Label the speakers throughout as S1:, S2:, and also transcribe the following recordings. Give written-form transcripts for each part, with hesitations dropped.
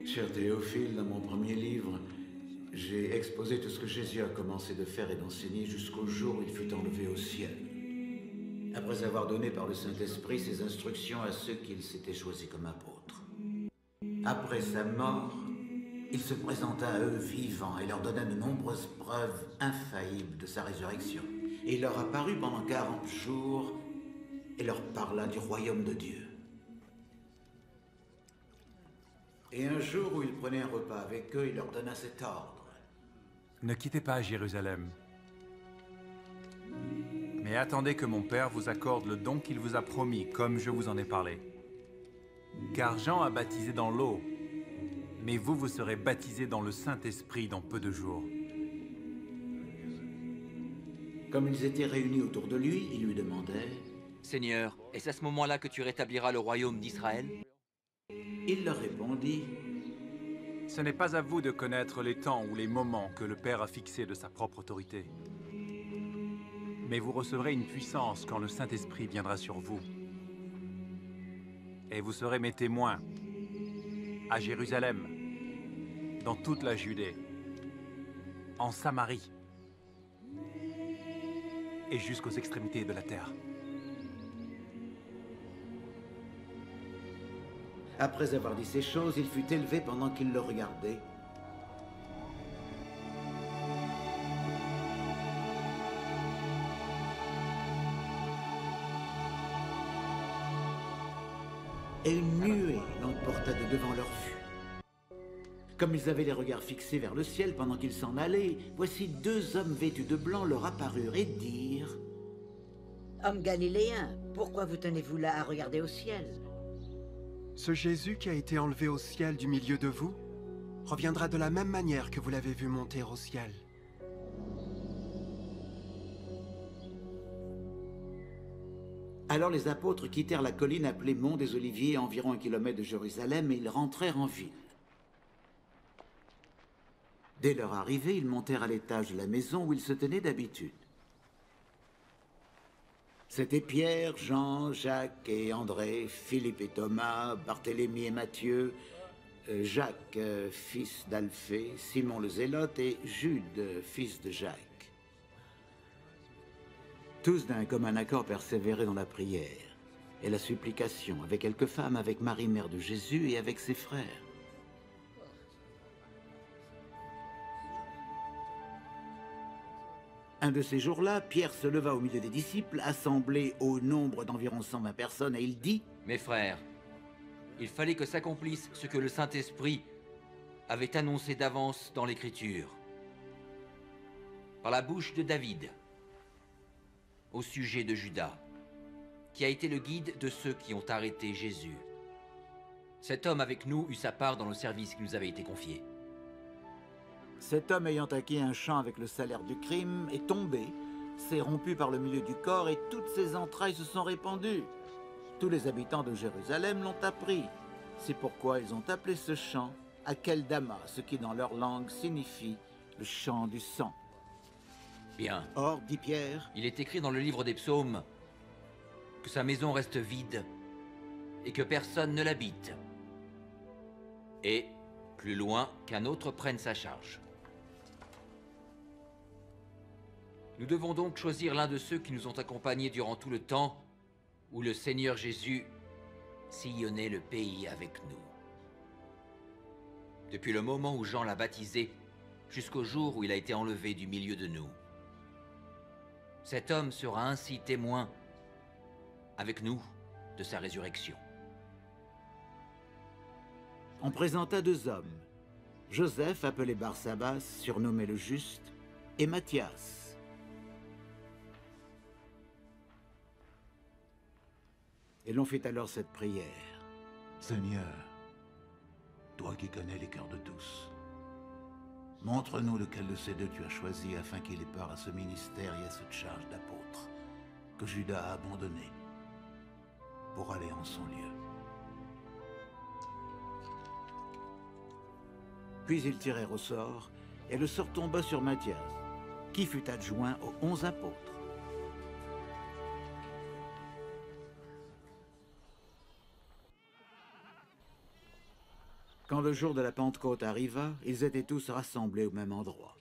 S1: Cher Théophile, dans mon premier livre, j'ai exposé tout ce que Jésus a commencé de faire et d'enseigner jusqu'au jour où il fut enlevé au ciel. Après avoir donné par le Saint-Esprit ses instructions à ceux qu'il s'était choisis comme apôtres. Après sa mort, il se présenta à eux vivant et leur donna de nombreuses preuves infaillibles de sa résurrection. Et il leur apparut pendant 40 jours et leur parla du royaume de Dieu. Et un jour où il prenait un repas avec eux, il leur donna cet ordre.
S2: Ne quittez pas Jérusalem, mais attendez que mon Père vous accorde le don qu'il vous a promis, comme je vous en ai parlé. Car Jean a baptisé dans l'eau, mais vous, vous serez baptisés dans le Saint-Esprit dans peu de jours.
S1: Comme ils étaient réunis autour de lui, ils lui demandaient:
S3: Seigneur, est-ce à ce moment-là que tu rétabliras le royaume d'Israël?
S1: Il leur répondit:
S2: Ce n'est pas à vous de connaître les temps ou les moments que le Père a fixés de sa propre autorité. Mais vous recevrez une puissance quand le Saint-Esprit viendra sur vous. Et vous serez mes témoins à Jérusalem, dans toute la Judée, en Samarie et jusqu'aux extrémités de la terre.
S1: Après avoir dit ces choses, il fut élevé pendant qu'ils le regardaient. Et une nuée l'emporta de devant leur vue. Comme ils avaient les regards fixés vers le ciel pendant qu'ils s'en allaient, voici 2 hommes vêtus de blanc leur apparurent et dirent:
S4: Hommes galiléens, pourquoi vous tenez-vous là à regarder au ciel?
S5: Ce Jésus qui a été enlevé au ciel du milieu de vous reviendra de la même manière que vous l'avez vu monter au ciel.
S1: Alors les apôtres quittèrent la colline appelée Mont des Oliviers, à environ 1 kilomètre de Jérusalem, et ils rentrèrent en ville. Dès leur arrivée, ils montèrent à l'étage de la maison où ils se tenaient d'habitude. C'étaient Pierre, Jean, Jacques et André, Philippe et Thomas, Barthélemy et Matthieu, Jacques, fils d'Alphée, Simon le Zélote et Jude, fils de Jacques. Tous d'un commun accord persévéraient dans la prière et la supplication, avec quelques femmes, avec Marie, mère de Jésus, et avec ses frères. Un de ces jours-là, Pierre se leva au milieu des disciples, assemblés au nombre d'environ 120 personnes, et il dit:
S3: Mes frères, il fallait que s'accomplisse ce que le Saint-Esprit avait annoncé d'avance dans l'Écriture, par la bouche de David, au sujet de Judas, qui a été le guide de ceux qui ont arrêté Jésus. Cet homme avec nous eut sa part dans le service qui nous avait été confié.
S1: Cet homme ayant acquis un champ avec le salaire du crime est tombé, s'est rompu par le milieu du corps et toutes ses entrailles se sont répandues. Tous les habitants de Jérusalem l'ont appris. C'est pourquoi ils ont appelé ce champ Akeldama, ce qui dans leur langue signifie le champ du sang.
S3: Bien.
S1: Or, dit Pierre,
S3: Il est écrit dans le livre des psaumes que sa maison reste vide et que personne ne l'habite. Et, plus loin, qu'un autre prenne sa charge. Nous devons donc choisir l'un de ceux qui nous ont accompagnés durant tout le temps où le Seigneur Jésus sillonnait le pays avec nous. Depuis le moment où Jean l'a baptisé, jusqu'au jour où il a été enlevé du milieu de nous. Cet homme sera ainsi témoin avec nous de sa résurrection.
S1: on présenta 2 hommes, Joseph, appelé Barsabas, surnommé le Juste, et Matthias. Et l'on fit alors cette prière.
S6: Seigneur, toi qui connais les cœurs de tous, montre-nous lequel de ces 2 tu as choisi afin qu'il ait part à ce ministère et à cette charge d'apôtre que Judas a abandonné pour aller en son lieu.
S1: Puis ils tirèrent au sort, et le sort tomba sur Matthias, qui fut adjoint aux 11 apôtres. Quand le jour de la Pentecôte arriva, ils étaient tous rassemblés au même endroit.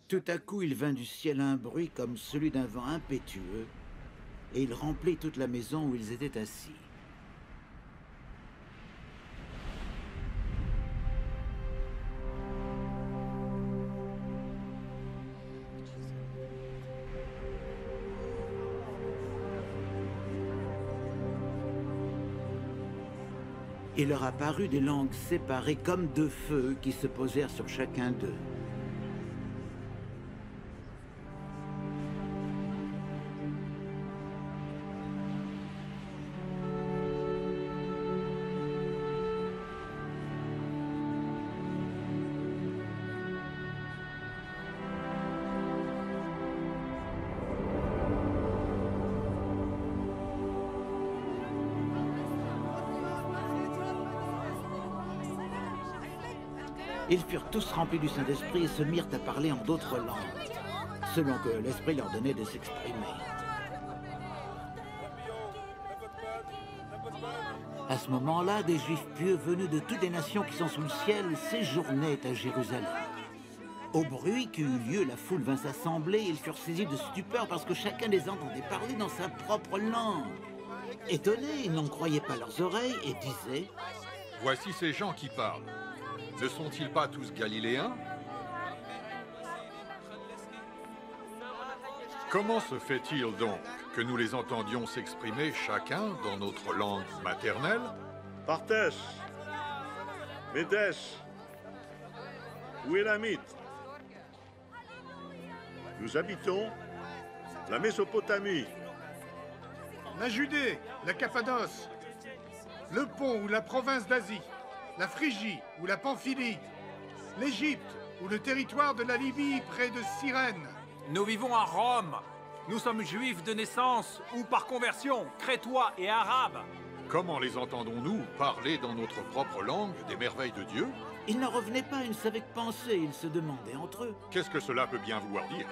S1: Tout à coup, il vint du ciel un bruit comme celui d'un vent impétueux, et il remplit toute la maison où ils étaient assis. Il leur apparut des langues séparées comme deux feux qui se posèrent sur chacun d'eux. Ils furent tous remplis du Saint-Esprit et se mirent à parler en d'autres langues, selon que l'Esprit leur donnait de s'exprimer. À ce moment-là, des Juifs pieux venus de toutes les nations qui sont sous le ciel séjournaient à Jérusalem. Au bruit qui eut lieu, la foule vint s'assembler et ils furent saisis de stupeur parce que chacun les entendait parler dans sa propre langue. Étonnés, ils n'en croyaient pas leurs oreilles et disaient
S7: « Voici ces gens qui parlent. Ne sont-ils pas tous galiléens? Comment se fait-il donc que nous les entendions s'exprimer chacun dans notre langue maternelle?
S8: Partèche, Médèche, ou Élamite. Nous habitons la Mésopotamie,
S9: la Judée, la Cappadoce, le Pont ou la province d'Asie, la Phrygie ou la Pamphylie, l'Égypte ou le territoire de la Libye près de Cyrène.
S2: Nous vivons à Rome. Nous sommes juifs de naissance ou par conversion, crétois et arabes.
S7: Comment les entendons-nous parler dans notre propre langue des merveilles de Dieu?
S1: Ils n'en revenaient pas une seule pensée, ils se demandaient entre eux.
S7: Qu'est-ce que cela peut bien vouloir dire?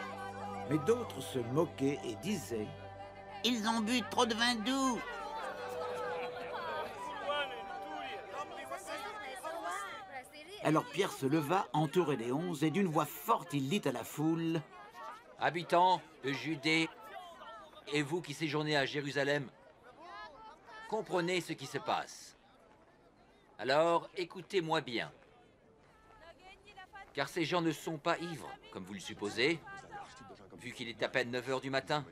S1: Mais d'autres se moquaient et disaient « Ils ont bu trop de vin doux !» Alors Pierre se leva, entouré des 11, et d'une voix forte, il dit à la foule
S3: « Habitants de Judée, et vous qui séjournez à Jérusalem, comprenez ce qui se passe. Alors, écoutez-moi bien. Car ces gens ne sont pas ivres, comme vous le supposez, vu qu'il est à peine 9 h du matin.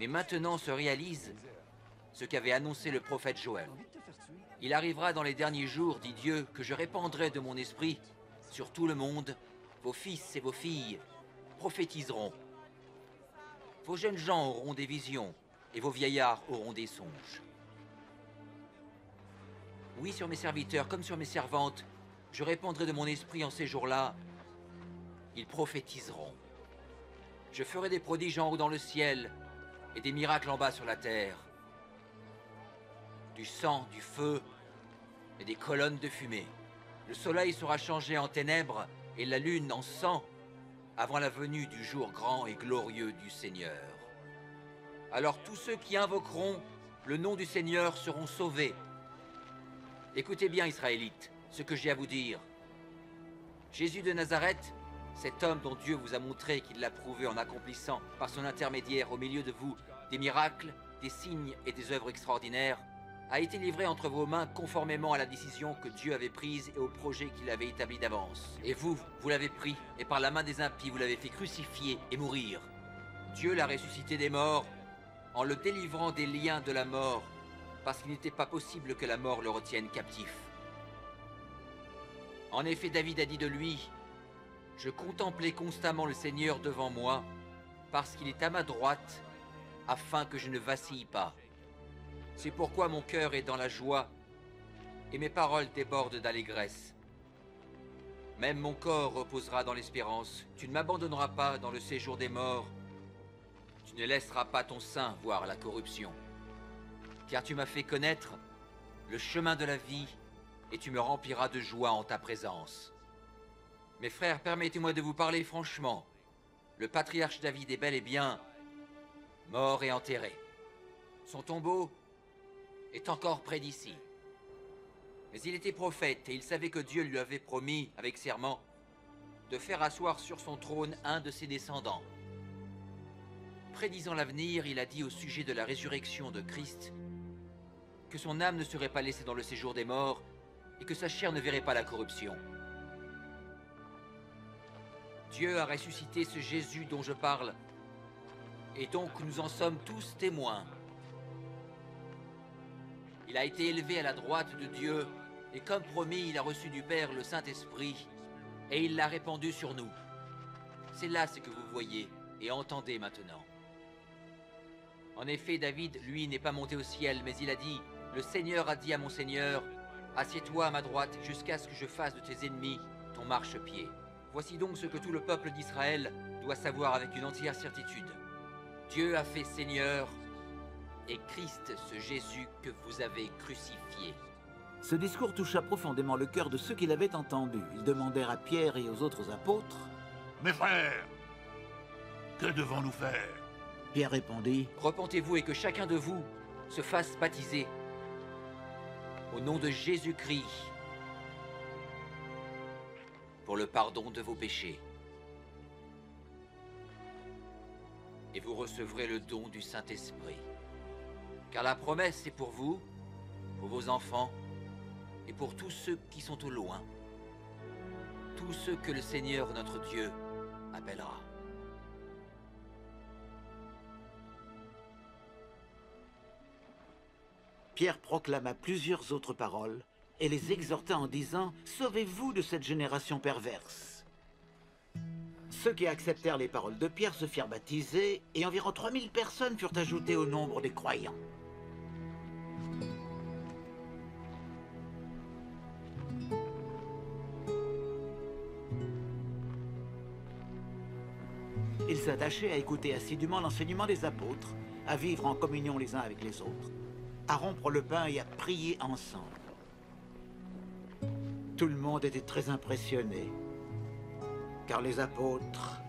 S3: Mais maintenant se réalise ce qu'avait annoncé le prophète Joël. Il arrivera dans les derniers jours, dit Dieu, que je répandrai de mon esprit sur tout le monde. Vos fils et vos filles prophétiseront. Vos jeunes gens auront des visions et vos vieillards auront des songes. Oui, sur mes serviteurs comme sur mes servantes, je répandrai de mon esprit en ces jours-là. Ils prophétiseront. Je ferai des prodiges en haut dans le ciel et des miracles en bas sur la terre. Du sang, du feu et des colonnes de fumée. Le soleil sera changé en ténèbres et la lune en sang avant la venue du jour grand et glorieux du Seigneur. Alors tous ceux qui invoqueront le nom du Seigneur seront sauvés. Écoutez bien, Israélites, ce que j'ai à vous dire. Jésus de Nazareth, cet homme dont Dieu vous a montré qu'il l'a prouvé en accomplissant par son intermédiaire au milieu de vous des miracles, des signes et des œuvres extraordinaires, a été livré entre vos mains conformément à la décision que Dieu avait prise et au projet qu'il avait établi d'avance. Et vous, vous l'avez pris, et par la main des impies, vous l'avez fait crucifier et mourir. Dieu l'a ressuscité des morts en le délivrant des liens de la mort, parce qu'il n'était pas possible que la mort le retienne captif. En effet, David a dit de lui, « Je contemplais constamment le Seigneur devant moi, parce qu'il est à ma droite, afin que je ne vacille pas. C'est pourquoi mon cœur est dans la joie, et mes paroles débordent d'allégresse. Même mon corps reposera dans l'espérance. Tu ne m'abandonneras pas dans le séjour des morts. Tu ne laisseras pas ton sein voir la corruption. Car tu m'as fait connaître le chemin de la vie, et tu me rempliras de joie en ta présence. Mes frères, permettez-moi de vous parler franchement. Le patriarche David est bel et bien mort et enterré. Son tombeau est encore près d'ici. Mais il était prophète et il savait que Dieu lui avait promis, avec serment, de faire asseoir sur son trône un de ses descendants. Prédisant l'avenir, il a dit au sujet de la résurrection de Christ que son âme ne serait pas laissée dans le séjour des morts et que sa chair ne verrait pas la corruption. Dieu a ressuscité ce Jésus dont je parle, et donc nous en sommes tous témoins. Il a été élevé à la droite de Dieu, et comme promis, il a reçu du Père le Saint-Esprit, et il l'a répandu sur nous. C'est là ce que vous voyez et entendez maintenant. En effet, David, lui, n'est pas monté au ciel, mais il a dit, « Le Seigneur a dit à mon Seigneur, assieds-toi à ma droite jusqu'à ce que je fasse de tes ennemis ton marchepied. » Voici donc ce que tout le peuple d'Israël doit savoir avec une entière certitude. Dieu a fait Seigneur et Christ, ce Jésus que vous avez crucifié.
S1: Ce discours toucha profondément le cœur de ceux qui l'avaient entendu. Ils demandèrent à Pierre et aux autres apôtres,
S6: « Mes frères, que devons-nous faire ?»
S1: Pierre répondit,
S3: « Repentez-vous et que chacun de vous se fasse baptiser au nom de Jésus-Christ pour le pardon de vos péchés. Et vous recevrez le don du Saint-Esprit. Car la promesse est pour vous, pour vos enfants, et pour tous ceux qui sont au loin, tous ceux que le Seigneur notre Dieu appellera. »
S1: Pierre proclama plusieurs autres paroles et les exhorta en disant « Sauvez-vous de cette génération perverse !» Ceux qui acceptèrent les paroles de Pierre se firent baptiser et environ 3000 personnes furent ajoutées au nombre des croyants. Ils s'attachaient à écouter assidûment l'enseignement des apôtres, à vivre en communion les uns avec les autres, à rompre le pain et à prier ensemble. Tout le monde était très impressionné, car les apôtres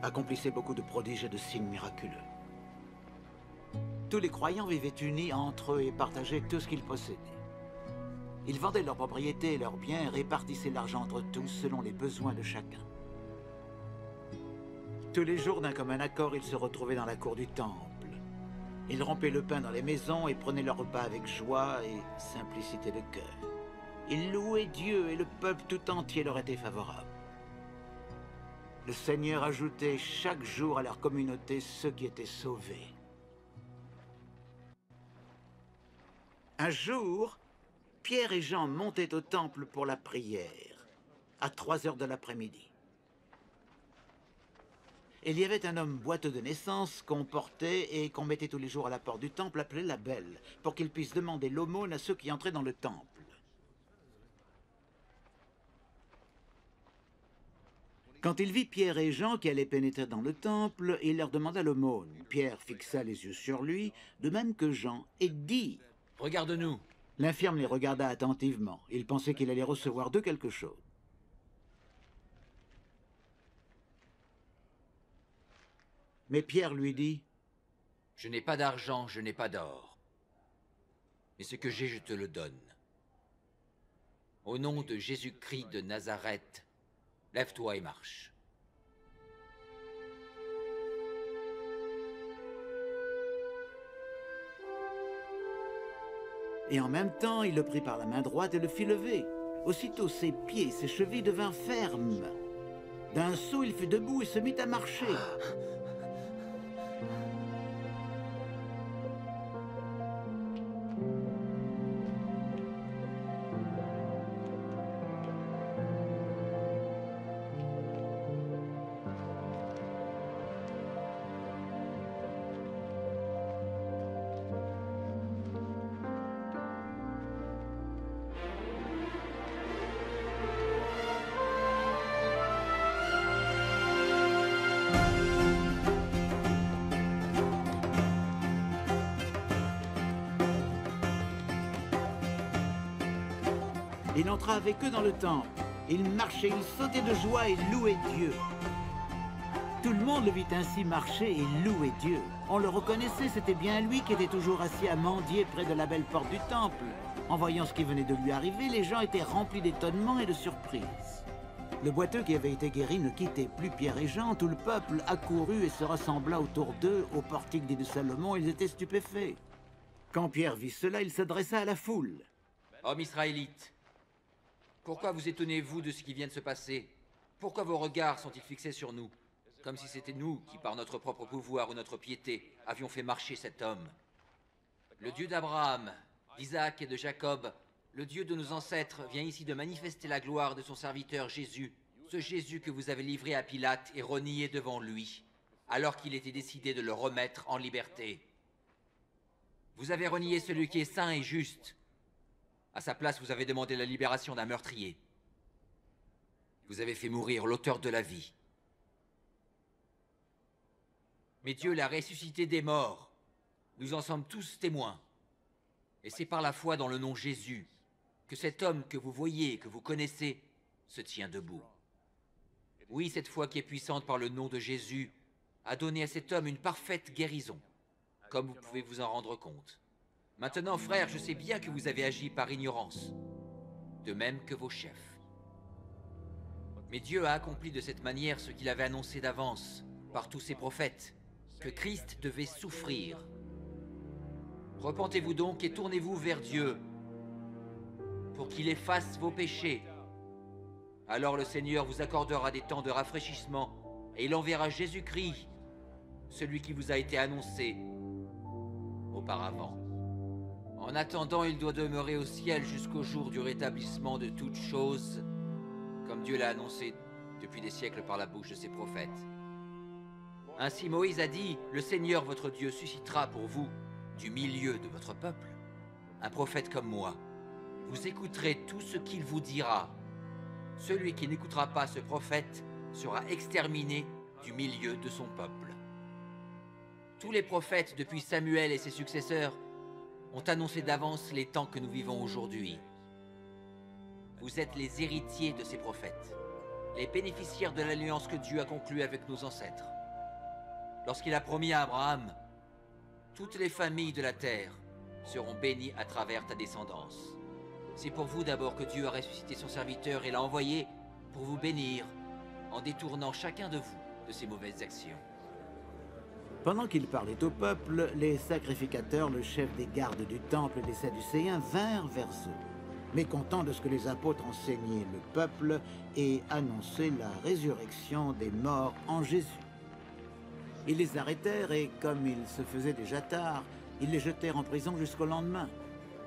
S1: accomplissaient beaucoup de prodiges et de signes miraculeux. Tous les croyants vivaient unis entre eux et partageaient tout ce qu'ils possédaient. Ils vendaient leurs propriétés et leurs biens et répartissaient l'argent entre tous selon les besoins de chacun. Tous les jours, d'un commun accord, ils se retrouvaient dans la cour du temple. Ils rompaient le pain dans les maisons et prenaient leur repas avec joie et simplicité de cœur. Ils louaient Dieu et le peuple tout entier leur était favorable. Le Seigneur ajoutait chaque jour à leur communauté ceux qui étaient sauvés. Un jour, Pierre et Jean montaient au temple pour la prière, à 3 heures de l'après-midi. Il y avait un homme boiteux de naissance qu'on portait et qu'on mettait tous les jours à la porte du temple, appelé la Belle, pour qu'il puisse demander l'aumône à ceux qui entraient dans le temple. Quand il vit Pierre et Jean qui allaient pénétrer dans le temple, il leur demanda l'aumône. Pierre fixa les yeux sur lui, de même que Jean, et dit «
S3: Regarde-nous !»
S1: L'infirme les regarda attentivement. Il pensait qu'il allait recevoir d'eux quelque chose. Mais Pierre lui dit,
S3: « Je n'ai pas d'argent, je n'ai pas d'or, mais ce que j'ai, je te le donne. Au nom de Jésus-Christ de Nazareth, lève-toi et marche. »
S1: Et en même temps, il le prit par la main droite et le fit lever. Aussitôt, ses pieds et ses chevilles devinrent fermes. D'un saut, il fut debout et se mit à marcher. Il entra avec eux dans le temple. Il marchait, il sautait de joie et louait Dieu. Tout le monde le vit ainsi marcher et louer Dieu. On le reconnaissait, c'était bien lui qui était toujours assis à mendier près de la belle porte du temple. En voyant ce qui venait de lui arriver, les gens étaient remplis d'étonnement et de surprise. Le boiteux qui avait été guéri ne quittait plus Pierre et Jean. Tout le peuple accourut et se rassembla autour d'eux au portique dit de Salomon. Ils étaient stupéfaits. Quand Pierre vit cela, il s'adressa à la foule.
S3: Hommes israélites, pourquoi vous étonnez-vous de ce qui vient de se passer? Pourquoi vos regards sont-ils fixés sur nous? Comme si c'était nous qui, par notre propre pouvoir ou notre piété, avions fait marcher cet homme. Le Dieu d'Abraham, d'Isaac et de Jacob, le Dieu de nos ancêtres, vient ici de manifester la gloire de son serviteur Jésus, ce Jésus que vous avez livré à Pilate et renié devant lui, alors qu'il était décidé de le remettre en liberté. Vous avez renié celui qui est saint et juste. À sa place, vous avez demandé la libération d'un meurtrier. Vous avez fait mourir l'auteur de la vie. Mais Dieu l'a ressuscité des morts. Nous en sommes tous témoins. Et c'est par la foi dans le nom Jésus que cet homme que vous voyez et que vous connaissez se tient debout. Oui, cette foi qui est puissante par le nom de Jésus a donné à cet homme une parfaite guérison, comme vous pouvez vous en rendre compte. Maintenant, frères, je sais bien que vous avez agi par ignorance, de même que vos chefs. Mais Dieu a accompli de cette manière ce qu'il avait annoncé d'avance, par tous ses prophètes, que Christ devait souffrir. Repentez-vous donc et tournez-vous vers Dieu, pour qu'il efface vos péchés. Alors le Seigneur vous accordera des temps de rafraîchissement, et il enverra Jésus-Christ, celui qui vous a été annoncé auparavant. En attendant, il doit demeurer au ciel jusqu'au jour du rétablissement de toutes choses, comme Dieu l'a annoncé depuis des siècles par la bouche de ses prophètes. Ainsi Moïse a dit, le Seigneur votre Dieu suscitera pour vous, du milieu de votre peuple, un prophète comme moi. Vous écouterez tout ce qu'il vous dira. Celui qui n'écoutera pas ce prophète sera exterminé du milieu de son peuple. Tous les prophètes, depuis Samuel et ses successeurs, ont annoncé d'avance les temps que nous vivons aujourd'hui. Vous êtes les héritiers de ces prophètes, les bénéficiaires de l'alliance que Dieu a conclue avec nos ancêtres. Lorsqu'il a promis à Abraham, toutes les familles de la terre seront bénies à travers ta descendance. C'est pour vous d'abord que Dieu a ressuscité son serviteur et l'a envoyé pour vous bénir, en détournant chacun de vous de ses mauvaises actions.
S1: Pendant qu'il parlait au peuple, les sacrificateurs, le chef des gardes du temple et les Sadducéens vinrent vers eux, mécontents de ce que les apôtres enseignaient le peuple et annonçaient la résurrection des morts en Jésus. Ils les arrêtèrent et, comme il se faisait déjà tard, ils les jetèrent en prison jusqu'au lendemain.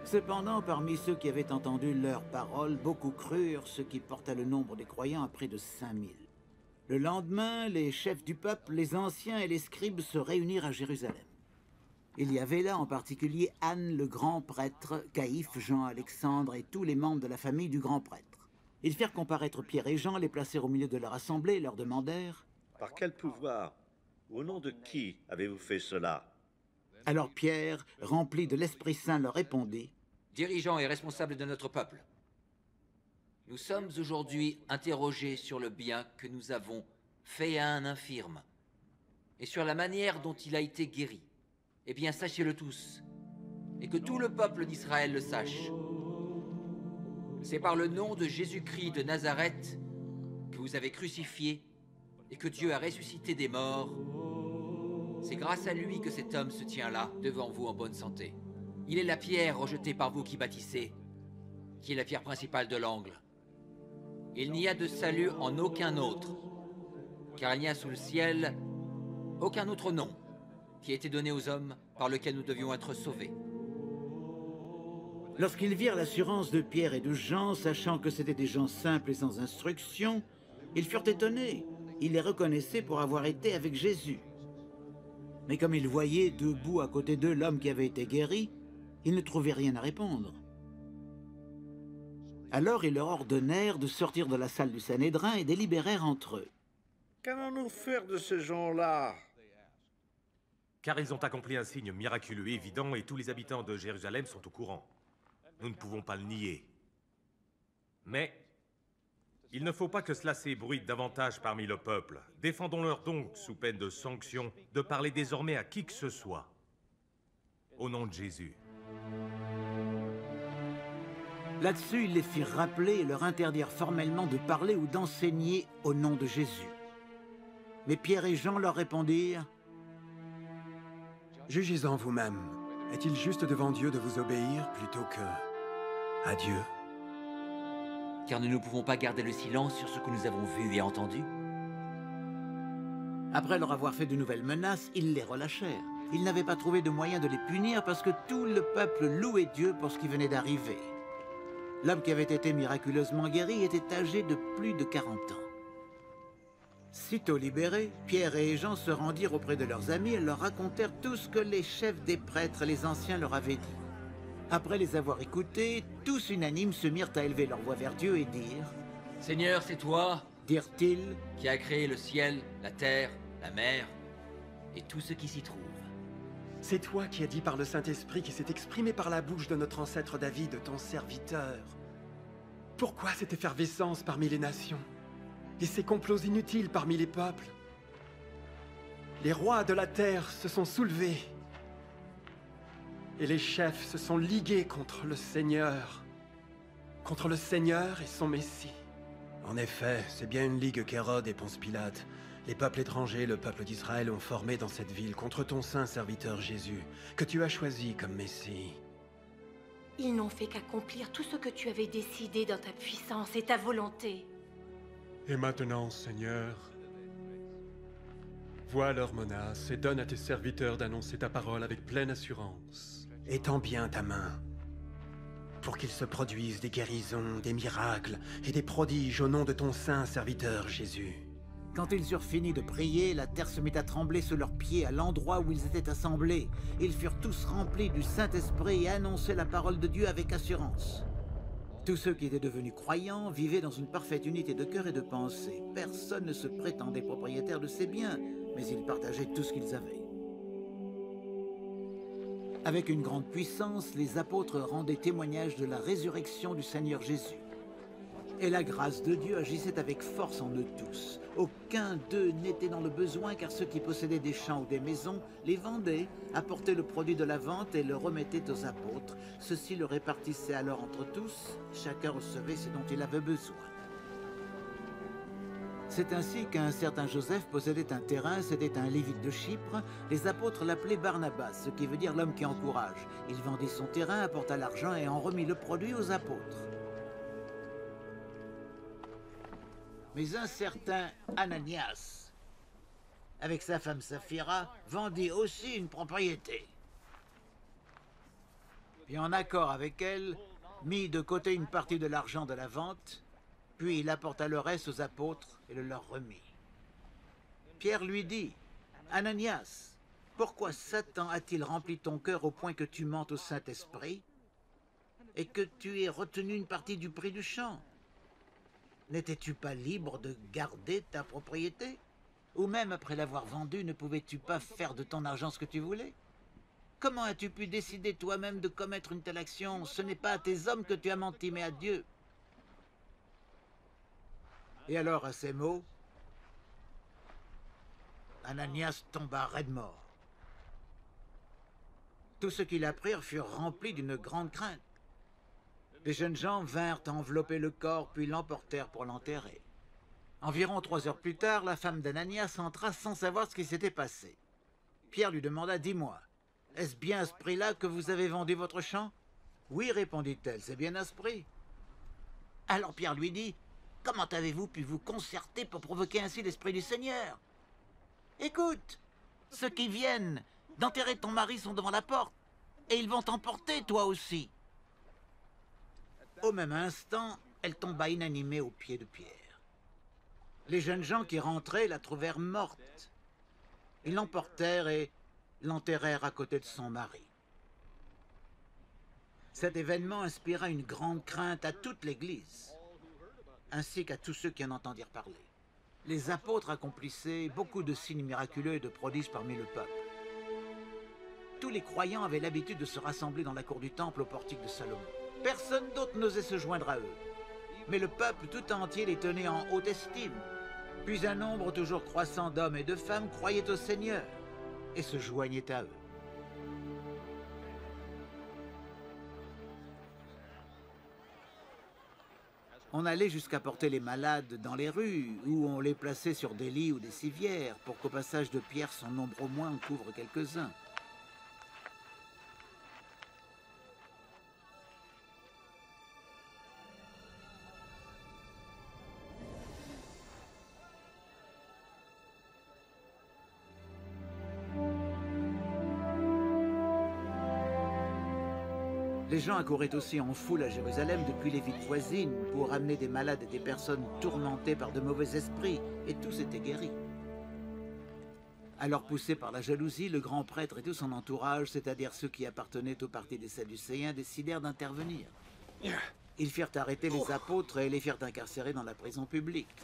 S1: Cependant, parmi ceux qui avaient entendu leurs paroles, beaucoup crurent, ce qui porta le nombre des croyants à près de 5000. Le lendemain, les chefs du peuple, les anciens et les scribes se réunirent à Jérusalem. Il y avait là en particulier Anne le grand prêtre, Caïphe, Jean, Alexandre et tous les membres de la famille du grand prêtre. Ils firent comparaître Pierre et Jean, les placèrent au milieu de leur assemblée et leur demandèrent «
S8: Par quel pouvoir, au nom de qui avez-vous fait cela ?»
S1: Alors Pierre, rempli de l'Esprit Saint, leur répondit
S3: « Dirigeants et responsables de notre peuple, nous sommes aujourd'hui interrogés sur le bien que nous avons fait à un infirme et sur la manière dont il a été guéri. Eh bien, sachez-le tous, et que tout le peuple d'Israël le sache. C'est par le nom de Jésus-Christ de Nazareth que vous avez crucifié et que Dieu a ressuscité des morts. C'est grâce à lui que cet homme se tient là, devant vous en bonne santé. Il est la pierre rejetée par vous qui bâtissez, qui est la pierre principale de l'angle. Il n'y a de salut en aucun autre, car il n'y a sous le ciel aucun autre nom qui a été donné aux hommes par lequel nous devions être sauvés. »
S1: Lorsqu'ils virent l'assurance de Pierre et de Jean, sachant que c'étaient des gens simples et sans instruction, ils furent étonnés. Ils les reconnaissaient pour avoir été avec Jésus. Mais comme ils voyaient debout à côté d'eux l'homme qui avait été guéri, ils ne trouvaient rien à répondre. Alors ils leur ordonnèrent de sortir de la salle du Sanhédrin et délibérèrent entre eux.
S8: « Qu'allons-nous faire de ces gens-là »
S10: Car ils ont accompli un signe miraculeux évident et tous les habitants de Jérusalem sont au courant. Nous ne pouvons pas le nier. Mais Il ne faut pas que cela s'ébruite davantage parmi le peuple. Défendons-leur donc, sous peine de sanction, de parler désormais à qui que ce soit. Au nom de Jésus.
S1: Là-dessus, ils les firent rappeler et leur interdirent formellement de parler ou d'enseigner au nom de Jésus. Mais Pierre et Jean leur répondirent:
S5: Jugez-en vous-même. Est-il juste devant Dieu de vous obéir plutôt que à Dieu?
S3: Car nous ne pouvons pas garder le silence sur ce que nous avons vu et entendu.
S1: Après leur avoir fait de nouvelles menaces, ils les relâchèrent. Ils n'avaient pas trouvé de moyen de les punir parce que tout le peuple louait Dieu pour ce qui venait d'arriver. L'homme qui avait été miraculeusement guéri était âgé de plus de 40 ans. Sitôt libérés, Pierre et Jean se rendirent auprès de leurs amis et leur racontèrent tout ce que les chefs des prêtres et les anciens leur avaient dit. Après les avoir écoutés, tous unanimes se mirent à élever leur voix vers Dieu et dirent:
S3: Seigneur, c'est toi,
S1: dirent-ils,
S3: qui as créé le ciel, la terre, la mer et tout ce qui s'y trouve.
S5: C'est toi qui as dit par le Saint-Esprit qui s'est exprimé par la bouche de notre ancêtre David, ton serviteur. Pourquoi cette effervescence parmi les nations et ces complots inutiles parmi les peuples? Les rois de la terre se sont soulevés et les chefs se sont ligués contre le Seigneur et son Messie. En effet, c'est bien une ligue qu'Hérode et Ponce Pilate, les peuples étrangers et le peuple d'Israël ont formé dans cette ville contre ton saint serviteur Jésus, que tu as choisi comme Messie.
S11: Ils n'ont fait qu'accomplir tout ce que tu avais décidé dans ta puissance et ta volonté.
S5: Et maintenant, Seigneur, vois leurs menaces et donne à tes serviteurs d'annoncer ta parole avec pleine assurance. Étends bien ta main, pour qu'il se produise des guérisons, des miracles et des prodiges au nom de ton saint serviteur Jésus.
S1: Quand ils eurent fini de prier, la terre se mit à trembler sous leurs pieds à l'endroit où ils étaient assemblés. Ils furent tous remplis du Saint-Esprit et annonçaient la parole de Dieu avec assurance. Tous ceux qui étaient devenus croyants vivaient dans une parfaite unité de cœur et de pensée. Personne ne se prétendait propriétaire de ses biens, mais ils partageaient tout ce qu'ils avaient. Avec une grande puissance, les apôtres rendaient témoignage de la résurrection du Seigneur Jésus. Et la grâce de Dieu agissait avec force en eux tous. Aucun d'eux n'était dans le besoin, car ceux qui possédaient des champs ou des maisons les vendaient, apportaient le produit de la vente et le remettaient aux apôtres. Ceux-ci le répartissaient alors entre tous, chacun recevait ce dont il avait besoin. C'est ainsi qu'un certain Joseph possédait un terrain, c'était un Lévite de Chypre. Les apôtres l'appelaient Barnabas, ce qui veut dire l'homme qui encourage. Il vendit son terrain, apporta l'argent et en remit le produit aux apôtres. Mais un certain Ananias, avec sa femme Saphira, vendit aussi une propriété. Puis en accord avec elle, mit de côté une partie de l'argent de la vente, puis il apporta le reste aux apôtres et le leur remit. Pierre lui dit: Ananias, pourquoi Satan a-t-il rempli ton cœur au point que tu mentes au Saint-Esprit et que tu aies retenu une partie du prix du champ? N'étais-tu pas libre de garder ta propriété? Ou même après l'avoir vendue, ne pouvais-tu pas faire de ton argent ce que tu voulais? Comment as-tu pu décider toi-même de commettre une telle action? Ce n'est pas à tes hommes que tu as menti, mais à Dieu. Et alors, à ces mots, Ananias tomba raide mort. Tous ceux qui l'apprirent furent remplis d'une grande crainte. Les jeunes gens vinrent envelopper le corps, puis l'emportèrent pour l'enterrer. Environ 3 heures plus tard, la femme d'Ananias entra sans savoir ce qui s'était passé. Pierre lui demanda: dis-moi, est-ce bien à ce prix-là que vous avez vendu votre champ? Oui, répondit-elle, c'est bien à ce prix. Alors Pierre lui dit: comment avez-vous pu vous concerter pour provoquer ainsi l'Esprit du Seigneur? Écoute, ceux qui viennent d'enterrer ton mari sont devant la porte, et ils vont t'emporter, toi aussi. Au même instant, elle tomba inanimée aux pieds de Pierre. Les jeunes gens qui rentraient la trouvèrent morte. Ils l'emportèrent et l'enterrèrent à côté de son mari. Cet événement inspira une grande crainte à toute l'Église, ainsi qu'à tous ceux qui en entendirent parler. Les apôtres accomplissaient beaucoup de signes miraculeux et de prodiges parmi le peuple. Tous les croyants avaient l'habitude de se rassembler dans la cour du temple au portique de Salomon. Personne d'autre n'osait se joindre à eux. mais le peuple tout entier les tenait en haute estime. Puis un nombre toujours croissant d'hommes et de femmes croyaient au Seigneur et se joignaient à eux. On allait jusqu'à porter les malades dans les rues, où on les plaçait sur des lits ou des civières, pour qu'au passage de Pierre, son nombre au moins en couvre quelques-uns. Les gens accouraient aussi en foule à Jérusalem depuis les villes voisines pour amener des malades et des personnes tourmentées par de mauvais esprits, et tous étaient guéris. Alors poussé par la jalousie, le grand prêtre et tout son entourage, c'est-à-dire ceux qui appartenaient au parti des Sadducéens, décidèrent d'intervenir. Ils firent arrêter les apôtres et les firent incarcérer dans la prison publique.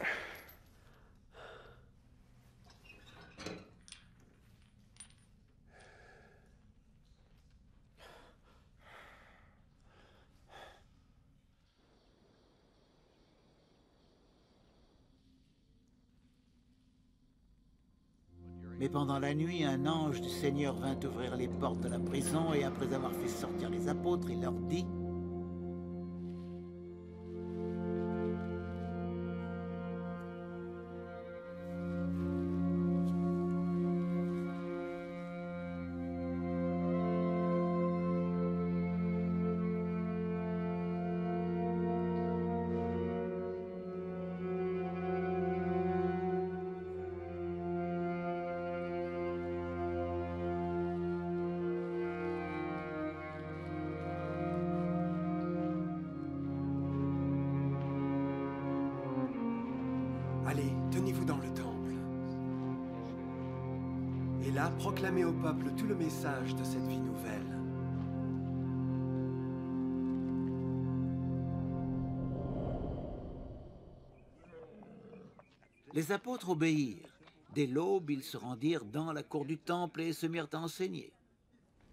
S1: Mais pendant la nuit, un ange du Seigneur vint ouvrir les portes de la prison et après avoir fait sortir les apôtres, il leur dit:
S5: Allez, tenez-vous dans le temple. Et là, proclamez au peuple tout le message de cette vie nouvelle.
S1: Les apôtres obéirent. Dès l'aube, ils se rendirent dans la cour du temple et se mirent à enseigner.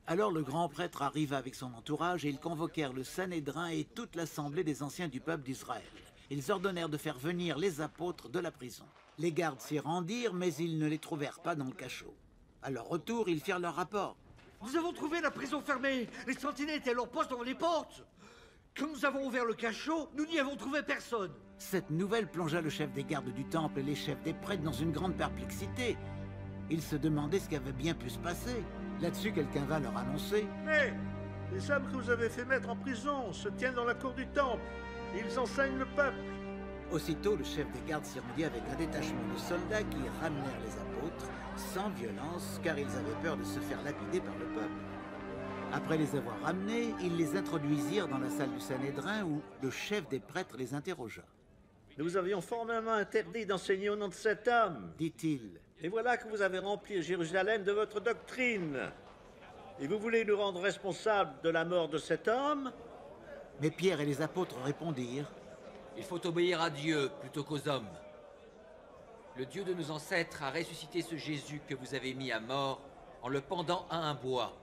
S1: Alors le grand prêtre arriva avec son entourage et ils convoquèrent le Sanhédrin et toute l'assemblée des anciens du peuple d'Israël. Ils ordonnèrent de faire venir les apôtres de la prison. Les gardes s'y rendirent, mais ils ne les trouvèrent pas dans le cachot. À leur retour, ils firent leur rapport.
S12: Nous avons trouvé la prison fermée. Les sentinelles étaient à leur poste devant les portes. Quand nous avons ouvert le cachot, nous n'y avons trouvé personne.
S1: Cette nouvelle plongea le chef des gardes du temple et les chefs des prêtres dans une grande perplexité. Ils se demandaient ce qui avait bien pu se passer. Là-dessus, quelqu'un vint leur annoncer:
S8: Mais les hommes que vous avez fait mettre en prison se tiennent dans la cour du temple. Ils enseignent le peuple.
S1: Aussitôt, le chef des gardes s'y rendit avec un détachement de soldats qui ramenèrent les apôtres sans violence, car ils avaient peur de se faire lapider par le peuple. Après les avoir ramenés, ils les introduisirent dans la salle du Sanhédrin où le chef des prêtres les interrogea.
S8: Nous avions formellement interdit d'enseigner au nom de cet homme,
S1: dit-il.
S8: Et voilà que vous avez rempli Jérusalem de votre doctrine. Et vous voulez nous rendre responsables de la mort de cet homme?
S1: Mais Pierre et les apôtres répondirent:
S3: Il faut obéir à Dieu plutôt qu'aux hommes. Le Dieu de nos ancêtres a ressuscité ce Jésus que vous avez mis à mort en le pendant à un bois.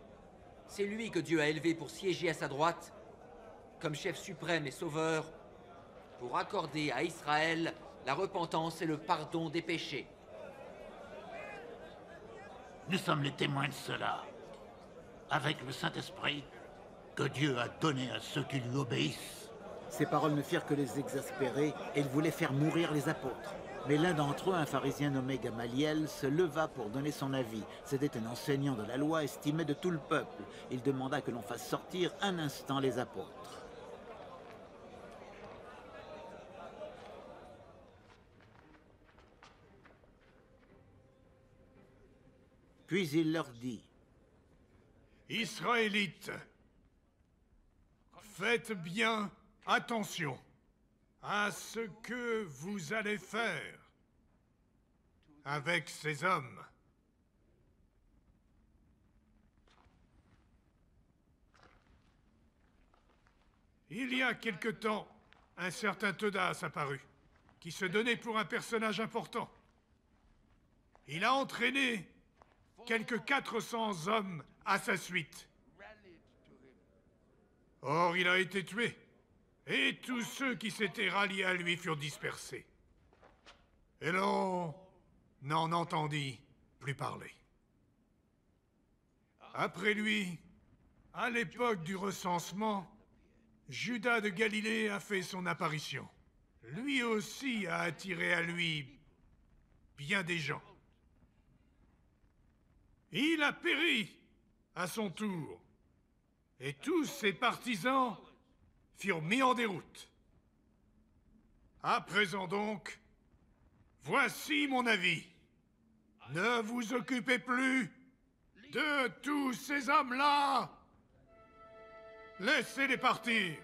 S3: C'est lui que Dieu a élevé pour siéger à sa droite, comme chef suprême et sauveur, pour accorder à Israël la repentance et le pardon des péchés.
S6: Nous sommes les témoins de cela, avec le Saint-Esprit que Dieu a donné à ceux qui lui obéissent.
S1: Ces paroles ne firent que les exaspérer et ils voulaient faire mourir les apôtres. Mais l'un d'entre eux, un pharisien nommé Gamaliel, se leva pour donner son avis. C'était un enseignant de la loi estimé de tout le peuple. Il demanda que l'on fasse sortir un instant les apôtres. Puis il leur dit:
S9: Israélites, faites bien attention à ce que vous allez faire avec ces hommes. Il y a quelque temps, un certain Teudas apparut, qui se donnait pour un personnage important. Il a entraîné quelques 400 hommes à sa suite. Or, il a été tué et tous ceux qui s'étaient ralliés à lui furent dispersés. Et l'on n'en entendit plus parler. Après lui, à l'époque du recensement, Judas de Galilée a fait son apparition. Lui aussi a attiré à lui bien des gens. Il a péri à son tour, et tous ses partisans furent mis en déroute. À présent donc, voici mon avis. Ne vous occupez plus de tous ces hommes-là. Laissez-les partir.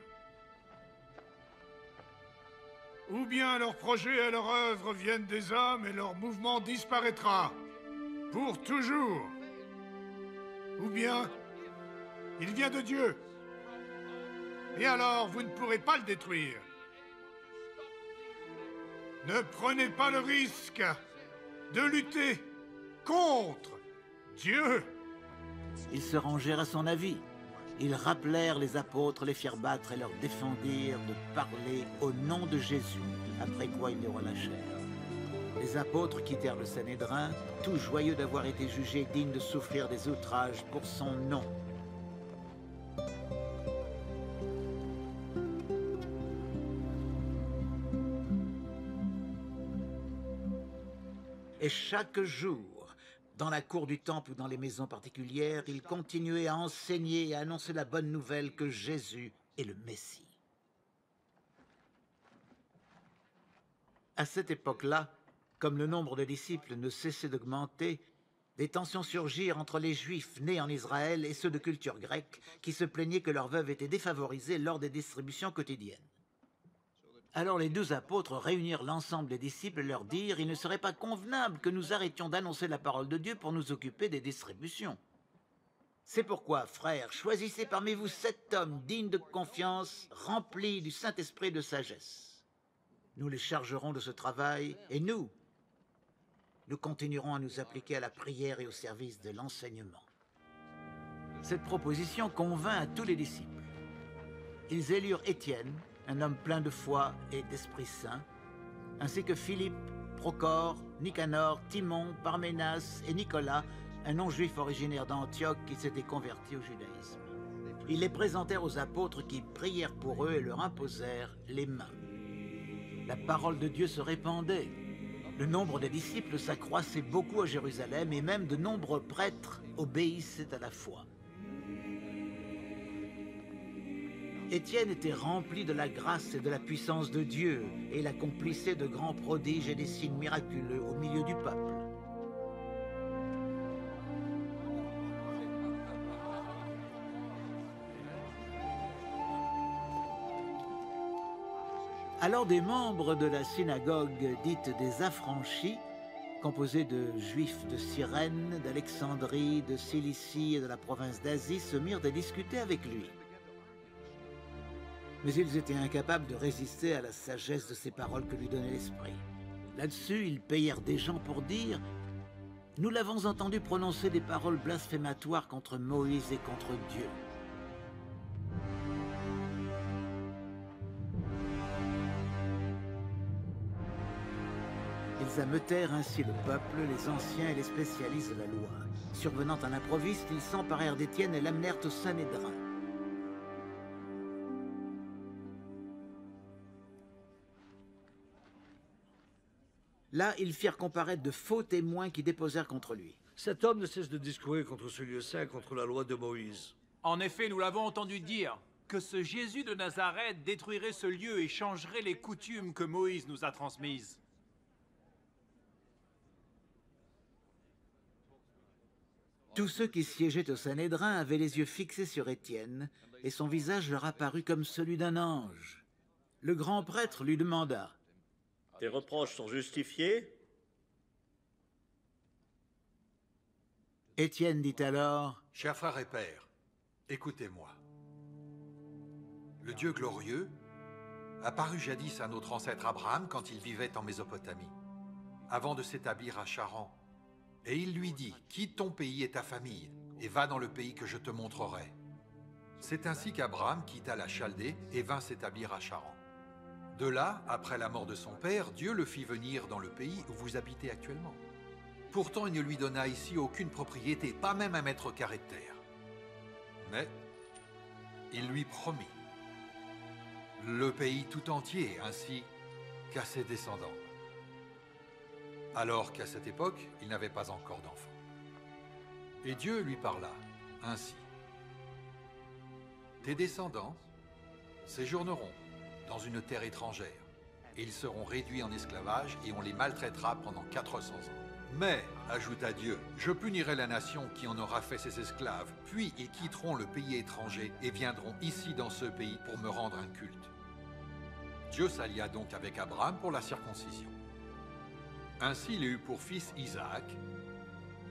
S9: Ou bien leurs projets et leurs œuvres viennent des hommes et leur mouvement disparaîtra pour toujours. Ou bien il vient de Dieu. Et alors vous ne pourrez pas le détruire. Ne prenez pas le risque de lutter contre Dieu.
S1: Ils se rangèrent à son avis. Ils rappelèrent les apôtres, les firent battre et leur défendirent de parler au nom de Jésus, après quoi ils les relâchèrent. Les apôtres quittèrent le Sanhédrin, tout joyeux d'avoir été jugés dignes de souffrir des outrages pour son nom. Et chaque jour, dans la cour du temple ou dans les maisons particulières, il continuait à enseigner et à annoncer la bonne nouvelle que Jésus est le Messie. À cette époque-là, comme le nombre de disciples ne cessait d'augmenter, des tensions surgirent entre les Juifs nés en Israël et ceux de culture grecque qui se plaignaient que leurs veuves étaient défavorisées lors des distributions quotidiennes. Alors les 12 apôtres réunirent l'ensemble des disciples et leur dirent « Il ne serait pas convenable que nous arrêtions d'annoncer la parole de Dieu pour nous occuper des distributions. C'est pourquoi, frères, choisissez parmi vous 7 hommes dignes de confiance, remplis du Saint-Esprit et de sagesse. Nous les chargerons de ce travail et nous continuerons à nous appliquer à la prière et au service de l'enseignement. » Cette proposition convint à tous les disciples. Ils élurent Étienne, un homme plein de foi et d'Esprit Saint, ainsi que Philippe, Procor, Nicanor, Timon, Parménas et Nicolas, un non-juif originaire d'Antioche qui s'était converti au judaïsme. Ils les présentèrent aux apôtres qui prièrent pour eux et leur imposèrent les mains. La parole de Dieu se répandait. Le nombre des disciples s'accroissait beaucoup à Jérusalem et même de nombreux prêtres obéissaient à la foi. Étienne était rempli de la grâce et de la puissance de Dieu, et il accomplissait de grands prodiges et des signes miraculeux au milieu du peuple. Alors des membres de la synagogue dite des Affranchis, composée de Juifs de Cyrène, d'Alexandrie, de Cilicie et de la province d'Asie, se mirent à discuter avec lui. Mais ils étaient incapables de résister à la sagesse de ces paroles que lui donnait l'Esprit. Là-dessus, ils payèrent des gens pour dire « Nous l'avons entendu prononcer des paroles blasphématoires contre Moïse et contre Dieu. » Ils ameutèrent ainsi le peuple, les anciens et les spécialistes de la loi. Survenant à l'improviste, ils s'emparèrent d'Étienne et l'amenèrent au Sanhédrin. Là, ils firent comparaître de faux témoins qui déposèrent contre lui.
S12: Cet homme ne cesse de discourir contre ce lieu saint, contre la loi de Moïse.
S2: En effet, nous l'avons entendu dire que ce Jésus de Nazareth détruirait ce lieu et changerait les coutumes que Moïse nous a transmises.
S1: Tous ceux qui siégeaient au Sanhédrin avaient les yeux fixés sur Étienne, et son visage leur apparut comme celui d'un ange. Le grand prêtre lui demanda:
S8: Tes reproches sont justifiés?
S1: Étienne dit alors:
S13: Chers frères et pères, écoutez-moi. Le Dieu glorieux apparut jadis à notre ancêtre Abraham quand il vivait en Mésopotamie, avant de s'établir à Charan. Et il lui dit, quitte ton pays et ta famille, et va dans le pays que je te montrerai. C'est ainsi qu'Abraham quitta la Chaldée et vint s'établir à Charan. De là, après la mort de son père, Dieu le fit venir dans le pays où vous habitez actuellement. Pourtant, il ne lui donna ici aucune propriété, pas même un mètre carré de terre. Mais il lui promit le pays tout entier, ainsi qu'à ses descendants. Alors qu'à cette époque, il n'avait pas encore d'enfant. Et Dieu lui parla ainsi. Tes descendants séjourneront dans une terre étrangère, et ils seront réduits en esclavage et on les maltraitera pendant 400 ans. Mais, ajouta Dieu, je punirai la nation qui en aura fait ses esclaves, puis ils quitteront le pays étranger et viendront ici dans ce pays pour me rendre un culte. Dieu s'allia donc avec Abraham pour la circoncision. Ainsi il eut pour fils Isaac,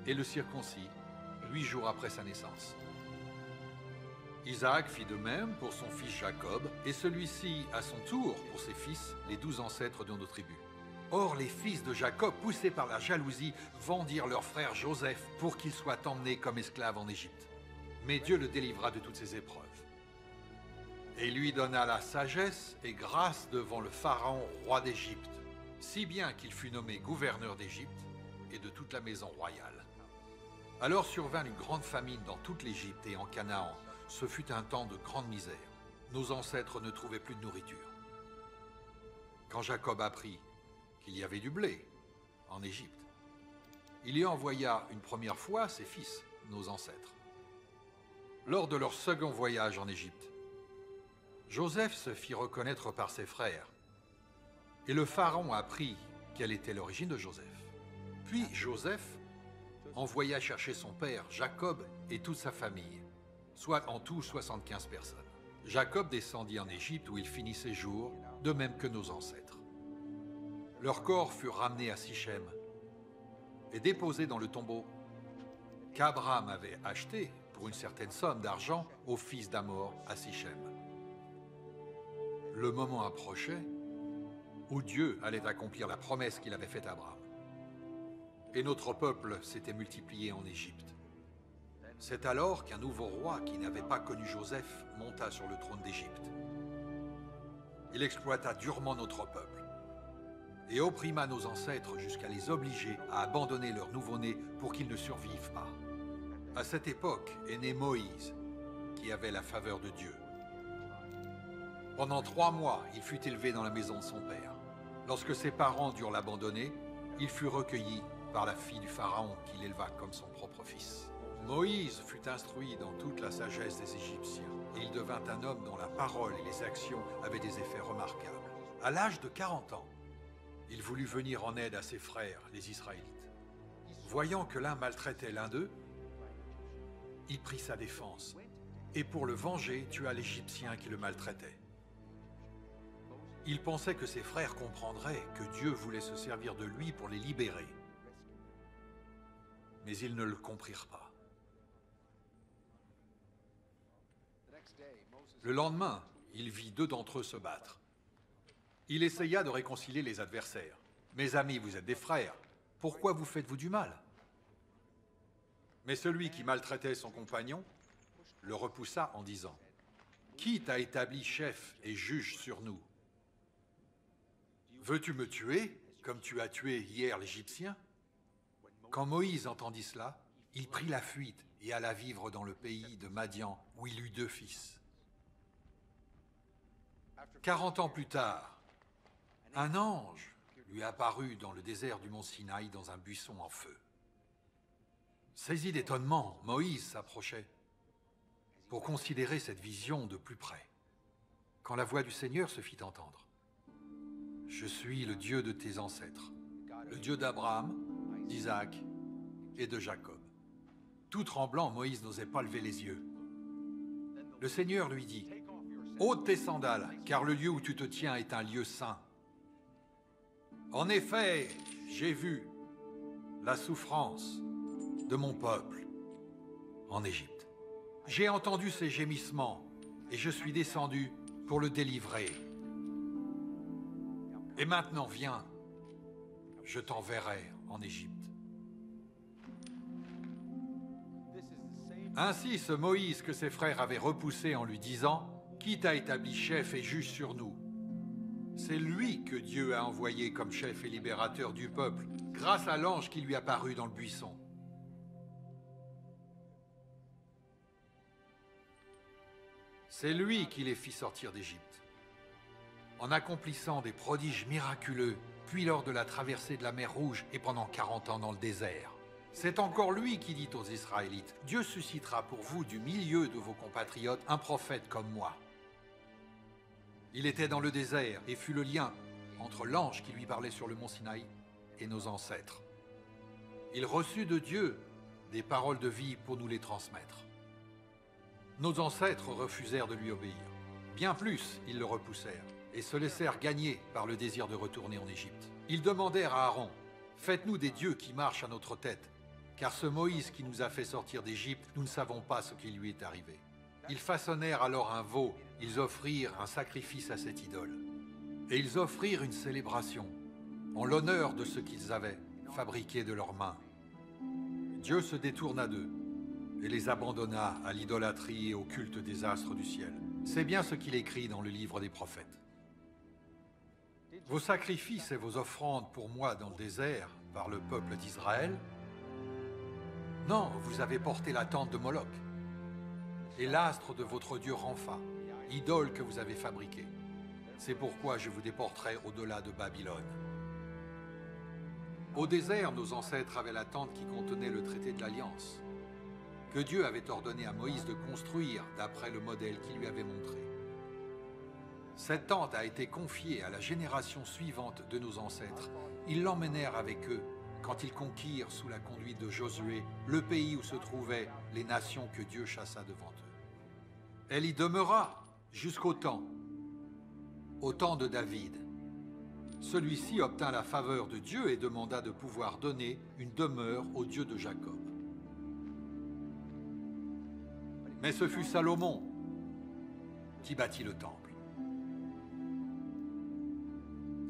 S13: et le circoncis 8 jours après sa naissance. Isaac fit de même pour son fils Jacob, et celui-ci, à son tour, pour ses fils, les 12 ancêtres de nos tribus. Or, les fils de Jacob, poussés par la jalousie, vendirent leur frère Joseph pour qu'il soit emmené comme esclave en Égypte. Mais Dieu le délivra de toutes ses épreuves. Et lui donna la sagesse et grâce devant le Pharaon, roi d'Égypte, si bien qu'il fut nommé gouverneur d'Égypte et de toute la maison royale. Alors survint une grande famine dans toute l'Égypte et en Canaan. Ce fut un temps de grande misère. Nos ancêtres ne trouvaient plus de nourriture. Quand Jacob apprit qu'il y avait du blé en Égypte, il y envoya une première fois ses fils, nos ancêtres. Lors de leur second voyage en Égypte, Joseph se fit reconnaître par ses frères, et le Pharaon apprit quelle était l'origine de Joseph. Puis Joseph envoya chercher son père, Jacob, et toute sa famille, soit en tout 75 personnes. Jacob descendit en Égypte où il finit ses jours, de même que nos ancêtres. Leurs corps furent ramenés à Sichem et déposés dans le tombeau qu'Abraham avait acheté pour une certaine somme d'argent au fils d'Hamor à Sichem. Le moment approchait où Dieu allait accomplir la promesse qu'il avait faite à Abraham. Et notre peuple s'était multiplié en Égypte. C'est alors qu'un nouveau roi qui n'avait pas connu Joseph monta sur le trône d'Égypte. Il exploita durement notre peuple et opprima nos ancêtres jusqu'à les obliger à abandonner leur nouveau-né pour qu'ils ne survivent pas. À cette époque est né Moïse, qui avait la faveur de Dieu. Pendant 3 mois, il fut élevé dans la maison de son père. Lorsque ses parents durent l'abandonner, il fut recueilli par la fille du Pharaon qu'il éleva comme son propre fils. Moïse fut instruit dans toute la sagesse des Égyptiens, et il devint un homme dont la parole et les actions avaient des effets remarquables. À l'âge de 40 ans, il voulut venir en aide à ses frères, les Israélites. Voyant que l'un maltraitait l'un d'eux, il prit sa défense, et pour le venger, tua l'Égyptien qui le maltraitait. Il pensait que ses frères comprendraient que Dieu voulait se servir de lui pour les libérer. Mais ils ne le comprirent pas. Le lendemain, il vit 2 d'entre eux se battre. Il essaya de réconcilier les adversaires. « Mes amis, vous êtes des frères. Pourquoi vous faites-vous du mal ?» Mais celui qui maltraitait son compagnon le repoussa en disant « Qui t'a établi chef et juge sur nous? Veux-tu me tuer, comme tu as tué hier l'Égyptien ?» Quand Moïse entendit cela, il prit la fuite et alla vivre dans le pays de Madian, où il eut 2 fils. 40 ans plus tard, un ange lui apparut dans le désert du mont Sinaï dans un buisson en feu. Saisi d'étonnement, Moïse s'approchait pour considérer cette vision de plus près, quand la voix du Seigneur se fit entendre. « Je suis le Dieu de tes ancêtres, le Dieu d'Abraham, d'Isaac et de Jacob. » Tout tremblant, Moïse n'osait pas lever les yeux. Le Seigneur lui dit, « Ôte tes sandales, car le lieu où tu te tiens est un lieu saint. En effet, j'ai vu la souffrance de mon peuple en Égypte. J'ai entendu ses gémissements et je suis descendu pour le délivrer. Et maintenant, viens, je t'enverrai en Égypte. » Ainsi, ce Moïse que ses frères avaient repoussé en lui disant « Qui t'a établi chef et juge sur nous ?» C'est lui que Dieu a envoyé comme chef et libérateur du peuple, grâce à l'ange qui lui apparut dans le buisson. C'est lui qui les fit sortir d'Égypte, en accomplissant des prodiges miraculeux, puis lors de la traversée de la mer Rouge et pendant 40 ans dans le désert. C'est encore lui qui dit aux Israélites, « Dieu suscitera pour vous du milieu de vos compatriotes un prophète comme moi. » Il était dans le désert et fut le lien entre l'ange qui lui parlait sur le mont Sinaï et nos ancêtres. Il reçut de Dieu des paroles de vie pour nous les transmettre. Nos ancêtres refusèrent de lui obéir. Bien plus, ils le repoussèrent et se laissèrent gagner par le désir de retourner en Égypte. Ils demandèrent à Aaron, « Faites-nous des dieux qui marchent à notre tête, car ce Moïse qui nous a fait sortir d'Égypte, nous ne savons pas ce qui lui est arrivé. » Ils façonnèrent alors un veau, ils offrirent un sacrifice à cette idole. Et ils offrirent une célébration, en l'honneur de ce qu'ils avaient fabriqué de leurs mains. Dieu se détourna d'eux, et les abandonna à l'idolâtrie et au culte des astres du ciel. C'est bien ce qu'il écrit dans le livre des prophètes. Vos sacrifices et vos offrandes pour moi dans le désert, par le peuple d'Israël? Non, vous avez porté la tente de Moloch, et l'astre de votre dieu Rampha, idole que vous avez fabriquée. C'est pourquoi je vous déporterai au-delà de Babylone. Au désert, nos ancêtres avaient la tente qui contenait le traité de l'Alliance, que Dieu avait ordonné à Moïse de construire d'après le modèle qu'il lui avait montré. Cette tente a été confiée à la génération suivante de nos ancêtres. Ils l'emmenèrent avec eux quand ils conquirent sous la conduite de Josué le pays où se trouvaient les nations que Dieu chassa devant eux. Elle y demeura jusqu'au temps de David. Celui-ci obtint la faveur de Dieu et demanda de pouvoir donner une demeure au Dieu de Jacob. Mais ce fut Salomon qui bâtit le temple.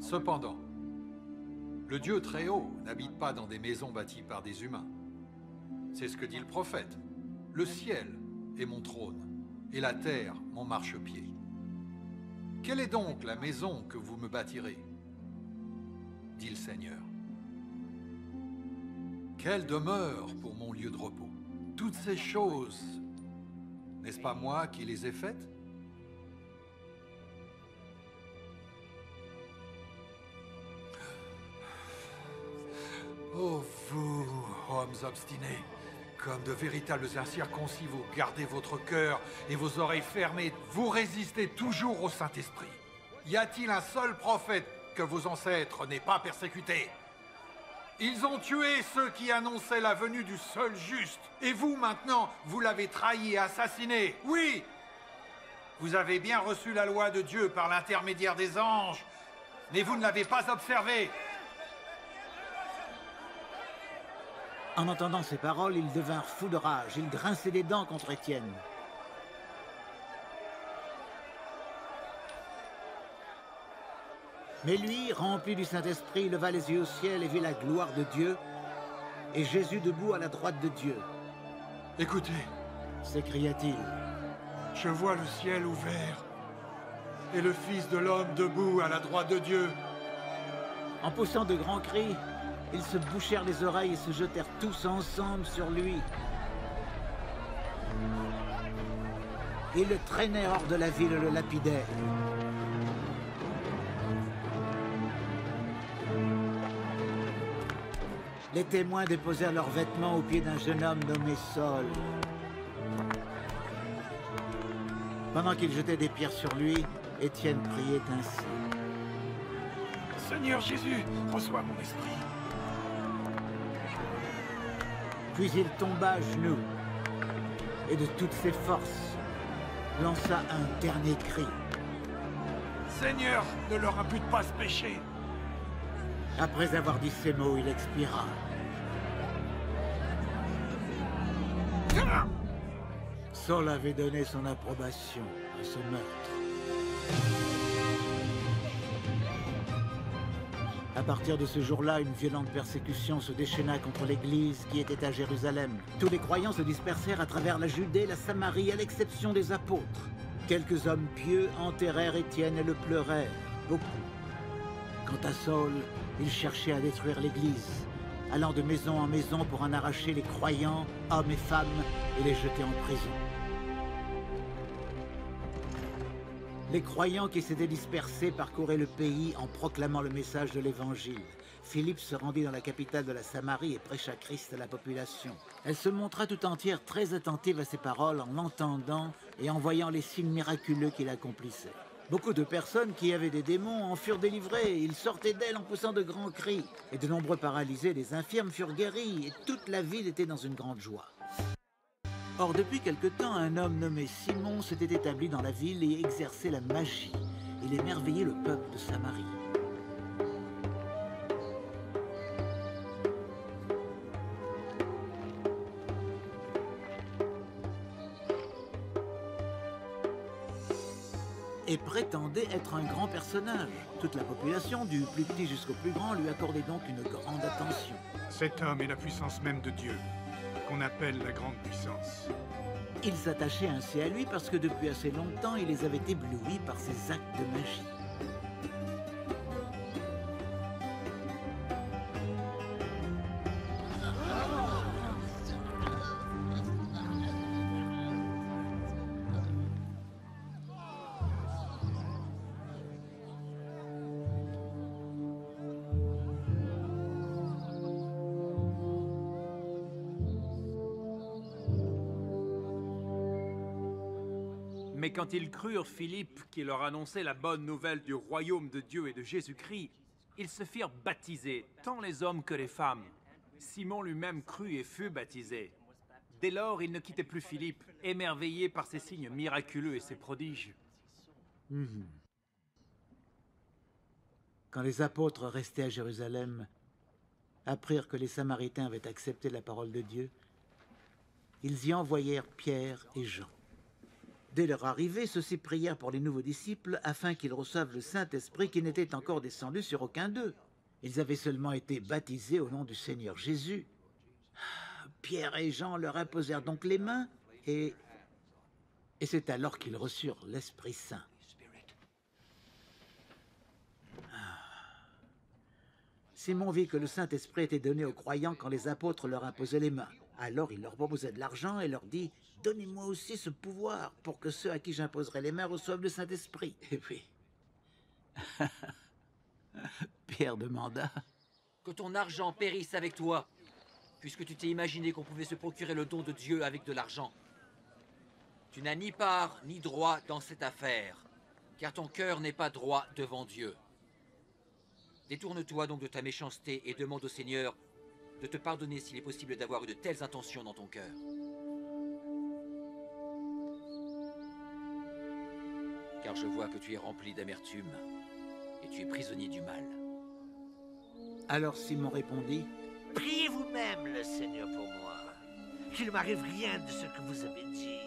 S13: Cependant, le Dieu très haut n'habite pas dans des maisons bâties par des humains. C'est ce que dit le prophète. Le ciel est mon trône et la terre mon marchepied. Quelle est donc la maison que vous me bâtirez? Dit le Seigneur. Quelle demeure pour mon lieu de repos? Toutes ces choses, n'est-ce pas moi qui les ai faites? Oh, vous, hommes obstinés, comme de véritables incirconcis, vous gardez votre cœur et vos oreilles fermées, vous résistez toujours au Saint-Esprit. Y a-t-il un seul prophète que vos ancêtres n'aient pas persécuté? Ils ont tué ceux qui annonçaient la venue du seul juste. Et vous, maintenant, vous l'avez trahi et assassiné. Oui! Vous avez bien reçu la loi de Dieu par l'intermédiaire des anges, mais vous ne l'avez pas observée.
S4: En entendant ces paroles, ils devinrent fous de rage. Ils grinçaient des dents contre Étienne. Mais lui, rempli du Saint-Esprit, leva les yeux au ciel et vit la gloire de Dieu, et Jésus debout à la droite de Dieu.
S9: « Écoutez,
S4: s'écria-t-il,
S9: je vois le ciel ouvert, et le Fils de l'homme debout à la droite de Dieu. »
S4: En poussant de grands cris, ils se bouchèrent les oreilles et se jetèrent tous ensemble sur lui. Ils le traînaient hors de la ville et le lapidaient. Les témoins déposèrent leurs vêtements aux pieds d'un jeune homme nommé Saul. Pendant qu'ils jetaient des pierres sur lui, Étienne priait ainsi.
S9: « Seigneur Jésus, reçois mon esprit. »
S4: Puis il tomba à genoux et de toutes ses forces lança un dernier cri.
S9: « Seigneur, ne leur impute pas ce péché. »
S4: Après avoir dit ces mots, il expira. Saul avait donné son approbation à ce meurtre. À partir de ce jour-là, une violente persécution se déchaîna contre l'Église qui était à Jérusalem. Tous les croyants se dispersèrent à travers la Judée, la Samarie, à l'exception des apôtres. Quelques hommes pieux enterrèrent Étienne et le pleurèrent, beaucoup. Quant à Saul, il cherchait à détruire l'Église, allant de maison en maison pour en arracher les croyants, hommes et femmes, et les jeter en prison. Les croyants qui s'étaient dispersés parcouraient le pays en proclamant le message de l'Évangile. Philippe se rendit dans la capitale de la Samarie et prêcha Christ à la population. Elle se montra tout entière très attentive à ses paroles en l'entendant et en voyant les signes miraculeux qu'il accomplissait. Beaucoup de personnes qui avaient des démons en furent délivrées. Ils sortaient d'elle en poussant de grands cris. Et de nombreux paralysés, des infirmes furent guéris. Et toute la ville était dans une grande joie. Or, depuis quelque temps, un homme nommé Simon s'était établi dans la ville et exerçait la magie. Il émerveillait le peuple de Samarie. Et prétendait être un grand personnage. Toute la population, du plus petit jusqu'au plus grand, lui accordait donc une grande attention.
S9: Cet homme est la puissance même de Dieu, qu'on appelle la grande puissance.
S4: Il s'attachait ainsi à lui parce que depuis assez longtemps, il les avait éblouis par ses actes de magie.
S2: Mais quand ils crurent Philippe qui leur annonçait la bonne nouvelle du royaume de Dieu et de Jésus-Christ, ils se firent baptiser, tant les hommes que les femmes. Simon lui-même crut et fut baptisé. Dès lors, il ne quittait plus Philippe, émerveillé par ses signes miraculeux et ses prodiges.
S4: Quand les apôtres restés à Jérusalem apprirent que les Samaritains avaient accepté la parole de Dieu, ils y envoyèrent Pierre et Jean. Dès leur arrivée, ceux-ci prièrent pour les nouveaux disciples afin qu'ils reçoivent le Saint-Esprit qui n'était encore descendu sur aucun d'eux. Ils avaient seulement été baptisés au nom du Seigneur Jésus. Pierre et Jean leur imposèrent donc les mains et c'est alors qu'ils reçurent l'Esprit Saint. Simon vit que le Saint-Esprit était donné aux croyants quand les apôtres leur imposaient les mains. Alors il leur proposait de l'argent et leur dit « Donnez-moi aussi ce pouvoir pour que ceux à qui j'imposerai les mains reçoivent le Saint-Esprit. » Et puis, Pierre demanda
S3: « Que ton argent périsse avec toi, puisque tu t'es imaginé qu'on pouvait se procurer le don de Dieu avec de l'argent. Tu n'as ni part ni droit dans cette affaire, car ton cœur n'est pas droit devant Dieu. Détourne-toi donc de ta méchanceté et demande au Seigneur de te pardonner s'il est possible d'avoir eu de telles intentions dans ton cœur. » Car je vois que tu es rempli d'amertume et tu es prisonnier du mal.
S4: Alors Simon répondit
S12: « Priez vous-même le Seigneur pour moi, qu'il ne m'arrive rien de ce que vous avez dit. »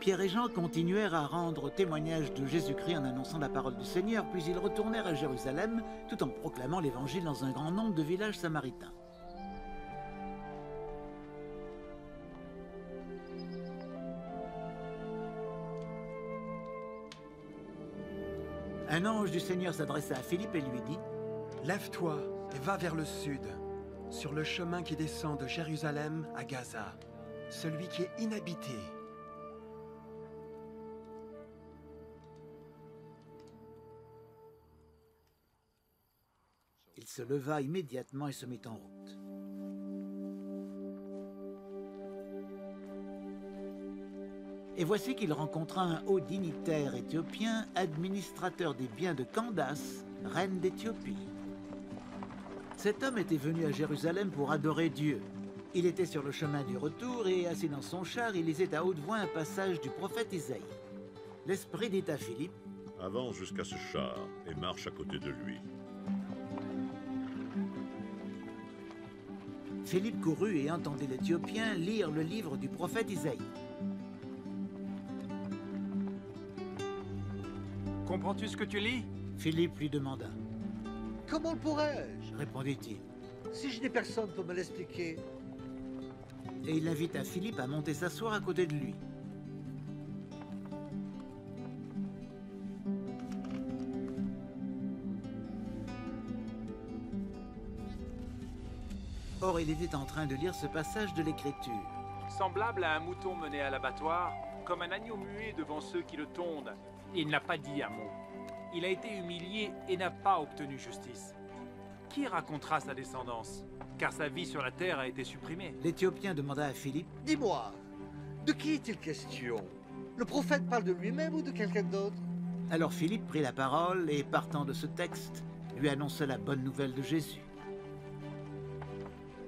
S4: Pierre et Jean continuèrent à rendre témoignage de Jésus-Christ en annonçant la parole du Seigneur, puis ils retournèrent à Jérusalem tout en proclamant l'Évangile dans un grand nombre de villages samaritains. Un ange du Seigneur s'adressa à Philippe et lui dit
S5: « Lève-toi et va vers le sud, sur le chemin qui descend de Jérusalem à Gaza, celui qui est inhabité. »
S4: Il se leva immédiatement et se mit en route. Et voici qu'il rencontra un haut dignitaire éthiopien, administrateur des biens de Candace, reine d'Éthiopie. Cet homme était venu à Jérusalem pour adorer Dieu. Il était sur le chemin du retour et, assis dans son char, il lisait à haute voix un passage du prophète Isaïe. L'Esprit dit à Philippe,
S14: « Avance jusqu'à ce char et marche à côté de lui. »
S4: Philippe courut et entendit l'Éthiopien lire le livre du prophète Isaïe. «
S2: Comprends-tu ce que tu lis?
S4: Philippe lui demanda.
S12: Comment le pourrais-je?
S4: Répondit-il.
S12: Si je n'ai personne pour me l'expliquer.
S4: Et il invita Philippe à monter s'asseoir à côté de lui. Or, il était en train de lire ce passage de l'Écriture.
S2: Semblable à un mouton mené à l'abattoir, comme un agneau muet devant ceux qui le tondent. Il n'a pas dit un mot. Il a été humilié et n'a pas obtenu justice. Qui racontera sa descendance? Car sa vie sur la terre a été supprimée.
S4: L'Éthiopien demanda à Philippe.
S12: Dis-moi, de qui est-il question? Le prophète parle de lui-même ou de quelqu'un d'autre?
S4: Alors Philippe prit la parole et, partant de ce texte, lui annonça la bonne nouvelle de Jésus.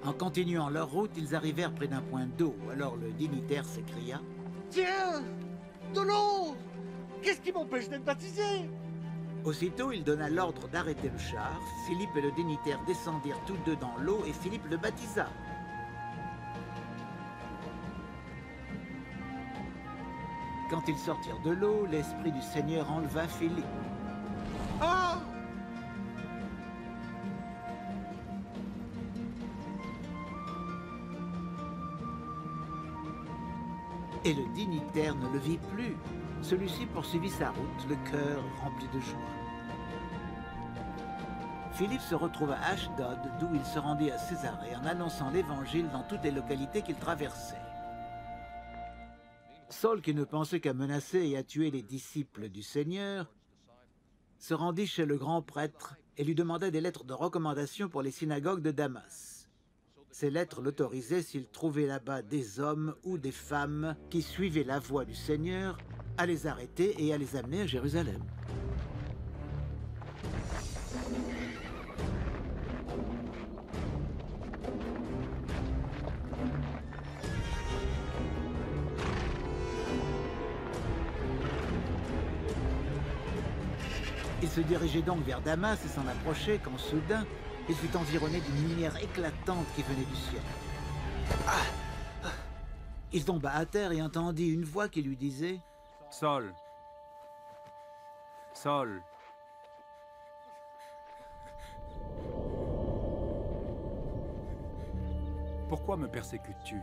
S4: En continuant leur route, ils arrivèrent près d'un point d'eau. Alors le dignitaire s'écria.
S12: Tiens, de l'eau! Qu'est-ce qui m'empêche d'être baptisé?
S4: Aussitôt, il donna l'ordre d'arrêter le char. Philippe et le dignitaire descendirent tous deux dans l'eau et Philippe le baptisa. Quand ils sortirent de l'eau, l'Esprit du Seigneur enleva Philippe.
S12: Ah!
S4: Et le dignitaire ne le vit plus. Celui-ci poursuivit sa route, le cœur rempli de joie. Philippe se retrouva à Ashdod, d'où il se rendit à Césarée en annonçant l'Évangile dans toutes les localités qu'il traversait. Saul, qui ne pensait qu'à menacer et à tuer les disciples du Seigneur, se rendit chez le grand prêtre et lui demanda des lettres de recommandation pour les synagogues de Damas. Ces lettres l'autorisaient s'il trouvait là-bas des hommes ou des femmes qui suivaient la voie du Seigneur, à les arrêter et à les amener à Jérusalem. Il se dirigeait donc vers Damas et s'en approchait quand soudain, il fut environné d'une lumière éclatante qui venait du ciel. Il tomba à terre et entendit une voix qui lui disait «
S2: Saul, Saul, pourquoi me persécutes-tu?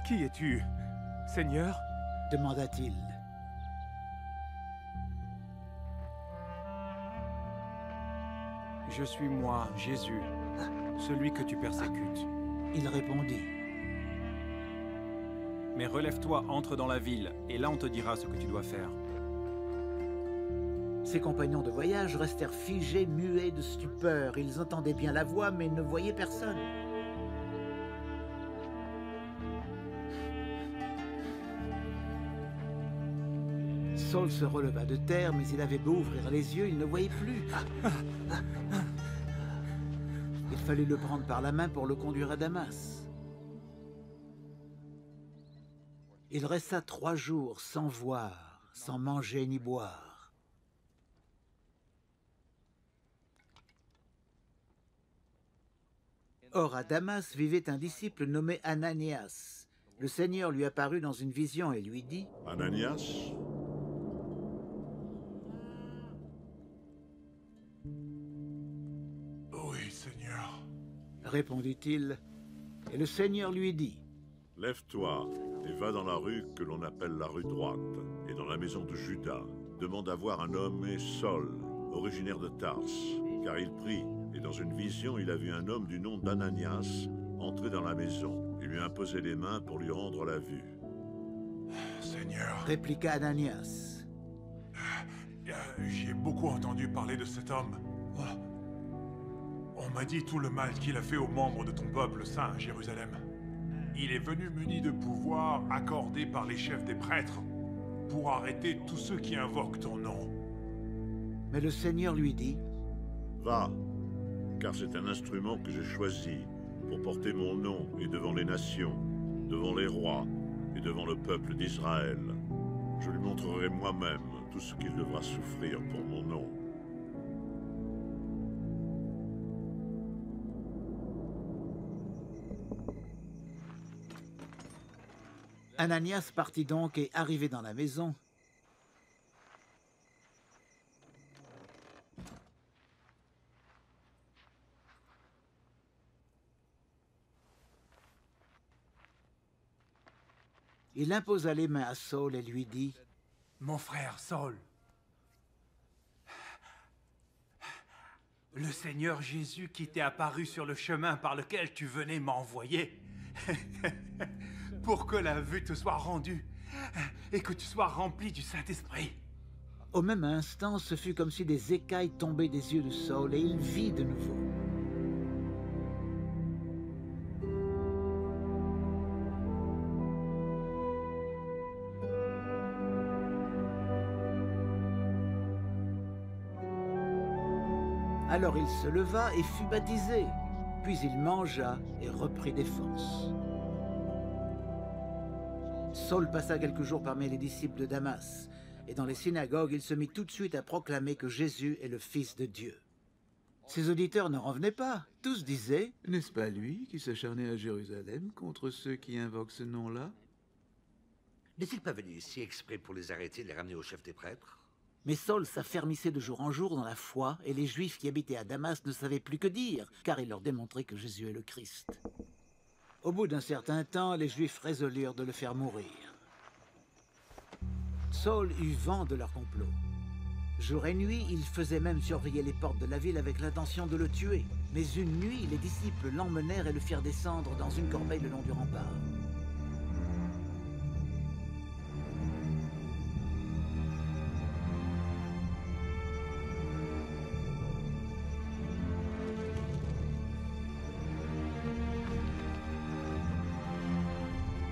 S15: Qui es-tu, Seigneur ?»
S4: demanda-t-il.
S2: Je suis moi, Jésus, celui que tu persécutes.
S4: Il répondit.
S2: Mais relève-toi, entre dans la ville, et là on te dira ce que tu dois faire.
S4: Ses compagnons de voyage restèrent figés, muets de stupeur. Ils entendaient bien la voix, mais ne voyaient personne. Saul se releva de terre, mais il avait beau ouvrir les yeux, il ne voyait plus. Il fallut le prendre par la main pour le conduire à Damas. Il resta 3 jours sans voir, sans manger ni boire. Or, à Damas vivait un disciple nommé Ananias. Le Seigneur lui apparut dans une vision et lui dit «
S14: Ananias ?
S15: Oui, Seigneur. »
S4: répondit-il. Et le Seigneur lui dit «
S14: Lève-toi et va dans la rue que l'on appelle la rue droite, et dans la maison de Judas. Demande à voir un homme nommé Saul, originaire de Tars, car il prie, et dans une vision il a vu un homme du nom d'Ananias entrer dans la maison et lui imposer les mains pour lui rendre la vue.
S15: Seigneur,
S4: répliqua Ananias.
S15: J'ai beaucoup entendu parler de cet homme. On m'a dit tout le mal qu'il a fait aux membres de ton peuple saint à Jérusalem. Il est venu muni de pouvoirs accordés par les chefs des prêtres pour arrêter tous ceux qui invoquent ton nom.
S4: Mais le Seigneur lui dit
S14: « Va, car c'est un instrument que j'ai choisi pour porter mon nom et devant les nations, devant les rois et devant le peuple d'Israël. Je lui montrerai moi-même tout ce qu'il devra souffrir pour mon nom. »
S4: Ananias partit donc et, arrivé dans la maison, Il imposa les mains à Saul et lui dit:
S2: « Mon frère Saul, le Seigneur Jésus qui t'est apparu sur le chemin par lequel tu venais m'a envoyé pour que la vue te soit rendue et que tu sois rempli du Saint-Esprit. »
S4: Au même instant, ce fut comme si des écailles tombaient des yeux de Saul et il vit de nouveau. Alors il se leva et fut baptisé, puis il mangea et reprit des forces. Saul passa quelques jours parmi les disciples de Damas, et dans les synagogues, il se mit tout de suite à proclamer que Jésus est le Fils de Dieu. Ses auditeurs n'en revenaient pas. Tous disaient: «
S1: N'est-ce pas lui qui s'acharnait à Jérusalem contre ceux qui invoquent ce nom-là?
S12: N'est-il pas venu ici exprès pour les arrêter et les ramener au chef des prêtres? »
S4: Mais Saul s'affermissait de jour en jour dans la foi, et les Juifs qui habitaient à Damas ne savaient plus que dire, car il leur démontrait que Jésus est le Christ. Au bout d'un certain temps, les Juifs résolurent de le faire mourir. Saul eut vent de leur complot. Jour et nuit, il faisait même surveiller les portes de la ville avec l'intention de le tuer. Mais une nuit, les disciples l'emmenèrent et le firent descendre dans une corbeille le long du rempart.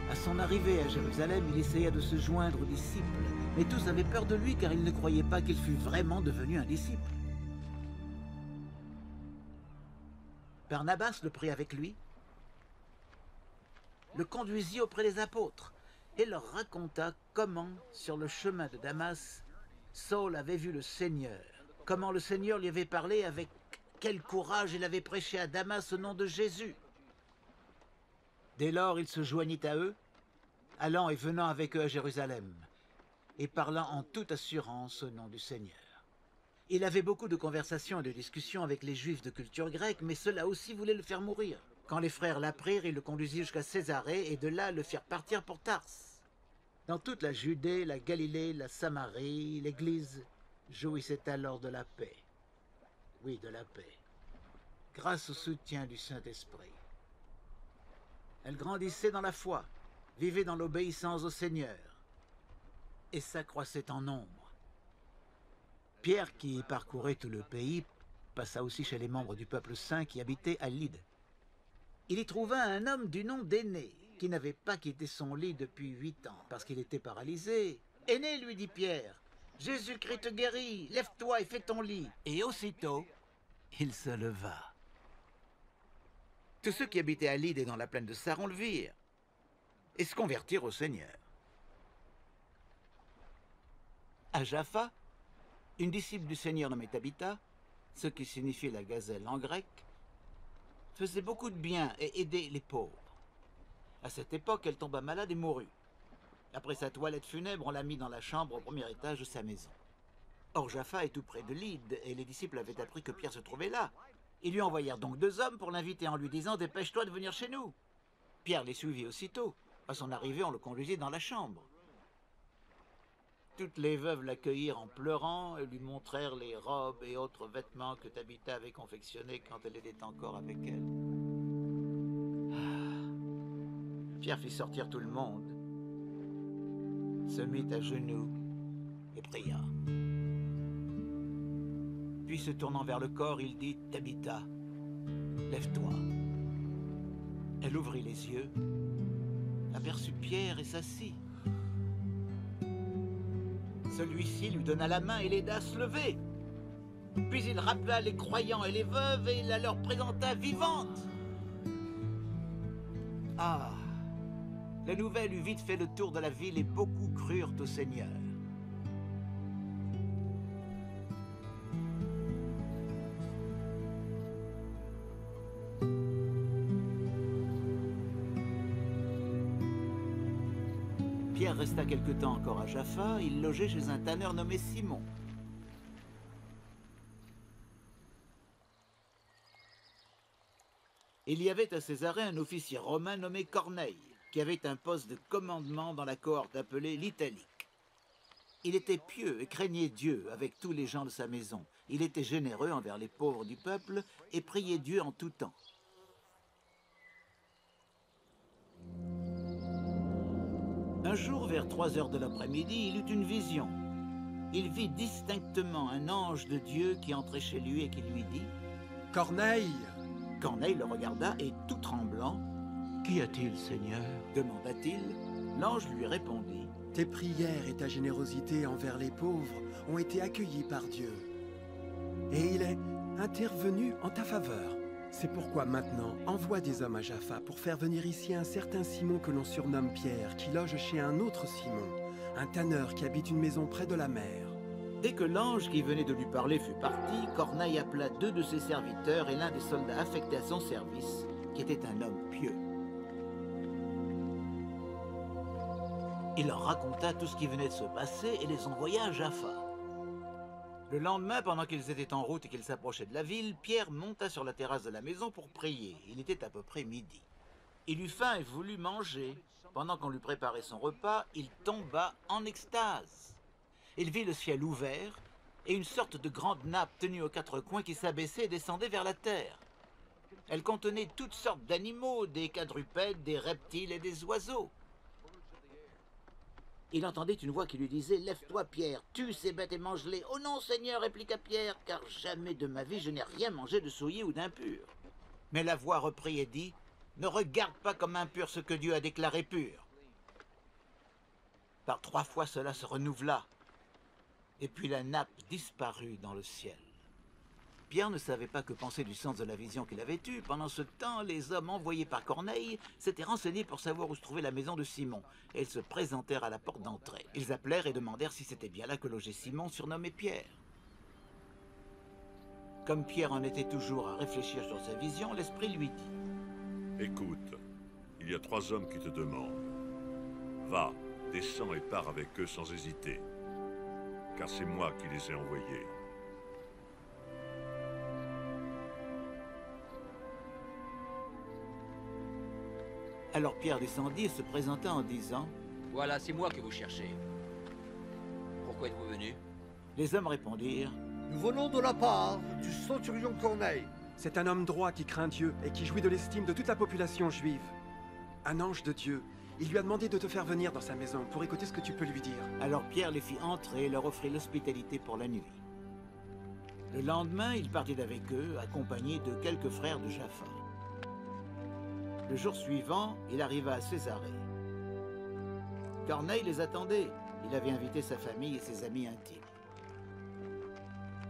S4: À son arrivée à Jérusalem, il essaya de se joindre aux disciples, mais tous avaient peur de lui car ils ne croyaient pas qu'il fût vraiment devenu un disciple. Barnabas le prit avec lui, le conduisit auprès des apôtres et leur raconta comment, sur le chemin de Damas, Saul avait vu le Seigneur, comment le Seigneur lui avait parlé, avec quel courage il avait prêché à Damas au nom de Jésus. Dès lors, il se joignit à eux, allant et venant avec eux à Jérusalem, et parlant en toute assurance au nom du Seigneur. Il avait beaucoup de conversations et de discussions avec les Juifs de culture grecque, mais ceux-là aussi voulaient le faire mourir. Quand les frères l'apprirent, ils le conduisirent jusqu'à Césarée, et de là le firent partir pour Tars. Dans toute la Judée, la Galilée, la Samarie, l'Église jouissait alors de la paix. Oui, de la paix, grâce au soutien du Saint-Esprit. Elle grandissait dans la foi, vivait dans l'obéissance au Seigneur, et s'accroissait en nombre. Pierre, qui parcourait tout le pays, passa aussi chez les membres du peuple saint qui habitaient à Lyde. Il y trouva un homme du nom d'Énée, qui n'avait pas quitté son lit depuis 8 ans, parce qu'il était paralysé. « Énée, lui dit Pierre, Jésus-Christ te guérit, lève-toi et fais ton lit. » Et aussitôt, il se leva. Tous ceux qui habitaient à Lyde et dans la plaine de Saron le virent, et se convertirent au Seigneur. À Jaffa, une disciple du Seigneur nommée Tabitha, ce qui signifie la gazelle en grec, faisait beaucoup de bien et aidait les pauvres. À cette époque, elle tomba malade et mourut. Après sa toilette funèbre, on l'a mis dans la chambre au premier étage de sa maison. Or, Jaffa est tout près de Lyde, et les disciples avaient appris que Pierre se trouvait là. Ils lui envoyèrent donc 2 hommes pour l'inviter en lui disant « Dépêche-toi de venir chez nous ». Pierre les suivit aussitôt. À son arrivée, on le conduisit dans la chambre. Toutes les veuves l'accueillirent en pleurant et lui montrèrent les robes et autres vêtements que Tabitha avait confectionnés quand elle était encore avec elle. Pierre fit sortir tout le monde, se mit à genoux et pria. Puis se tournant vers le corps, il dit « Tabitha, lève-toi ». Elle ouvrit les yeux, aperçut Pierre et s'assit. Celui-ci lui donna la main et l'aida à se lever. Puis il rappela les croyants et les veuves et il la leur présenta vivante. Ah, la nouvelle eut vite fait le tour de la ville et beaucoup crurent au Seigneur. Pierre resta quelque temps encore à Jaffa, il logeait chez un tanneur nommé Simon. Il y avait à Césarée un officier romain nommé Corneille. qui avait un poste de commandement dans la cohorte appelée l'Italique. Il était pieux et craignait Dieu avec tous les gens de sa maison. Il était généreux envers les pauvres du peuple et priait Dieu en tout temps. Un jour, vers 3 heures de l'après-midi, il eut une vision. Il vit distinctement un ange de Dieu qui entrait chez lui et qui lui dit «
S5: Corneille !»
S4: Corneille le regarda et, tout tremblant,
S6: « Qu'y a-t-il, Seigneur ?»
S4: demanda-t-il. L'ange lui répondit
S5: « Tes prières et ta générosité envers les pauvres ont été accueillies par Dieu. Et il est intervenu en ta faveur. C'est pourquoi maintenant, envoie des hommes à Jaffa pour faire venir ici un certain Simon que l'on surnomme Pierre, qui loge chez un autre Simon, un tanneur qui habite une maison près de la mer. »
S4: Dès que l'ange qui venait de lui parler fut parti, Corneille appela 2 de ses serviteurs et l'un des soldats affectés à son service, qui était un homme pieux. Il leur raconta tout ce qui venait de se passer et les envoya à Jaffa. Le lendemain, pendant qu'ils étaient en route et qu'ils s'approchaient de la ville, Pierre monta sur la terrasse de la maison pour prier. Il était à peu près midi. Il eut faim et voulut manger. Pendant qu'on lui préparait son repas, il tomba en extase. Il vit le ciel ouvert et une sorte de grande nappe tenue aux 4 coins qui s'abaissait et descendait vers la terre. Elle contenait toutes sortes d'animaux, des quadrupèdes, des reptiles et des oiseaux. Il entendit une voix qui lui disait « Lève-toi, Pierre, tue ces bêtes et mange-les. »« Oh non, Seigneur, répliqua Pierre, car jamais de ma vie je n'ai rien mangé de souillé ou d'impur. » Mais la voix reprit et dit « Ne regarde pas comme impur ce que Dieu a déclaré pur. » Par 3 fois cela se renouvela, et puis la nappe disparut dans le ciel. Pierre ne savait pas que penser du sens de la vision qu'il avait eue. Pendant ce temps, les hommes envoyés par Corneille s'étaient renseignés pour savoir où se trouvait la maison de Simon, et ils se présentèrent à la porte d'entrée. Ils appelèrent et demandèrent si c'était bien là que logeait Simon, surnommé Pierre. Comme Pierre en était toujours à réfléchir sur sa vision, l'Esprit lui dit «
S14: Écoute, il y a 3 hommes qui te demandent. Va, descends et pars avec eux sans hésiter, car c'est moi qui les ai envoyés. »
S4: Alors Pierre descendit et se présenta en disant
S3: « Voilà, c'est moi que vous cherchez. Pourquoi êtes-vous venu ?»
S4: Les hommes répondirent
S12: « Nous venons de la part du centurion Corneille. »
S5: C'est un homme droit qui craint Dieu et qui jouit de l'estime de toute la population juive. Un ange de Dieu. Il lui a demandé de te faire venir dans sa maison pour écouter ce que tu peux lui dire.
S4: Alors Pierre les fit entrer et leur offrit l'hospitalité pour la nuit. Le lendemain, il partit avec eux, accompagné de quelques frères de Jaffa. Le jour suivant, il arriva à Césarée. Corneille les attendait. Il avait invité sa famille et ses amis intimes.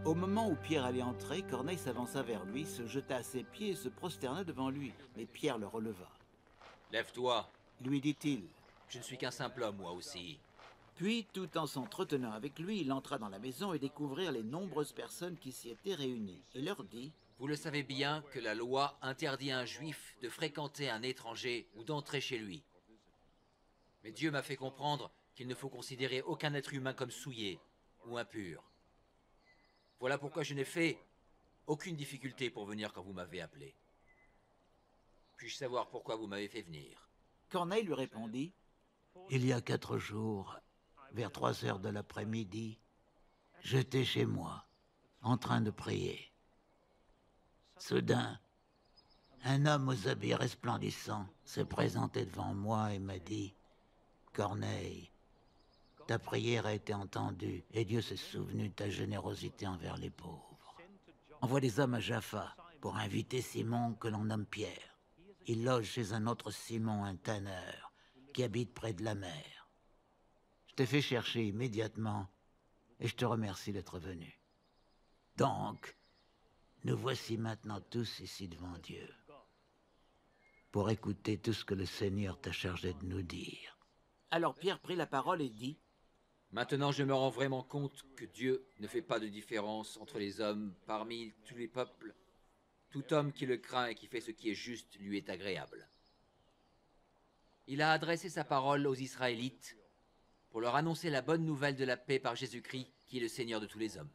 S4: Au moment où Pierre allait entrer, Corneille s'avança vers lui, se jeta à ses pieds et se prosterna devant lui. Mais Pierre le releva.
S3: « Lève-toi »
S4: lui dit-il.
S3: « Je ne suis qu'un simple homme, moi aussi. »
S4: Puis, tout en s'entretenant avec lui, il entra dans la maison et découvrirent les nombreuses personnes qui s'y étaient réunies. Il leur dit
S3: « Vous le savez bien que la loi interdit à un juif de fréquenter un étranger ou d'entrer chez lui. Mais Dieu m'a fait comprendre qu'il ne faut considérer aucun être humain comme souillé ou impur. Voilà pourquoi je n'ai fait aucune difficulté pour venir quand vous m'avez appelé. Puis-je savoir pourquoi vous m'avez fait venir ?»
S4: Corneille lui répondit
S6: « Il y a 4 jours, vers 3 heures de l'après-midi, j'étais chez moi, en train de prier. Soudain, un homme aux habits resplendissants s'est présenté devant moi et m'a dit « Corneille, ta prière a été entendue et Dieu s'est souvenu de ta générosité envers les pauvres. Envoie des hommes à Jaffa pour inviter Simon que l'on nomme Pierre. Il loge chez un autre Simon, un tanneur, qui habite près de la mer. Je t'ai fait chercher immédiatement et je te remercie d'être venu. Donc, nous voici maintenant tous ici devant Dieu pour écouter tout ce que le Seigneur t'a chargé de nous dire. »
S4: Alors Pierre prit la parole et dit
S3: « Maintenant je me rends vraiment compte que Dieu ne fait pas de différence entre les hommes parmi tous les peuples. Tout homme qui le craint et qui fait ce qui est juste lui est agréable. Il a adressé sa parole aux Israélites pour leur annoncer la bonne nouvelle de la paix par Jésus-Christ, qui est le Seigneur de tous les hommes.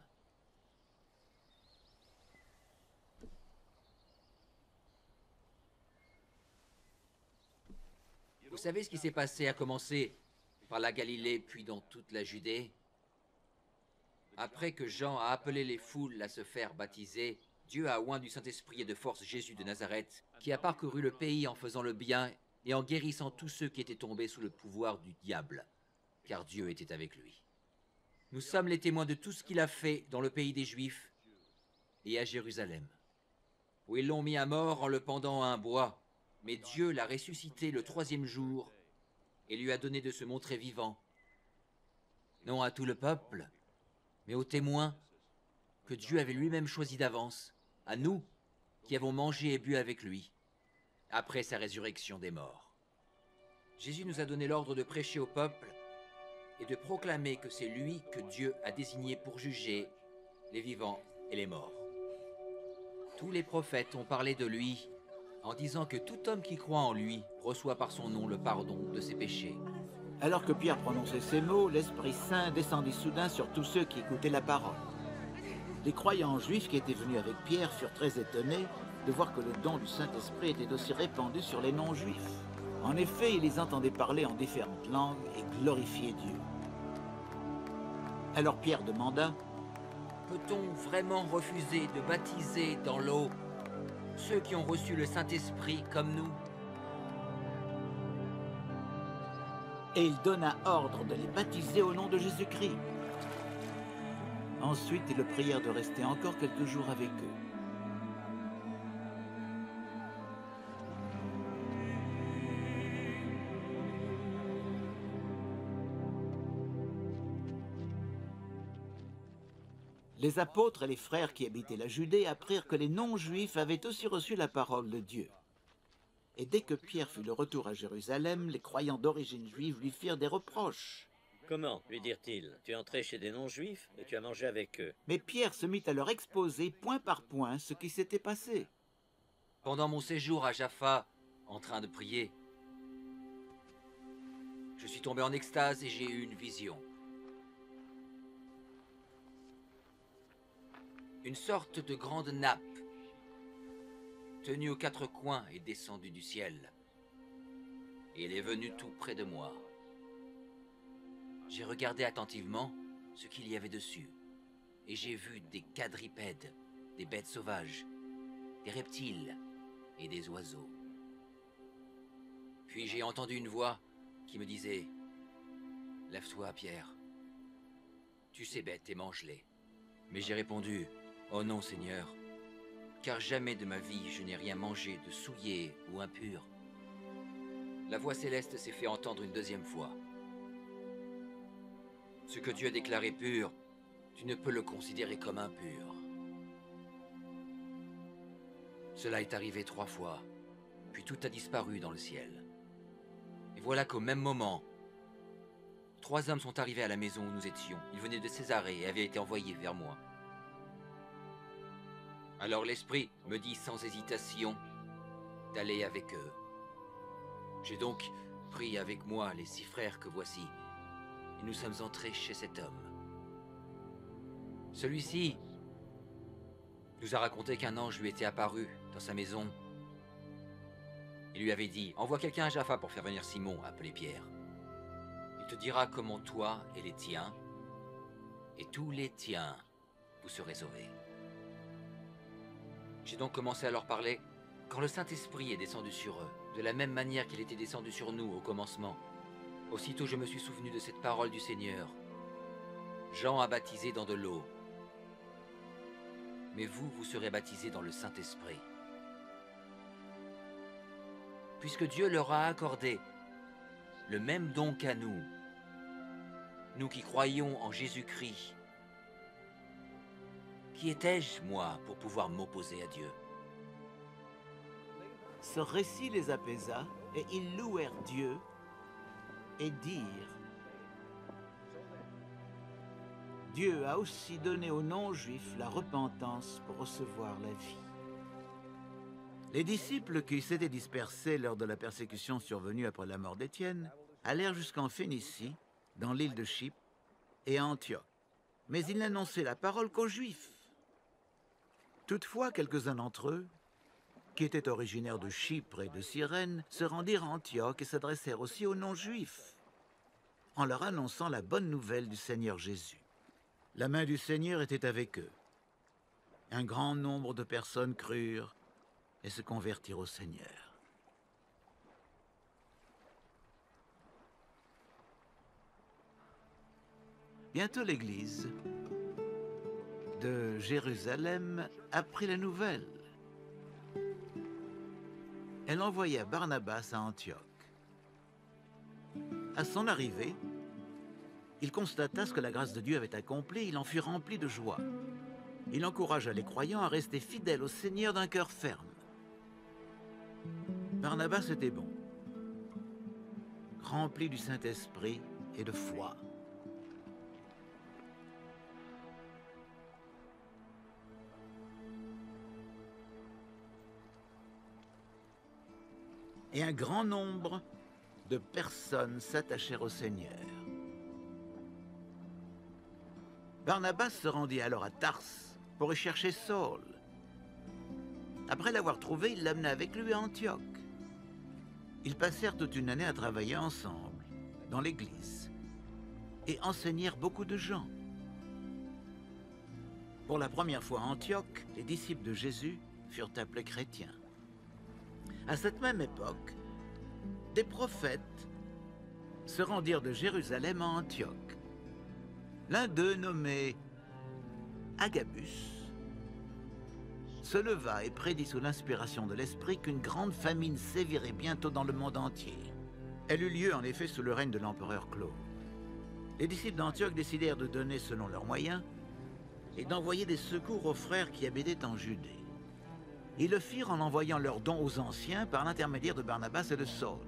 S3: Vous savez ce qui s'est passé à commencer par la Galilée puis dans toute la Judée? Après que Jean a appelé les foules à se faire baptiser, Dieu a oint du Saint-Esprit et de force Jésus de Nazareth, qui a parcouru le pays en faisant le bien et en guérissant tous ceux qui étaient tombés sous le pouvoir du diable, car Dieu était avec lui. Nous sommes les témoins de tout ce qu'il a fait dans le pays des Juifs et à Jérusalem, où ils l'ont mis à mort en le pendant à un bois, mais Dieu l'a ressuscité le 3e jour et lui a donné de se montrer vivant, non à tout le peuple, mais aux témoins que Dieu avait lui-même choisis d'avance, à nous qui avons mangé et bu avec lui, après sa résurrection des morts. Jésus nous a donné l'ordre de prêcher au peuple et de proclamer que c'est lui que Dieu a désigné pour juger les vivants et les morts. Tous les prophètes ont parlé de lui en disant que tout homme qui croit en lui reçoit par son nom le pardon de ses péchés.
S4: Alors que Pierre prononçait ces mots, l'Esprit Saint descendit soudain sur tous ceux qui écoutaient la parole. Les croyants juifs qui étaient venus avec Pierre furent très étonnés de voir que le don du Saint-Esprit était aussi répandu sur les non-juifs. En effet, ils les entendaient parler en différentes langues et glorifier Dieu. Alors Pierre demanda:
S3: Peut-on vraiment refuser de baptiser dans l'eau ceux qui ont reçu le Saint-Esprit comme nous?
S4: Et il donna ordre de les baptiser au nom de Jésus-Christ. Ensuite, ils le prièrent de rester encore quelques jours avec eux. Les apôtres et les frères qui habitaient la Judée apprirent que les non-juifs avaient aussi reçu la parole de Dieu. Et dès que Pierre fut de retour à Jérusalem, les croyants d'origine juive lui firent des reproches.
S8: Comment, lui dirent-ils? Tu es entré chez des non-juifs et tu as mangé avec eux.
S4: Mais Pierre se mit à leur exposer point par point ce qui s'était passé.
S3: Pendant mon séjour à Jaffa, en train de prier, je suis tombé en extase et j'ai eu une vision. Une sorte de grande nappe, tenue aux 4 coins et descendue du ciel. Et elle est venue tout près de moi. J'ai regardé attentivement ce qu'il y avait dessus, et j'ai vu des quadrupèdes, des bêtes sauvages, des reptiles et des oiseaux. Puis j'ai entendu une voix qui me disait « Lève-toi, Pierre, tue ces bêtes et mange-les. » Mais j'ai répondu « Oh non, Seigneur, car jamais de ma vie je n'ai rien mangé de souillé ou impur. » La voix céleste s'est fait entendre une 2e fois. Ce que Dieu a déclaré pur, tu ne peux le considérer comme impur. Cela est arrivé 3 fois, puis tout a disparu dans le ciel. Et voilà qu'au même moment, 3 hommes sont arrivés à la maison où nous étions. Ils venaient de Césarée et avaient été envoyés vers moi. Alors l'Esprit me dit sans hésitation d'aller avec eux. J'ai donc pris avec moi les 6 frères que voici, et nous sommes entrés chez cet homme. Celui-ci nous a raconté qu'un ange lui était apparu dans sa maison. Il lui avait dit « Envoie quelqu'un à Jaffa pour faire venir Simon, appelé Pierre. Il te dira comment toi et les tiens, et tous les tiens, vous serez sauvés. » J'ai donc commencé à leur parler quand le Saint-Esprit est descendu sur eux, de la même manière qu'il était descendu sur nous au commencement. Aussitôt je me suis souvenu de cette parole du Seigneur. Jean a baptisé dans de l'eau, mais vous, vous serez baptisés dans le Saint-Esprit. Puisque Dieu leur a accordé le même don qu'à nous, nous qui croyons en Jésus-Christ, qui étais-je, moi, pour pouvoir m'opposer à Dieu?
S4: Ce récit les apaisa, et ils louèrent Dieu et dirent: Dieu a aussi donné aux non-juifs la repentance pour recevoir la vie. Les disciples qui s'étaient dispersés lors de la persécution survenue après la mort d'Étienne allèrent jusqu'en Phénicie, dans l'île de Chypre, et à Antioche. Mais ils n'annonçaient la parole qu'aux Juifs. Toutefois, quelques-uns d'entre eux, qui étaient originaires de Chypre et de Cyrène, se rendirent à Antioche et s'adressèrent aussi aux non-juifs, en leur annonçant la bonne nouvelle du Seigneur Jésus. La main du Seigneur était avec eux. Un grand nombre de personnes crurent et se convertirent au Seigneur. Bientôt l'Église de Jérusalem apprit la nouvelle. Elle envoya Barnabas à Antioche. À son arrivée, il constata ce que la grâce de Dieu avait accompli, il en fut rempli de joie. Il encouragea les croyants à rester fidèles au Seigneur d'un cœur ferme. Barnabas était bon, rempli du Saint-Esprit et de foi. Et un grand nombre de personnes s'attachèrent au Seigneur. Barnabas se rendit alors à Tars pour y chercher Saul. Après l'avoir trouvé, il l'amena avec lui à Antioche. Ils passèrent toute une année à travailler ensemble, dans l'église, et enseignèrent beaucoup de gens. Pour la première fois à Antioche, les disciples de Jésus furent appelés chrétiens. À cette même époque, des prophètes se rendirent de Jérusalem à Antioche. L'un d'eux, nommé Agabus, se leva et prédit sous l'inspiration de l'Esprit qu'une grande famine sévirait bientôt dans le monde entier. Elle eut lieu en effet sous le règne de l'empereur Claude. Les disciples d'Antioche décidèrent de donner selon leurs moyens et d'envoyer des secours aux frères qui habitaient en Judée. Ils le firent en envoyant leurs dons aux anciens par l'intermédiaire de Barnabas et de Saul.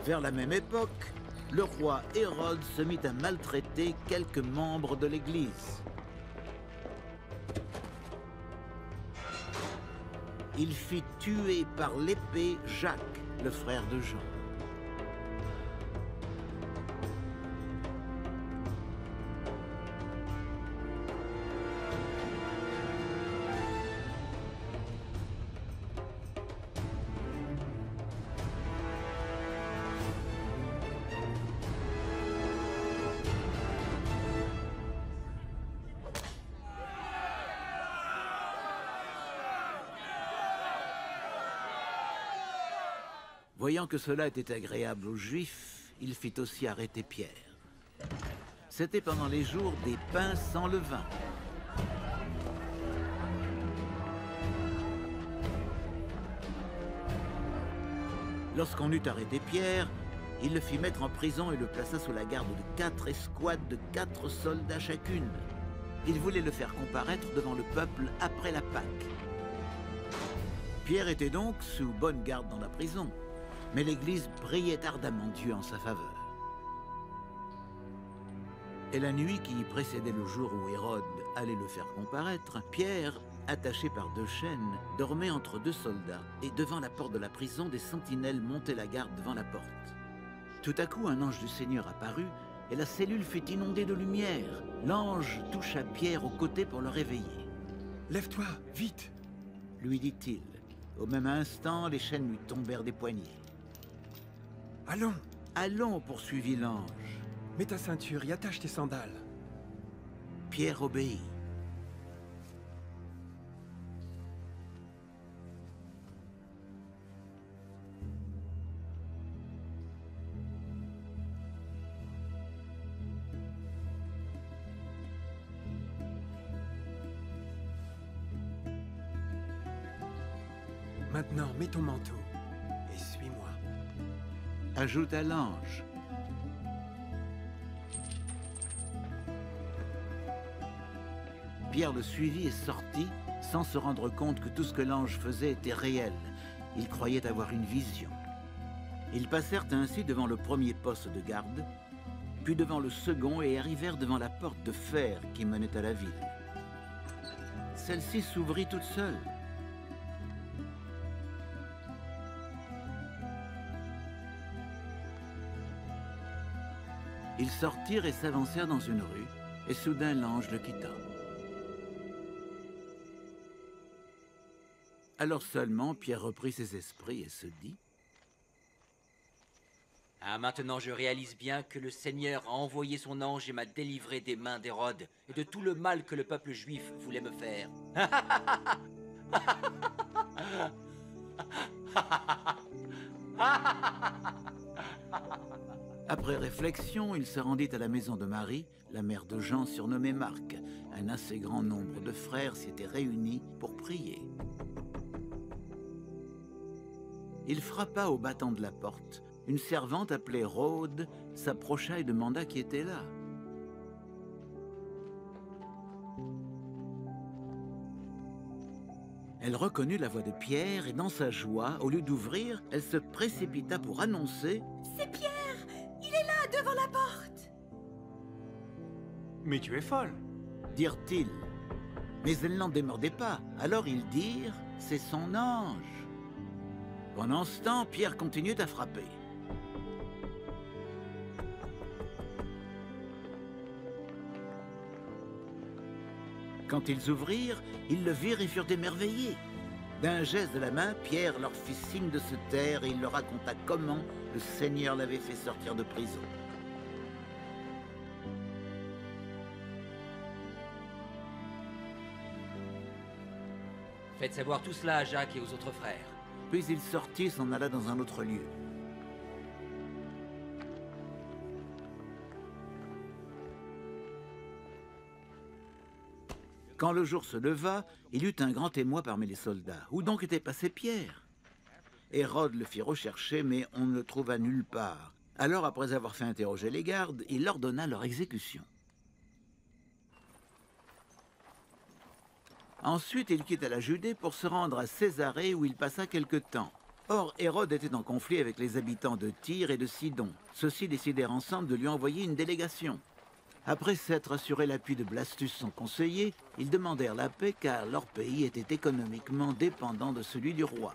S4: Vers la même époque, le roi Hérode se mit à maltraiter quelques membres de l'Église. Il fit tuer par l'épée Jacques, le frère de Jean. Voyant que cela était agréable aux Juifs, il fit aussi arrêter Pierre. C'était pendant les jours des pains sans levain. Lorsqu'on eut arrêté Pierre, il le fit mettre en prison et le plaça sous la garde de 4 escouades de 4 soldats chacune. Il voulait le faire comparaître devant le peuple après la Pâque. Pierre était donc sous bonne garde dans la prison. Mais l'Église priait ardemment Dieu en sa faveur. Et la nuit qui précédait le jour où Hérode allait le faire comparaître, Pierre, attaché par 2 chaînes, dormait entre 2 soldats, et devant la porte de la prison, des sentinelles montaient la garde devant la porte. Tout à coup, un ange du Seigneur apparut, et la cellule fut inondée de lumière. L'ange toucha Pierre au côté pour le réveiller.
S5: « Lève-toi, vite !»
S4: lui dit-il. Au même instant, les chaînes lui tombèrent des poignets.
S5: « Allons !»
S4: « Allons !» poursuivit l'ange.
S5: « Mets ta ceinture et attache tes sandales. »
S4: Pierre obéit.
S5: Maintenant, mets ton manteau et suis-moi.
S4: Ajouta l'ange. Pierre le suivit et sortit, sans se rendre compte que tout ce que l'ange faisait était réel. Il croyait avoir une vision. Ils passèrent ainsi devant le premier poste de garde, puis devant le second et arrivèrent devant la porte de fer qui menait à la ville. Celle-ci s'ouvrit toute seule. Ils sortirent et s'avancèrent dans une rue, Et soudain, l'ange le quitta. Alors seulement, Pierre reprit ses esprits et se dit:
S3: Ah, maintenant je réalise bien que le Seigneur a envoyé son ange et m'a délivré des mains d'Hérode et de tout le mal que le peuple juif voulait me faire.
S4: Après réflexion, il se rendit à la maison de Marie, la mère de Jean surnommé Marc. Un assez grand nombre de frères s'y étaient réunis pour prier. Il frappa au battant de la porte. Une servante appelée Rhode s'approcha et demanda qui était là. Elle reconnut la voix de Pierre et dans sa joie, au lieu d'ouvrir, elle se précipita pour annoncer:
S11: C'est Pierre! Il est là, devant la porte!
S2: Mais tu es folle,
S4: dirent-ils. Mais elle n'en démordait pas. Alors ils dirent: C'est son ange. Pendant ce temps, Pierre continuait à frapper. Quand ils ouvrirent, ils le virent et furent émerveillés. D'un geste de la main, Pierre leur fit signe de se taire et il leur raconta comment le Seigneur l'avait fait sortir de prison.
S3: Faites savoir tout cela à Jacques et aux autres frères.
S4: Puis il sortit et s'en alla dans un autre lieu. Quand le jour se leva, il y eut un grand émoi parmi les soldats. Où donc était passé Pierre? Hérode le fit rechercher, mais on ne le trouva nulle part. Alors, après avoir fait interroger les gardes, il ordonna leur exécution. Ensuite, il quitta la Judée pour se rendre à Césarée où il passa quelque temps. Or, Hérode était en conflit avec les habitants de Tyr et de Sidon. Ceux-ci décidèrent ensemble de lui envoyer une délégation. Après s'être assuré l'appui de Blastus, son conseiller, ils demandèrent la paix car leur pays était économiquement dépendant de celui du roi.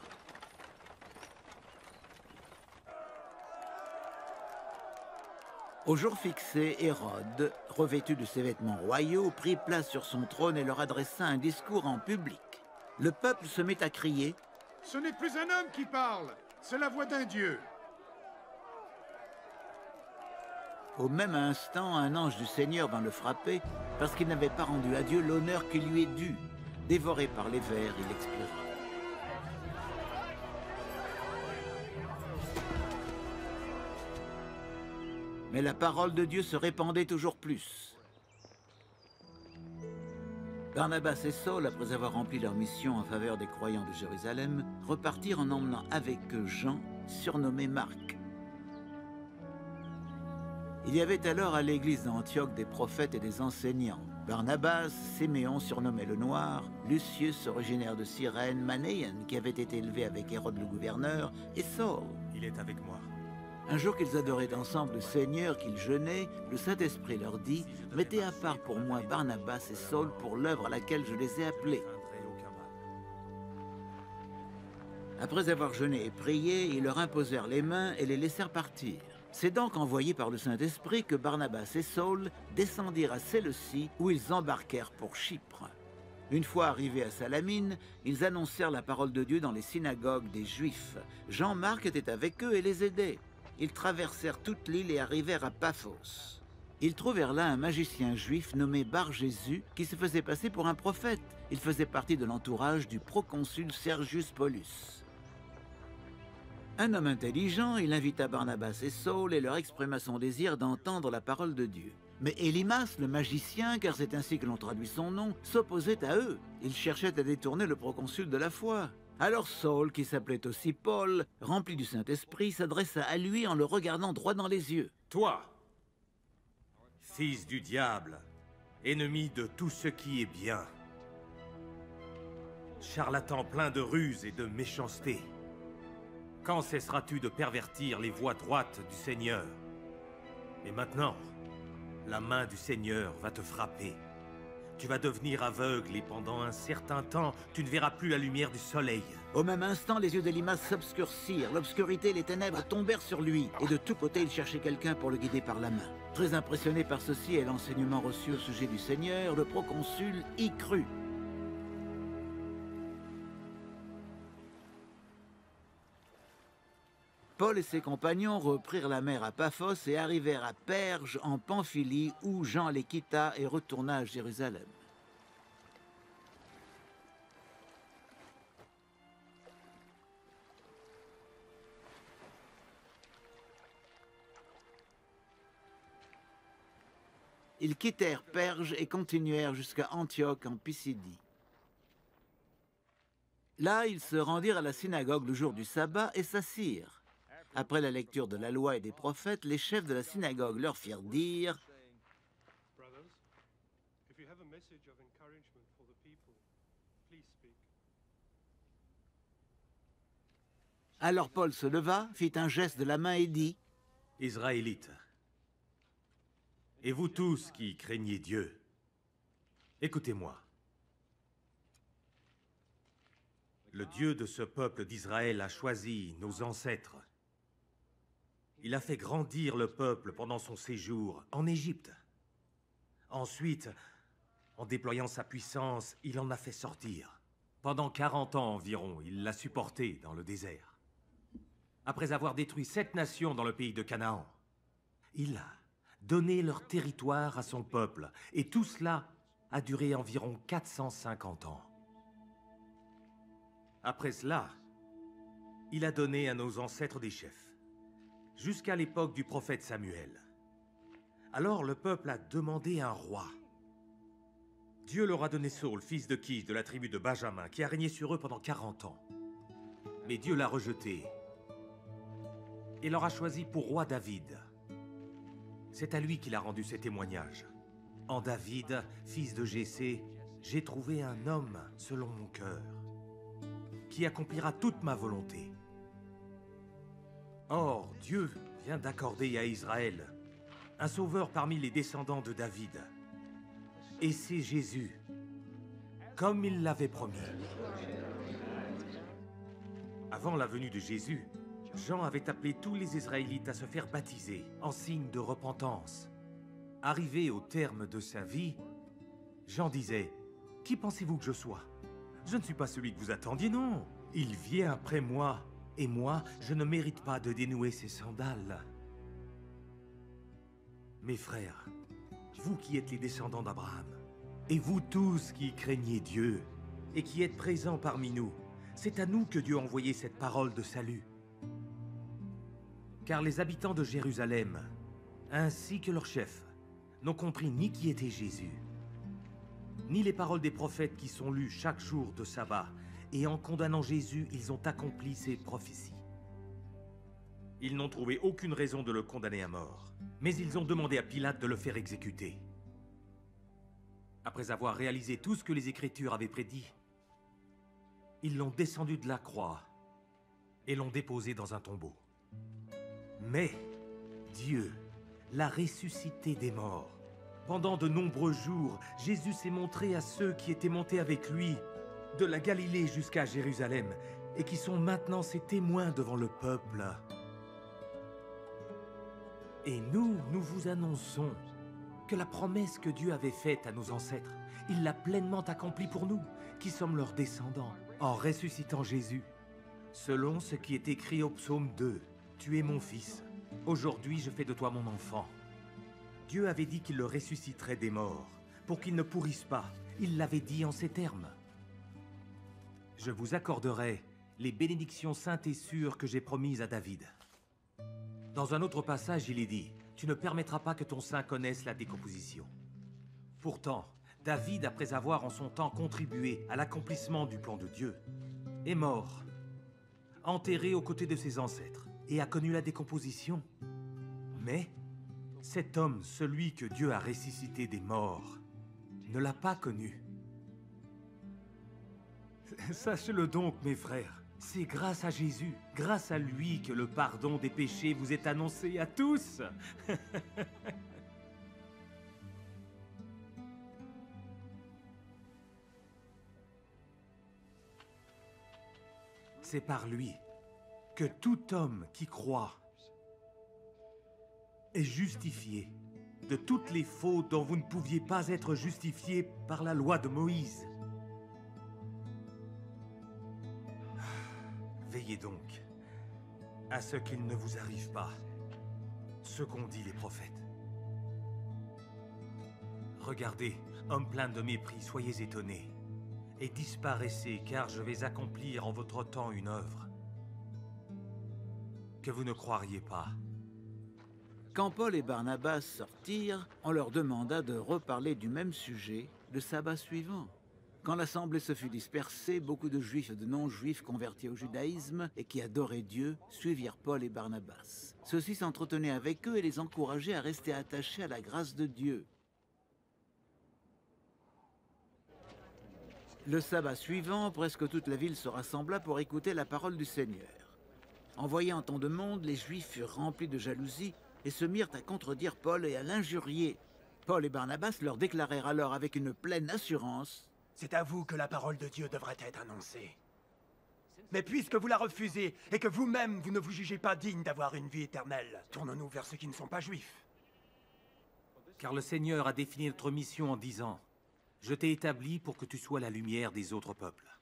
S4: Au jour fixé, Hérode, revêtu de ses vêtements royaux, prit place sur son trône et leur adressa un discours en public. Le peuple se mit à crier:
S9: « Ce n'est plus un homme qui parle, c'est la voix d'un dieu. »
S4: Au même instant, un ange du Seigneur vint le frapper parce qu'il n'avait pas rendu à Dieu l'honneur qui lui est dû. Dévoré par les vers, il expira. Mais la parole de Dieu se répandait toujours plus. Barnabas et Saul, après avoir rempli leur mission en faveur des croyants de Jérusalem, repartirent en emmenant avec eux Jean, surnommé Marc. Il y avait alors à l'église d'Antioche des prophètes et des enseignants. Barnabas, Siméon surnommé le Noir, Lucius, originaire de Cyrène, Manaen, qui avait été élevé avec Hérode le gouverneur, et Saul.
S10: Il est avec moi.
S4: Un jour qu'ils adoraient ensemble le Seigneur, qu'ils jeûnaient, le Saint-Esprit leur dit: « Mettez à part pour moi Barnabas et Saul pour l'œuvre à laquelle je les ai appelés. » Après avoir jeûné et prié, ils leur imposèrent les mains et les laissèrent partir. C'est donc envoyés par le Saint-Esprit que Barnabas et Saul descendirent à Séleucie, où ils embarquèrent pour Chypre. Une fois arrivés à Salamine, ils annoncèrent la parole de Dieu dans les synagogues des Juifs. Jean-Marc était avec eux et les aidait. Ils traversèrent toute l'île et arrivèrent à Paphos. Ils trouvèrent là un magicien juif nommé Bar-Jésus qui se faisait passer pour un prophète. Il faisait partie de l'entourage du proconsul Sergius Paulus. Un homme intelligent, il invita Barnabas et Saul et leur exprima son désir d'entendre la parole de Dieu. Mais Élymas, le magicien, car c'est ainsi que l'on traduit son nom, s'opposait à eux. Il cherchait à détourner le proconsul de la foi. Alors Saul, qui s'appelait aussi Paul, rempli du Saint-Esprit, s'adressa à lui en le regardant droit dans les yeux.
S10: « Toi, fils du diable, ennemi de tout ce qui est bien, charlatan plein de ruses et de méchanceté, quand cesseras-tu de pervertir les voies droites du Seigneur? Et maintenant, la main du Seigneur va te frapper. Tu vas devenir aveugle et pendant un certain temps, tu ne verras plus la lumière du soleil.
S4: Au même instant, les yeux d'Elimas s'obscurcirent. L'obscurité et les ténèbres tombèrent sur lui. Et de tous côtés, il cherchait quelqu'un pour le guider par la main. Très impressionné par ceci et l'enseignement reçu au sujet du Seigneur, le proconsul y crut. Paul et ses compagnons reprirent la mer à Paphos et arrivèrent à Perge en Pamphylie, où Jean les quitta et retourna à Jérusalem. Ils quittèrent Perge et continuèrent jusqu'à Antioche en Pisidie. Là, ils se rendirent à la synagogue le jour du sabbat et s'assirent. Après la lecture de la loi et des prophètes, les chefs de la synagogue leur firent dire: Alors Paul se leva, fit un geste de la main et dit:
S10: Israélites, et vous tous qui craignez Dieu, écoutez-moi. Le Dieu de ce peuple d'Israël a choisi nos ancêtres. Il a fait grandir le peuple pendant son séjour en Égypte. Ensuite, en déployant sa puissance, il en a fait sortir. Pendant 40 ans environ, il l'a supporté dans le désert. Après avoir détruit 7 nations dans le pays de Canaan, il a donné leur territoire à son peuple, et tout cela a duré environ 450 ans. Après cela, il a donné à nos ancêtres des chefs, jusqu'à l'époque du prophète Samuel. Alors le peuple a demandé un roi. Dieu leur a donné Saul, fils de Kish, de la tribu de Benjamin, qui a régné sur eux pendant 40 ans. Mais Dieu l'a rejeté et leur a choisi pour roi David. C'est à lui qu'il a rendu ces témoignages. En David, fils de Jessé, j'ai trouvé un homme selon mon cœur, qui accomplira toute ma volonté. Or, Dieu vient d'accorder à Israël un sauveur parmi les descendants de David. Et c'est Jésus, comme il l'avait promis. Avant la venue de Jésus, Jean avait appelé tous les Israélites à se faire baptiser en signe de repentance. Arrivé au terme de sa vie, Jean disait: « Qui pensez-vous que je sois? Je ne suis pas celui que vous attendiez, non. Il vient après moi, et moi, je ne mérite pas de dénouer ses sandales. » Mes frères, vous qui êtes les descendants d'Abraham, et vous tous qui craignez Dieu, et qui êtes présents parmi nous, c'est à nous que Dieu a envoyé cette parole de salut. Car les habitants de Jérusalem, ainsi que leurs chefs, n'ont compris ni qui était Jésus, ni les paroles des prophètes qui sont lues chaque jour de sabbat, et en condamnant Jésus, ils ont accompli ses prophéties. Ils n'ont trouvé aucune raison de le condamner à mort, mais ils ont demandé à Pilate de le faire exécuter. Après avoir réalisé tout ce que les Écritures avaient prédit, ils l'ont descendu de la croix et l'ont déposé dans un tombeau. Mais Dieu l'a ressuscité des morts. Pendant de nombreux jours, Jésus s'est montré à ceux qui étaient montés avec lui de la Galilée jusqu'à Jérusalem et qui sont maintenant ses témoins devant le peuple. Et nous vous annonçons que la promesse que Dieu avait faite à nos ancêtres, il l'a pleinement accomplie pour nous, qui sommes leurs descendants, en ressuscitant Jésus, selon ce qui est écrit au psaume 2. « Tu es mon fils, aujourd'hui je fais de toi mon enfant. » Dieu avait dit qu'il le ressusciterait des morts, pour qu'il ne pourrisse pas. Il l'avait dit en ces termes. « Je vous accorderai les bénédictions saintes et sûres que j'ai promises à David. » Dans un autre passage, il est dit, « Tu ne permettras pas que ton sein connaisse la décomposition. » Pourtant, David, après avoir en son temps contribué à l'accomplissement du plan de Dieu, est mort, enterré aux côtés de ses ancêtres, et a connu la décomposition. Mais cet homme, celui que Dieu a ressuscité des morts, ne l'a pas connu. Sachez-le donc, mes frères, c'est grâce à Jésus, grâce à lui que le pardon des péchés vous est annoncé à tous. C'est par lui que tout homme qui croit est justifié de toutes les fautes dont vous ne pouviez pas être justifié par la loi de Moïse. Veillez donc à ce qu'il ne vous arrive pas ce qu'ont dit les prophètes. Regardez, homme plein de mépris, soyez étonnés et disparaissez, car je vais accomplir en votre temps une œuvre que vous ne croiriez pas.
S4: Quand Paul et Barnabas sortirent, on leur demanda de reparler du même sujet le sabbat suivant. Quand l'assemblée se fut dispersée, beaucoup de juifs et de non-juifs convertis au judaïsme et qui adoraient Dieu suivirent Paul et Barnabas. Ceux-ci s'entretenaient avec eux et les encourageaient à rester attachés à la grâce de Dieu. Le sabbat suivant, presque toute la ville se rassembla pour écouter la parole du Seigneur. En voyant tant de monde, les Juifs furent remplis de jalousie et se mirent à contredire Paul et à l'injurier. Paul et Barnabas leur déclarèrent alors avec une pleine assurance:
S5: « C'est à vous que la parole de Dieu devrait être annoncée. Mais puisque vous la refusez et que vous-même vous ne vous jugez pas digne d'avoir une vie éternelle, tournons-nous vers ceux qui ne sont pas juifs.
S10: Car le Seigneur a défini notre mission en disant: je t'ai établi pour que tu sois la lumière des autres peuples,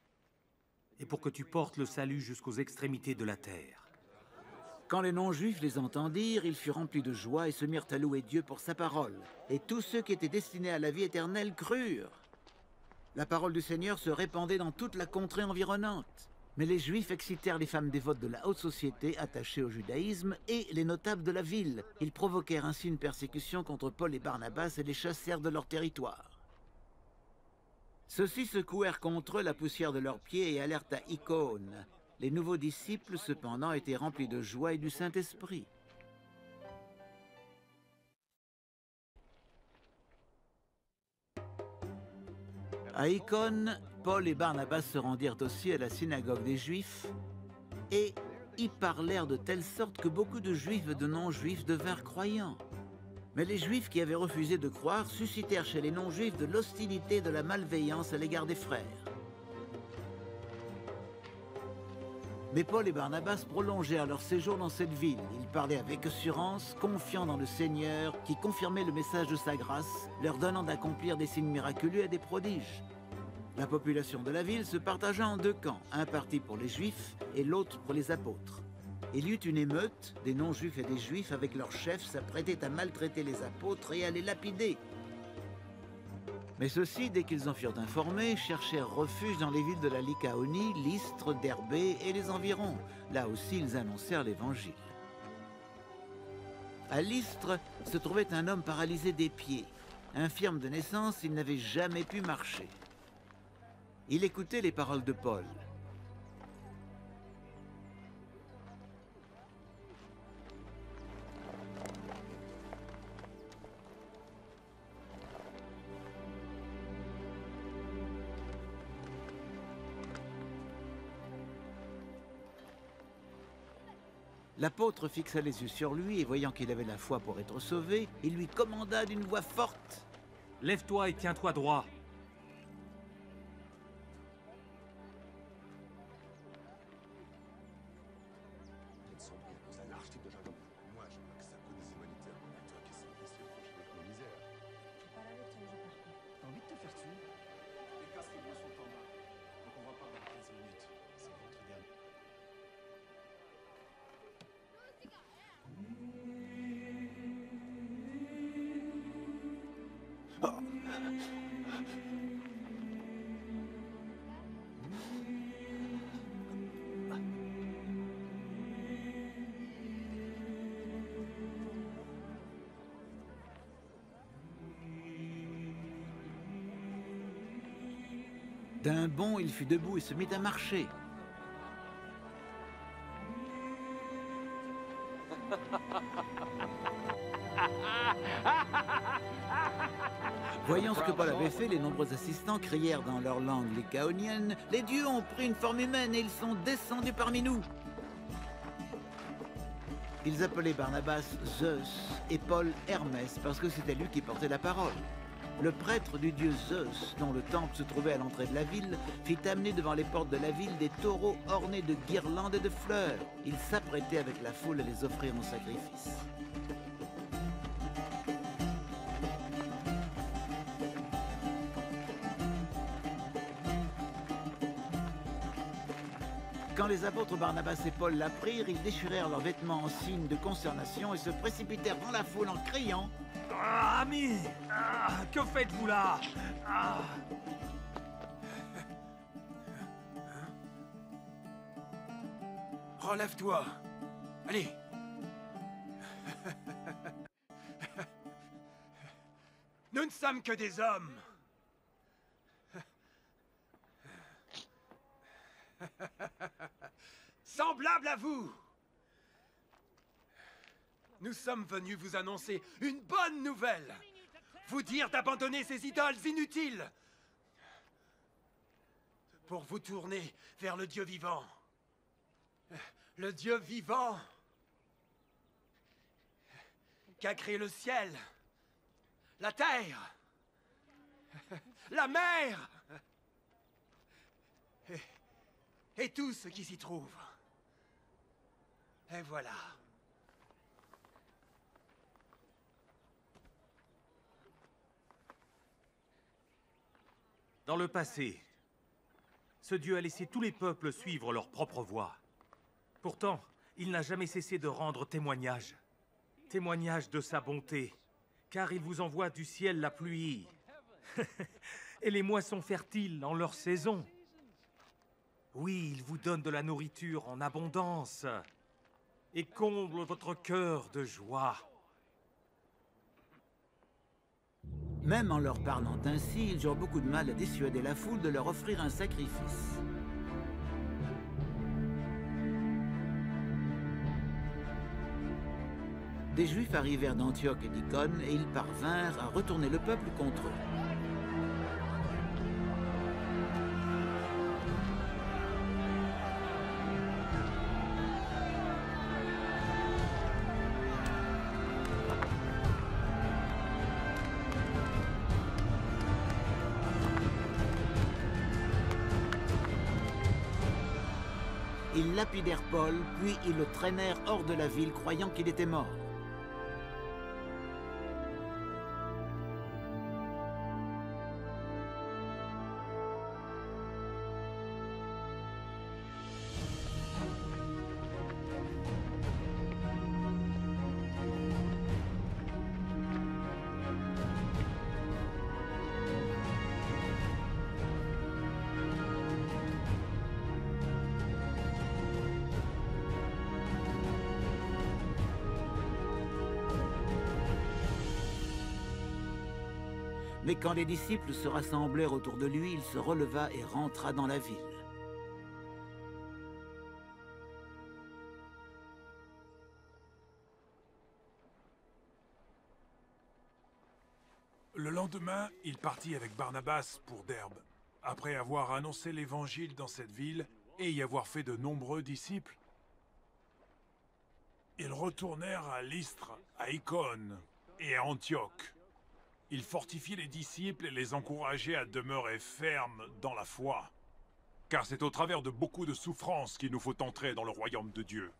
S10: et pour que tu portes le salut jusqu'aux extrémités de la terre. »
S4: Quand les non-juifs les entendirent, ils furent remplis de joie et se mirent à louer Dieu pour sa parole. Et tous ceux qui étaient destinés à la vie éternelle crurent. La parole du Seigneur se répandait dans toute la contrée environnante. Mais les Juifs excitèrent les femmes dévotes de la haute société attachées au judaïsme et les notables de la ville. Ils provoquèrent ainsi une persécution contre Paul et Barnabas et les chassèrent de leur territoire. Ceux-ci secouèrent contre eux la poussière de leurs pieds et allèrent à Icône. Les nouveaux disciples, cependant, étaient remplis de joie et du Saint-Esprit. À Icône, Paul et Barnabas se rendirent aussi à la synagogue des Juifs et y parlèrent de telle sorte que beaucoup de Juifs et de non-Juifs devinrent croyants. Mais les Juifs qui avaient refusé de croire suscitèrent chez les non-Juifs de l'hostilité et de la malveillance à l'égard des frères. Mais Paul et Barnabas prolongèrent leur séjour dans cette ville. Ils parlaient avec assurance, confiants dans le Seigneur, qui confirmait le message de sa grâce, leur donnant d'accomplir des signes miraculeux et des prodiges. La population de la ville se partagea en deux camps, un parti pour les Juifs et l'autre pour les apôtres. Il y eut une émeute, des non-juifs et des juifs avec leurs chefs s'apprêtaient à maltraiter les apôtres et à les lapider. Mais ceux-ci, dès qu'ils en furent informés, cherchèrent refuge dans les villes de la Lycaonie, Lystre, Derbée et les environs. Là aussi, ils annoncèrent l'Évangile. À Lystre se trouvait un homme paralysé des pieds. Infirme de naissance, il n'avait jamais pu marcher. Il écoutait les paroles de Paul. L'apôtre fixa les yeux sur lui et voyant qu'il avait la foi pour être sauvé, il lui commanda d'une voix forte:
S10: « Lève-toi et tiens-toi droit. »
S4: D'un bond, il fut debout et se mit à marcher. Voyant ce que Paul avait fait, les nombreux assistants crièrent dans leur langue lycaonienne: « Les dieux ont pris une forme humaine et ils sont descendus parmi nous !» Ils appelaient Barnabas Zeus et Paul Hermès parce que c'était lui qui portait la parole. le prêtre du dieu Zeus, dont le temple se trouvait à l'entrée de la ville, fit amener devant les portes de la ville des taureaux ornés de guirlandes et de fleurs. Il s'apprêtait avec la foule à les offrir en sacrifice. Quand les apôtres Barnabas et Paul l'apprirent, ils déchirèrent leurs vêtements en signe de consternation et se précipitèrent dans la foule en criant «
S10: Ah, amis, que faites-vous là?
S5: Relève-toi. Allez. Nous ne sommes que des hommes. Semblables à vous. Nous sommes venus vous annoncer une bonne nouvelle. Vous dire d'abandonner ces idoles inutiles. Pour vous tourner vers le Dieu vivant. Le Dieu vivant qui a créé le ciel, la terre, la mer et tout ce qui s'y trouve. Et voilà.
S10: Dans le passé, ce Dieu a laissé tous les peuples suivre leur propre voie. Pourtant, il n'a jamais cessé de rendre témoignage. Témoignage de sa bonté, car il vous envoie du ciel la pluie. Et les moissons fertiles en leur saison. Oui, il vous donne de la nourriture en abondance. Et comble votre cœur de joie.
S4: Même en leur parlant ainsi, ils eurent beaucoup de mal à dissuader la foule de leur offrir un sacrifice. Des Juifs arrivèrent d'Antioche et d'Icône et ils parvinrent à retourner le peuple contre eux. Ils lapidèrent Paul, puis ils le traînèrent hors de la ville, croyant qu'il était mort. Mais quand les disciples se rassemblèrent autour de lui, il se releva et rentra dans la ville.
S15: Le lendemain, il partit avec Barnabas pour Derbe, après avoir annoncé l'évangile dans cette ville et y avoir fait de nombreux disciples. Ils retournèrent à Lystre, à Icône et à Antioche. Ils fortifiaient les disciples et les encourageaient à demeurer fermes dans la foi. Car c'est au travers de beaucoup de souffrances qu'il nous faut entrer dans le royaume de Dieu.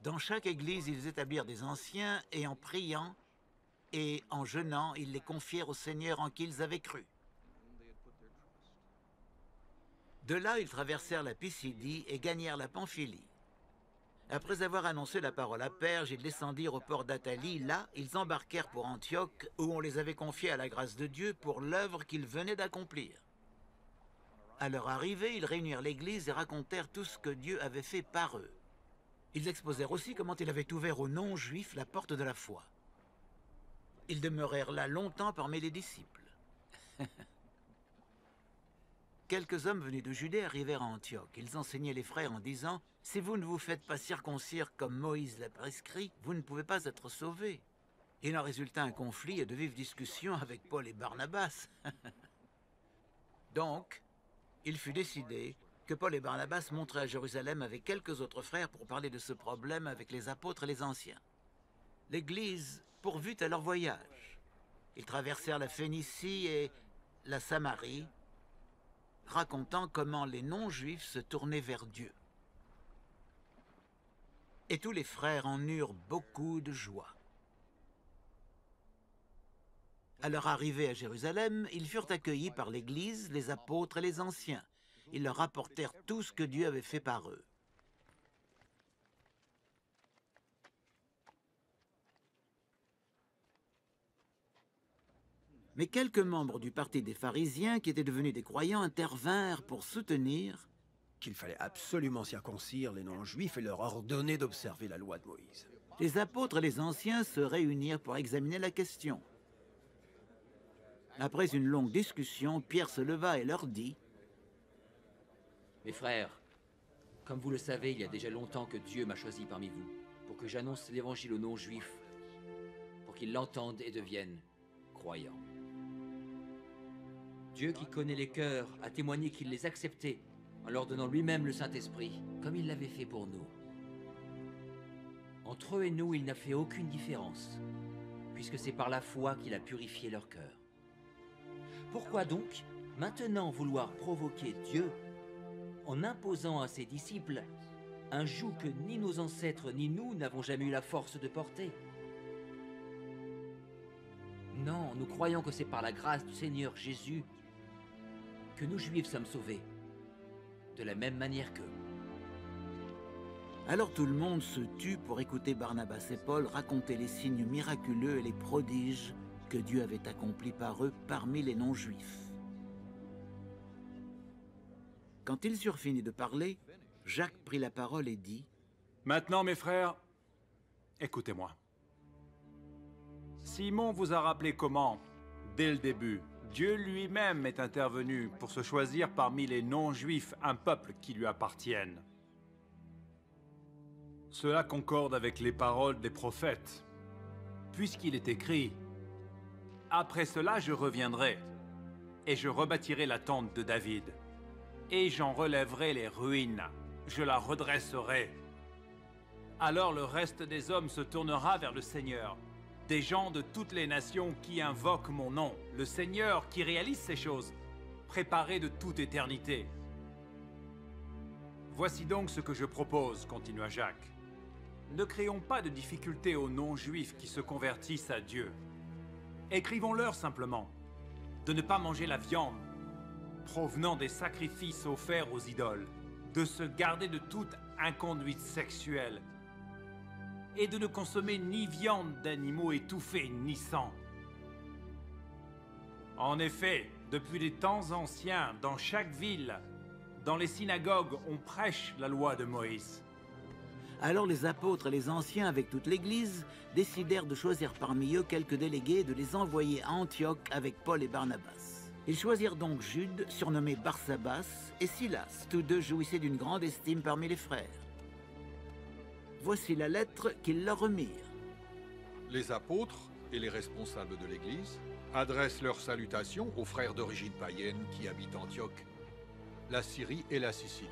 S4: Dans chaque église, ils établirent des anciens et en priant et en jeûnant, ils les confièrent au Seigneur en qui ils avaient cru. De là, ils traversèrent la Pisidie et gagnèrent la Pamphylie. Après avoir annoncé la parole à Perge, ils descendirent au port d'Atalie. Là, ils embarquèrent pour Antioche, où on les avait confiés à la grâce de Dieu pour l'œuvre qu'ils venaient d'accomplir. À leur arrivée, ils réunirent l'Église et racontèrent tout ce que Dieu avait fait par eux. Ils exposèrent aussi comment il avait ouvert aux non-juifs la porte de la foi. Ils demeurèrent là longtemps parmi les disciples. Quelques hommes venus de Judée arrivèrent à Antioche. Ils enseignaient les frères en disant « Si vous ne vous faites pas circoncire comme Moïse l'a prescrit, vous ne pouvez pas être sauvés. » Il en résulta un conflit et de vives discussions avec Paul et Barnabas. Donc, il fut décidé que Paul et Barnabas monteraient à Jérusalem avec quelques autres frères pour parler de ce problème avec les apôtres et les anciens. L'Église pourvut à leur voyage. Ils traversèrent la Phénicie et la Samarie, racontant comment les non-juifs se tournaient vers Dieu. Et tous les frères en eurent beaucoup de joie. À leur arrivée à Jérusalem, ils furent accueillis par l'Église, les apôtres et les anciens. Ils leur rapportèrent tout ce que Dieu avait fait par eux. Mais quelques membres du parti des pharisiens, qui étaient devenus des croyants, intervinrent pour soutenir
S5: qu'il fallait absolument circoncire les non-juifs et leur ordonner d'observer la loi de Moïse.
S4: Les apôtres et les anciens se réunirent pour examiner la question. Après une longue discussion, Pierre se leva et leur dit:
S3: Mes frères, comme vous le savez, il y a déjà longtemps que Dieu m'a choisi parmi vous, pour que j'annonce l'évangile aux non-juifs, pour qu'ils l'entendent et deviennent croyants. Dieu qui connaît les cœurs a témoigné qu'il les acceptait en leur donnant lui-même le Saint-Esprit, comme il l'avait fait pour nous. Entre eux et nous, il n'a fait aucune différence, puisque c'est par la foi qu'il a purifié leur cœur. Pourquoi donc maintenant vouloir provoquer Dieu en imposant à ses disciples un joug que ni nos ancêtres ni nous n'avons jamais eu la force de porter? Non, nous croyons que c'est par la grâce du Seigneur Jésus que nous Juifs sommes sauvés, de la même manière qu'eux.
S4: Alors tout le monde se tut pour écouter Barnabas et Paul raconter les signes miraculeux et les prodiges que Dieu avait accomplis par eux parmi les non-juifs. Quand ils eurent fini de parler, Jacques prit la parole et dit:
S2: Maintenant, mes frères, écoutez-moi. Simon vous a rappelé comment, dès le début, Dieu lui-même est intervenu pour se choisir parmi les non-juifs un peuple qui lui appartienne. Cela concorde avec les paroles des prophètes, puisqu'il est écrit: Après cela, je reviendrai, et je rebâtirai la tente de David, et j'en relèverai les ruines, je la redresserai. Alors le reste des hommes se tournera vers le Seigneur, des gens de toutes les nations qui invoquent mon nom, le Seigneur qui réalise ces choses, préparées de toute éternité. Voici donc ce que je propose, continua Jacques. Ne créons pas de difficultés aux non-juifs qui se convertissent à Dieu. Écrivons-leur simplement de ne pas manger la viande provenant des sacrifices offerts aux idoles, de se garder de toute inconduite sexuelle, et de ne consommer ni viande d'animaux étouffés, ni sang. En effet, depuis les temps anciens, dans chaque ville, dans les synagogues, on prêche la loi de Moïse.
S4: Alors les apôtres et les anciens, avec toute l'Église, décidèrent de choisir parmi eux quelques délégués et de les envoyer à Antioche avec Paul et Barnabas. Ils choisirent donc Jude, surnommé Barsabas, et Silas. Tous deux jouissaient d'une grande estime parmi les frères. Voici la lettre qu'ils leur remirent.
S13: Les apôtres et les responsables de l'Église adressent leurs salutations aux frères d'origine païenne qui habitent Antioche, la Syrie et la Sicile.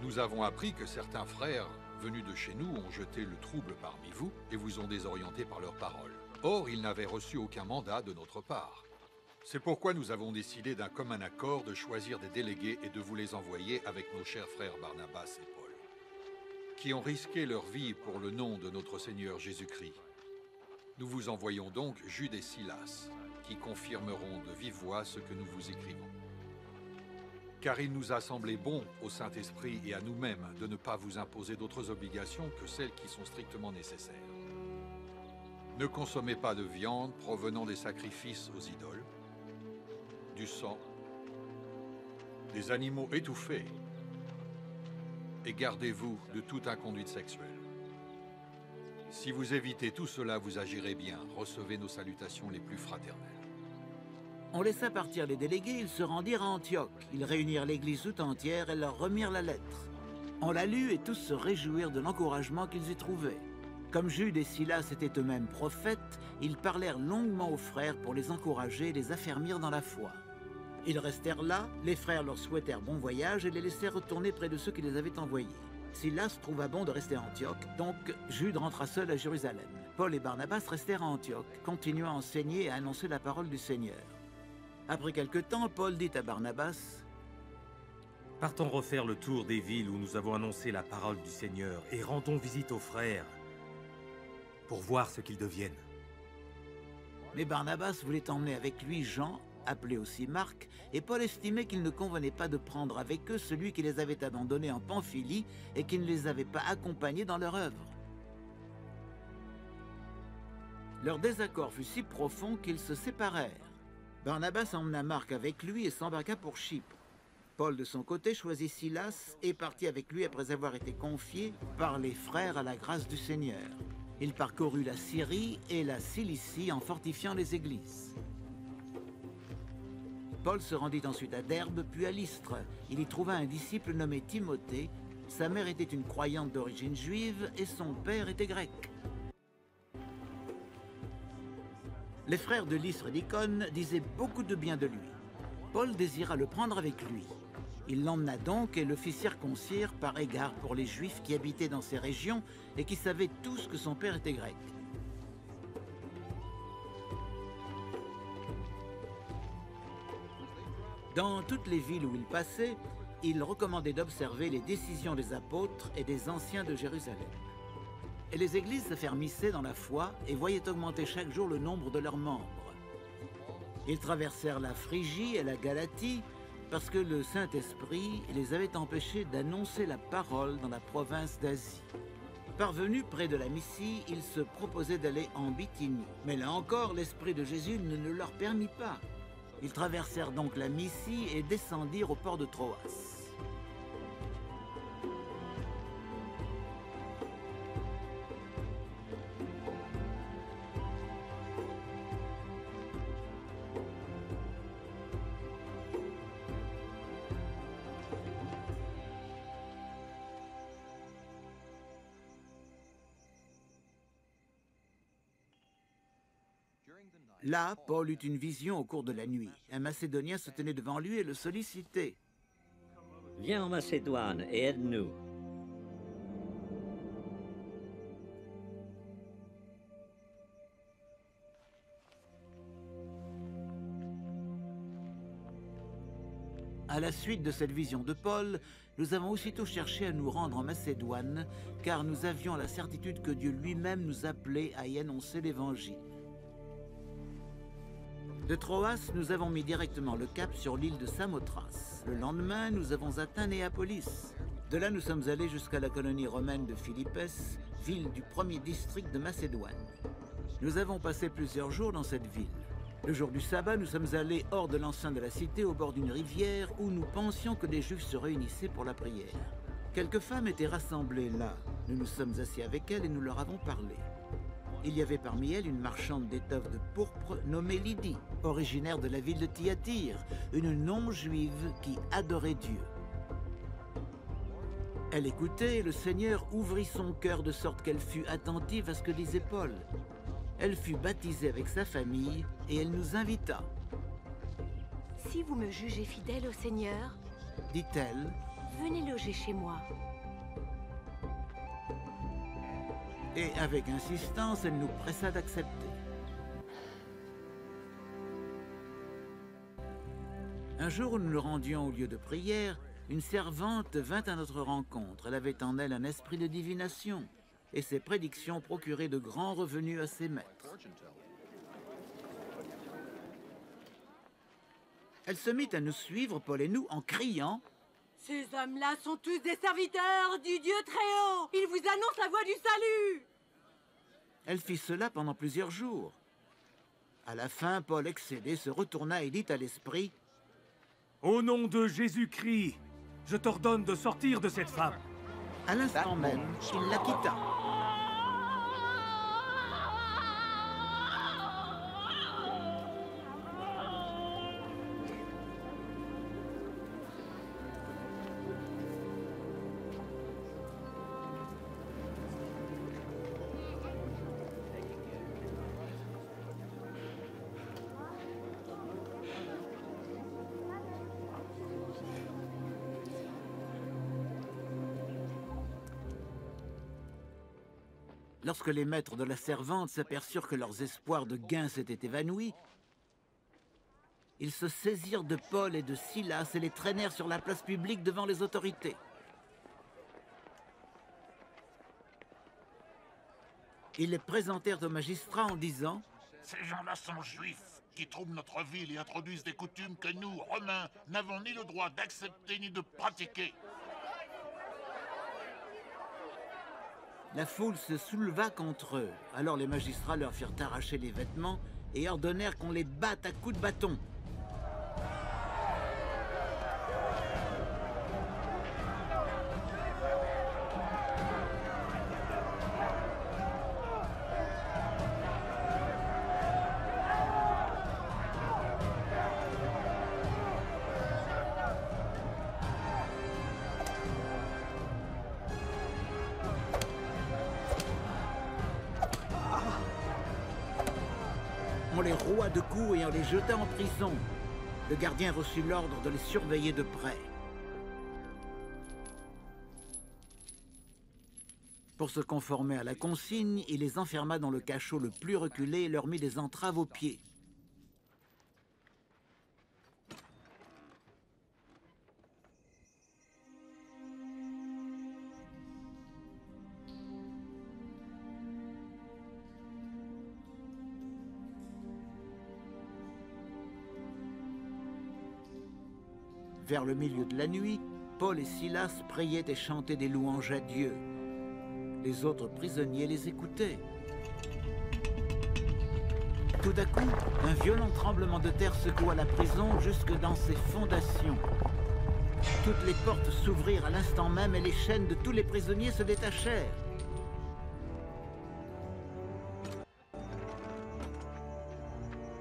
S13: Nous avons appris que certains frères venus de chez nous ont jeté le trouble parmi vous et vous ont désorienté par leurs paroles. Or, ils n'avaient reçu aucun mandat de notre part. C'est pourquoi nous avons décidé d'un commun accord de choisir des délégués et de vous les envoyer avec nos chers frères Barnabas et Paul, qui ont risqué leur vie pour le nom de notre Seigneur Jésus-Christ. Nous vous envoyons donc Jude et Silas, qui confirmeront de vive voix ce que nous vous écrivons. Car il nous a semblé bon au Saint-Esprit et à nous-mêmes de ne pas vous imposer d'autres obligations que celles qui sont strictement nécessaires. Ne consommez pas de viande provenant des sacrifices aux idoles, du sang, des animaux étouffés, et gardez-vous de toute inconduite sexuelle. Si vous évitez tout cela, vous agirez bien. Recevez nos salutations les plus fraternelles.
S4: On laissa partir les délégués, ils se rendirent à Antioche. Ils réunirent l'église tout entière et leur remirent la lettre. On la lut et tous se réjouirent de l'encouragement qu'ils y trouvaient. Comme Jude et Silas étaient eux-mêmes prophètes, ils parlèrent longuement aux frères pour les encourager et les affermir dans la foi. Ils restèrent là, les frères leur souhaitèrent bon voyage et les laissèrent retourner près de ceux qui les avaient envoyés. Silas trouva bon de rester à Antioche, donc Jude rentra seul à Jérusalem. Paul et Barnabas restèrent à Antioche, continuant à enseigner et à annoncer la parole du Seigneur. Après quelque temps, Paul dit à Barnabas:
S10: « Partons refaire le tour des villes où nous avons annoncé la parole du Seigneur et rendons visite aux frères pour voir ce qu'ils deviennent. »
S4: Mais Barnabas voulait emmener avec lui Jean, appelé aussi Marc, et Paul estimait qu'il ne convenait pas de prendre avec eux celui qui les avait abandonnés en Pamphylie et qui ne les avait pas accompagnés dans leur œuvre. Leur désaccord fut si profond qu'ils se séparèrent. Barnabas emmena Marc avec lui et s'embarqua pour Chypre. Paul, de son côté, choisit Silas et partit avec lui après avoir été confié par les frères à la grâce du Seigneur. Il parcourut la Syrie et la Cilicie en fortifiant les églises. Paul se rendit ensuite à Derbe, puis à Lystre. Il y trouva un disciple nommé Timothée. Sa mère était une croyante d'origine juive et son père était grec. Les frères de Lystre et d'Icône disaient beaucoup de bien de lui. Paul désira le prendre avec lui. Il l'emmena donc et le fit circoncire par égard pour les Juifs qui habitaient dans ces régions et qui savaient tous que son père était grec. Dans toutes les villes où il passait, il recommandait d'observer les décisions des apôtres et des anciens de Jérusalem. Et les églises s'affermissaient dans la foi et voyaient augmenter chaque jour le nombre de leurs membres. Ils traversèrent la Phrygie et la Galatie parce que le Saint-Esprit les avait empêchés d'annoncer la parole dans la province d'Asie. Parvenus près de la Mysie, ils se proposaient d'aller en Bithynie. Mais là encore, l'Esprit de Jésus ne le leur permit pas. Ils traversèrent donc la Mysie et descendirent au port de Troas. Là, Paul eut une vision au cours de la nuit. Un Macédonien se tenait devant lui et le sollicitait.
S8: « Viens en Macédoine et aide-nous. »
S4: À la suite de cette vision de Paul, nous avons aussitôt cherché à nous rendre en Macédoine, car nous avions la certitude que Dieu lui-même nous appelait à y annoncer l'Évangile. De Troas, nous avons mis directement le cap sur l'île de Samothrace. Le lendemain, nous avons atteint Néapolis. De là, nous sommes allés jusqu'à la colonie romaine de Philippes, ville du premier district de Macédoine. Nous avons passé plusieurs jours dans cette ville. Le jour du sabbat, nous sommes allés hors de l'enceinte de la cité, au bord d'une rivière, où nous pensions que des Juifs se réunissaient pour la prière. Quelques femmes étaient rassemblées là. Nous nous sommes assis avec elles et nous leur avons parlé. Il y avait parmi elles une marchande d'étoffes de pourpre nommée Lydie, originaire de la ville de Thyatire, une non-juive qui adorait Dieu. Elle écoutait et le Seigneur ouvrit son cœur de sorte qu'elle fut attentive à ce que disait Paul. Elle fut baptisée avec sa famille et elle nous invita.
S11: « Si vous me jugez fidèle au Seigneur,
S4: dit-elle,
S11: venez loger chez moi. »
S4: Et avec insistance, elle nous pressa d'accepter. Un jour où nous nous rendions au lieu de prière, une servante vint à notre rencontre. Elle avait en elle un esprit de divination, et ses prédictions procuraient de grands revenus à ses maîtres. Elle se mit à nous suivre, Paul et nous, en criant
S11: « Ces hommes-là sont tous des serviteurs du Dieu Très-Haut. Ils vous annoncent la voie du salut !»
S4: Elle fit cela pendant plusieurs jours. À la fin, Paul, excédé, se retourna et dit à l'esprit
S10: « Au nom de Jésus-Christ, je t'ordonne de sortir de cette femme. »
S4: À l'instant même, il la quitta. Lorsque les maîtres de la servante s'aperçurent que leurs espoirs de gain s'étaient évanouis, ils se saisirent de Paul et de Silas et les traînèrent sur la place publique devant les autorités. Ils les présentèrent aux magistrats en disant
S6: « Ces gens-là sont juifs, qui troublent notre ville et introduisent des coutumes que nous, Romains, n'avons ni le droit d'accepter ni de pratiquer. »
S4: La foule se souleva contre eux. Alors les magistrats leur firent arracher les vêtements et ordonnèrent qu'on les batte à coups de bâton. On les roua de coups et on les jeta en prison. Le gardien reçut l'ordre de les surveiller de près. Pour se conformer à la consigne, il les enferma dans le cachot le plus reculé et leur mit des entraves aux pieds. Vers le milieu de la nuit, Paul et Silas priaient et chantaient des louanges à Dieu. Les autres prisonniers les écoutaient. Tout à coup, un violent tremblement de terre secoua la prison jusque dans ses fondations. Toutes les portes s'ouvrirent à l'instant même et les chaînes de tous les prisonniers se détachèrent.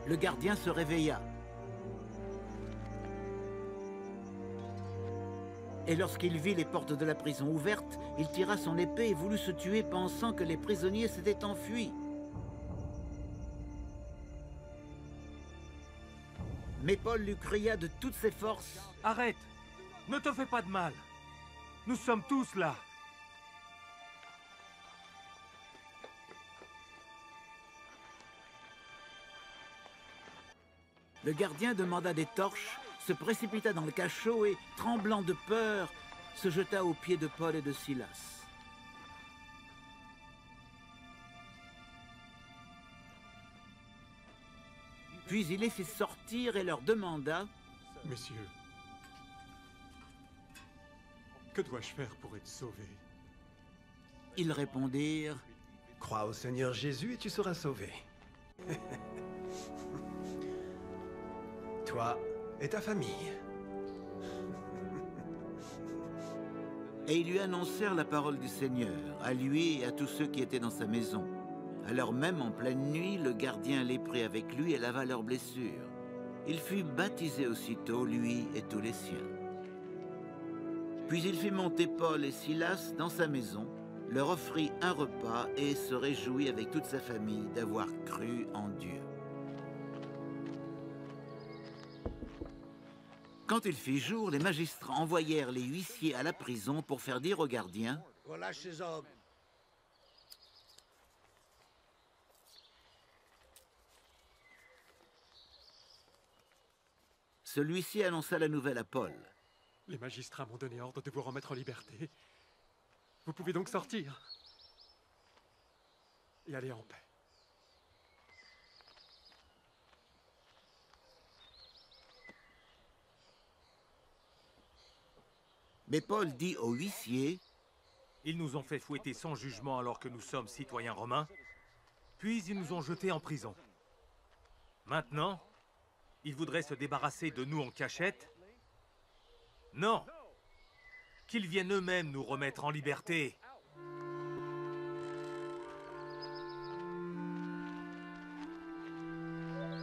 S4: Le gardien se réveilla. Et lorsqu'il vit les portes de la prison ouvertes, il tira son épée et voulut se tuer pensant que les prisonniers s'étaient enfuis. Mais Paul lui cria de toutes ses forces.
S10: « Arrête! Ne te fais pas de mal! Nous sommes tous là! »
S4: Le gardien demanda des torches, se précipita dans le cachot et, tremblant de peur, se jeta aux pieds de Paul et de Silas. Puis il les fit sortir et leur demanda
S16: « Messieurs, que dois-je faire pour être sauvé ?»
S4: Ils répondirent
S5: « Crois au Seigneur Jésus et tu seras sauvé. Toi et ta famille. »
S4: Et ils lui annoncèrent la parole du Seigneur, à lui et à tous ceux qui étaient dans sa maison. Alors même en pleine nuit, le gardien les prit avec lui et lava leurs blessures. Il fut baptisé aussitôt, lui et tous les siens. Puis il fit monter Paul et Silas dans sa maison, leur offrit un repas et se réjouit avec toute sa famille d'avoir cru en Dieu. Quand il fit jour, les magistrats envoyèrent les huissiers à la prison pour faire dire aux gardiens
S8: « Relâche ces hommes. »
S4: Celui-ci annonça la nouvelle à Paul.
S16: « Les magistrats m'ont donné ordre de vous remettre en liberté. Vous pouvez donc sortir. Et aller en paix. »
S4: Mais Paul dit aux huissiers
S10: « Ils nous ont fait fouetter sans jugement alors que nous sommes citoyens romains, puis ils nous ont jetés en prison. Maintenant, ils voudraient se débarrasser de nous en cachette? Non! Qu'ils viennent eux-mêmes nous remettre en liberté. »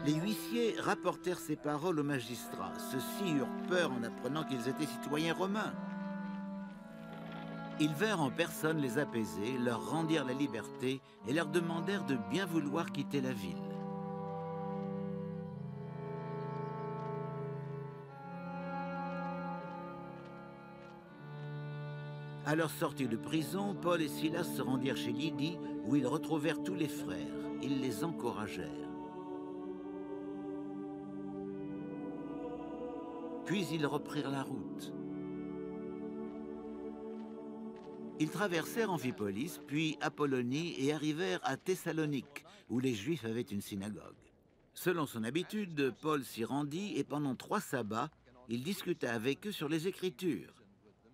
S4: Les huissiers rapportèrent ces paroles aux magistrats. Ceux-ci eurent peur en apprenant qu'ils étaient citoyens romains. Ils vinrent en personne les apaiser, leur rendirent la liberté et leur demandèrent de bien vouloir quitter la ville. À leur sortie de prison, Paul et Silas se rendirent chez Lydie, où ils retrouvèrent tous les frères. Ils les encouragèrent. Puis ils reprirent la route. Ils traversèrent Amphipolis, puis Apollonie et arrivèrent à Thessalonique, où les Juifs avaient une synagogue. Selon son habitude, Paul s'y rendit et pendant 3 sabbats, il discuta avec eux sur les Écritures.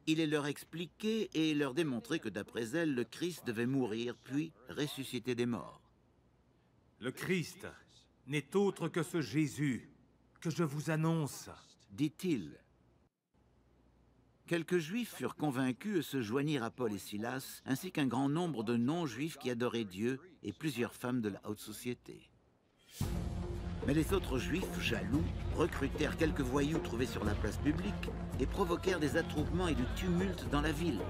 S4: Il les leur expliquait et leur démontrait que d'après elles, le Christ devait mourir puis ressusciter des morts.
S10: Le Christ n'est autre que ce Jésus que je vous annonce,
S4: dit-il. Quelques Juifs furent convaincus et se joignirent à Paul et Silas, ainsi qu'un grand nombre de non-Juifs qui adoraient Dieu et plusieurs femmes de la haute société. Mais les autres Juifs, jaloux, recrutèrent quelques voyous trouvés sur la place publique et provoquèrent des attroupements et du tumulte dans la ville.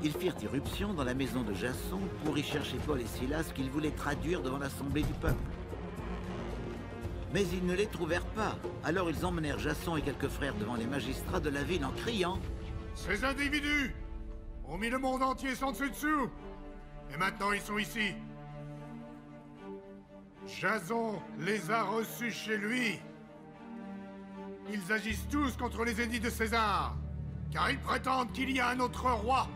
S4: Ils firent irruption dans la maison de Jason pour y chercher Paul et Silas qu'ils voulaient traduire devant l'assemblée du peuple. Mais ils ne les trouvèrent pas. Alors ils emmenèrent Jason et quelques frères devant les magistrats de la ville en criant «
S9: Ces individus ont mis le monde entier sans dessus-dessous. Et maintenant ils sont ici. Jason les a reçus chez lui. Ils agissent tous contre les édits de César, car ils prétendent qu'il y a un autre roi,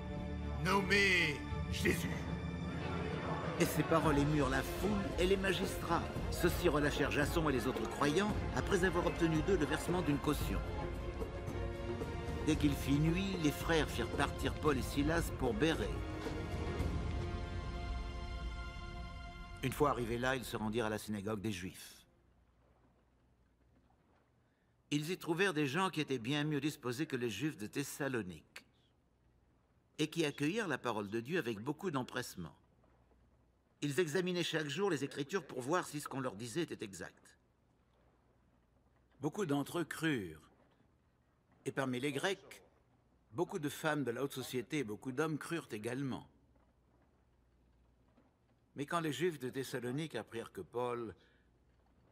S9: nommé Jésus. »
S4: Et ces paroles émurent la foule et les magistrats. Ceux-ci relâchèrent Jason et les autres croyants après avoir obtenu d'eux le versement d'une caution. Dès qu'il fit nuit, les frères firent partir Paul et Silas pour Bérée. Une fois arrivés là, ils se rendirent à la synagogue des Juifs. Ils y trouvèrent des gens qui étaient bien mieux disposés que les Juifs de Thessalonique et qui accueillirent la parole de Dieu avec beaucoup d'empressement. Ils examinaient chaque jour les Écritures pour voir si ce qu'on leur disait était exact. Beaucoup d'entre eux crurent. Et parmi les Grecs, beaucoup de femmes de la haute société et beaucoup d'hommes crurent également. Mais quand les Juifs de Thessalonique apprirent que Paul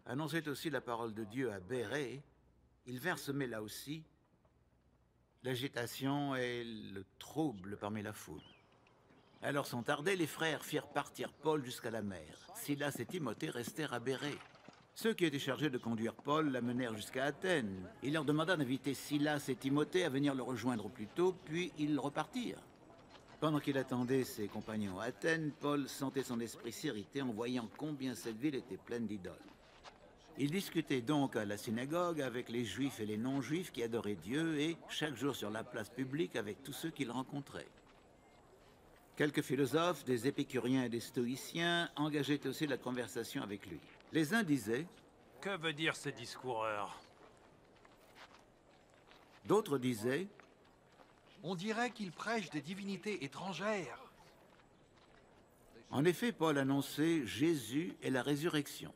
S4: annonçait aussi la parole de Dieu à Bérée, ils vinrent semer là aussi l'agitation et le trouble parmi la foule. Alors sans tarder, les frères firent partir Paul jusqu'à la mer. Silas et Timothée restèrent à Bérée. Ceux qui étaient chargés de conduire Paul l'amenèrent jusqu'à Athènes. Il leur demanda d'inviter Silas et Timothée à venir le rejoindre au plus tôt, puis ils repartirent. Pendant qu'il attendait ses compagnons à Athènes, Paul sentait son esprit s'irriter en voyant combien cette ville était pleine d'idoles. Il discutait donc à la synagogue avec les Juifs et les non-Juifs qui adoraient Dieu et chaque jour sur la place publique avec tous ceux qu'il rencontrait. Quelques philosophes, des épicuriens et des stoïciens engageaient aussi la conversation avec lui. Les uns disaient «
S10: Que veut dire ce discoureur ?»
S4: D'autres disaient
S13: « On dirait qu'il prêche des divinités étrangères. »
S4: En effet, Paul annonçait Jésus et la résurrection.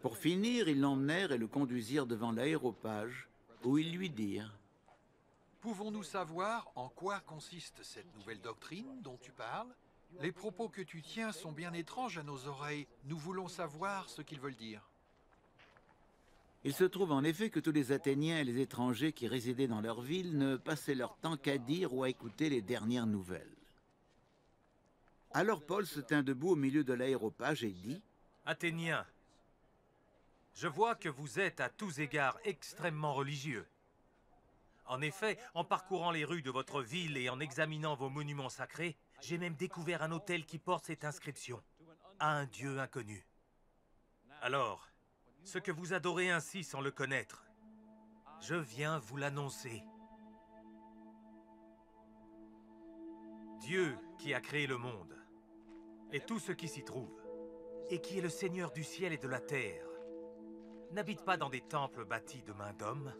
S4: Pour finir, ils l'emmenèrent et le conduisirent devant l'aéropage, où ils lui dirent
S13: « Pouvons-nous savoir en quoi consiste cette nouvelle doctrine dont tu parles? Les propos que tu tiens sont bien étranges à nos oreilles. Nous voulons savoir ce qu'ils veulent dire. »
S4: Il se trouve en effet que tous les Athéniens et les étrangers qui résidaient dans leur ville ne passaient leur temps qu'à dire ou à écouter les dernières nouvelles. Alors Paul se tint debout au milieu de l'aéropage et dit
S10: « Athéniens, je vois que vous êtes à tous égards extrêmement religieux. En effet, en parcourant les rues de votre ville et en examinant vos monuments sacrés, j'ai même découvert un autel qui porte cette inscription, à un Dieu inconnu. Alors, ce que vous adorez ainsi sans le connaître, je viens vous l'annoncer. Dieu qui a créé le monde, et tout ce qui s'y trouve, et qui est le Seigneur du ciel et de la terre, n'habite pas dans des temples bâtis de mains d'hommes.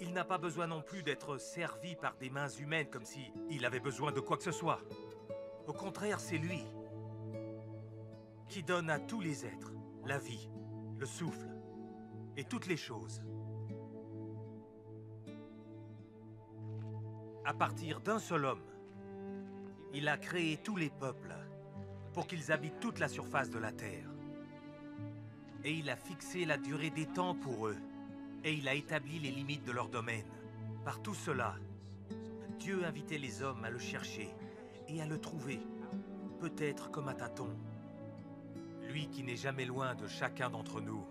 S10: Il n'a pas besoin non plus d'être servi par des mains humaines comme s'il avait besoin de quoi que ce soit. Au contraire, c'est lui qui donne à tous les êtres la vie, le souffle et toutes les choses. À partir d'un seul homme, il a créé tous les peuples pour qu'ils habitent toute la surface de la terre. Et il a fixé la durée des temps pour eux. Et il a établi les limites de leur domaine. Par tout cela, Dieu invitait les hommes à le chercher et à le trouver, peut-être comme à tâtons. Lui qui n'est jamais loin de chacun d'entre nous.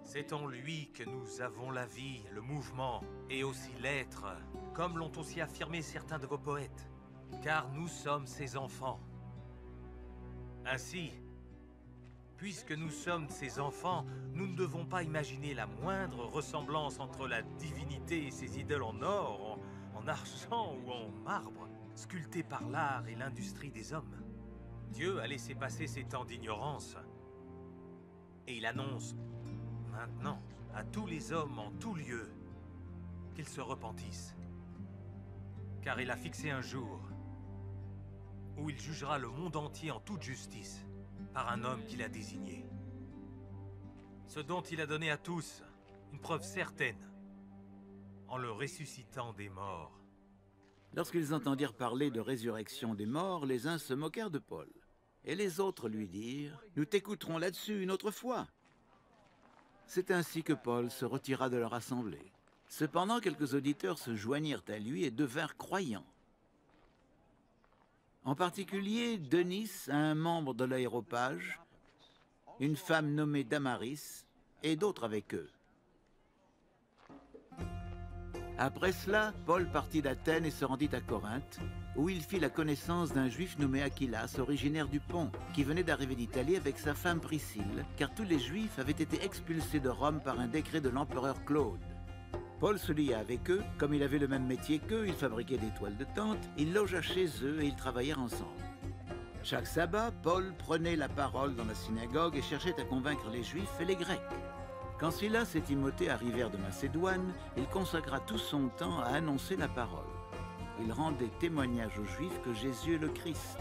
S10: C'est en lui que nous avons la vie, le mouvement et aussi l'être, comme l'ont aussi affirmé certains de vos poètes, car nous sommes ses enfants. Ainsi, puisque nous sommes ses enfants, nous ne devons pas imaginer la moindre ressemblance entre la divinité et ses idoles en or, en argent ou en marbre, sculptées par l'art et l'industrie des hommes. Dieu a laissé passer ces temps d'ignorance, et il annonce maintenant à tous les hommes en tout lieu qu'ils se repentissent. Car il a fixé un jour où il jugera le monde entier en toute justice par un homme qu'il a désigné. Ce dont il a donné à tous une preuve certaine en le ressuscitant des morts.
S4: Lorsqu'ils entendirent parler de résurrection des morts, les uns se moquèrent de Paul. Et les autres lui dirent, « Nous t'écouterons là-dessus une autre fois. » C'est ainsi que Paul se retira de leur assemblée. Cependant, quelques auditeurs se joignirent à lui et devinrent croyants. En particulier, Denis, un membre de l'aéropage, une femme nommée Damaris, et d'autres avec eux. Après cela, Paul partit d'Athènes et se rendit à Corinthe, où il fit la connaissance d'un juif nommé Achillas, originaire du Pont, qui venait d'arriver d'Italie avec sa femme Priscille, car tous les juifs avaient été expulsés de Rome par un décret de l'empereur Claude. Paul se lia avec eux, comme il avait le même métier qu'eux, il fabriquait des toiles de tente, il logea chez eux et ils travaillèrent ensemble. Chaque sabbat, Paul prenait la parole dans la synagogue et cherchait à convaincre les Juifs et les Grecs. Quand Silas et Timothée arrivèrent de Macédoine, il consacra tout son temps à annoncer la parole. Il rendait témoignage aux Juifs que Jésus est le Christ.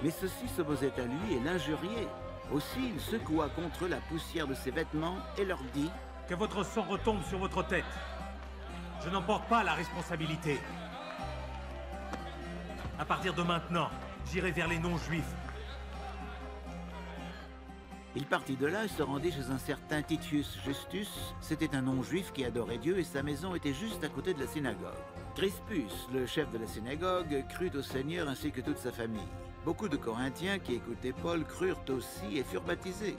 S4: Mais ceux-ci s'opposaient à lui et l'injuriaient. Aussi, il secoua contre eux la poussière de ses vêtements et leur dit «
S10: Que votre sang retombe sur votre tête. Je n'en porte pas la responsabilité. À partir de maintenant, j'irai vers les non-juifs. »
S4: Il partit de là et se rendit chez un certain Titius Justus. C'était un non-juif qui adorait Dieu et sa maison était juste à côté de la synagogue. Crispus, le chef de la synagogue, crut au Seigneur ainsi que toute sa famille. Beaucoup de Corinthiens qui écoutaient Paul crurent aussi et furent baptisés.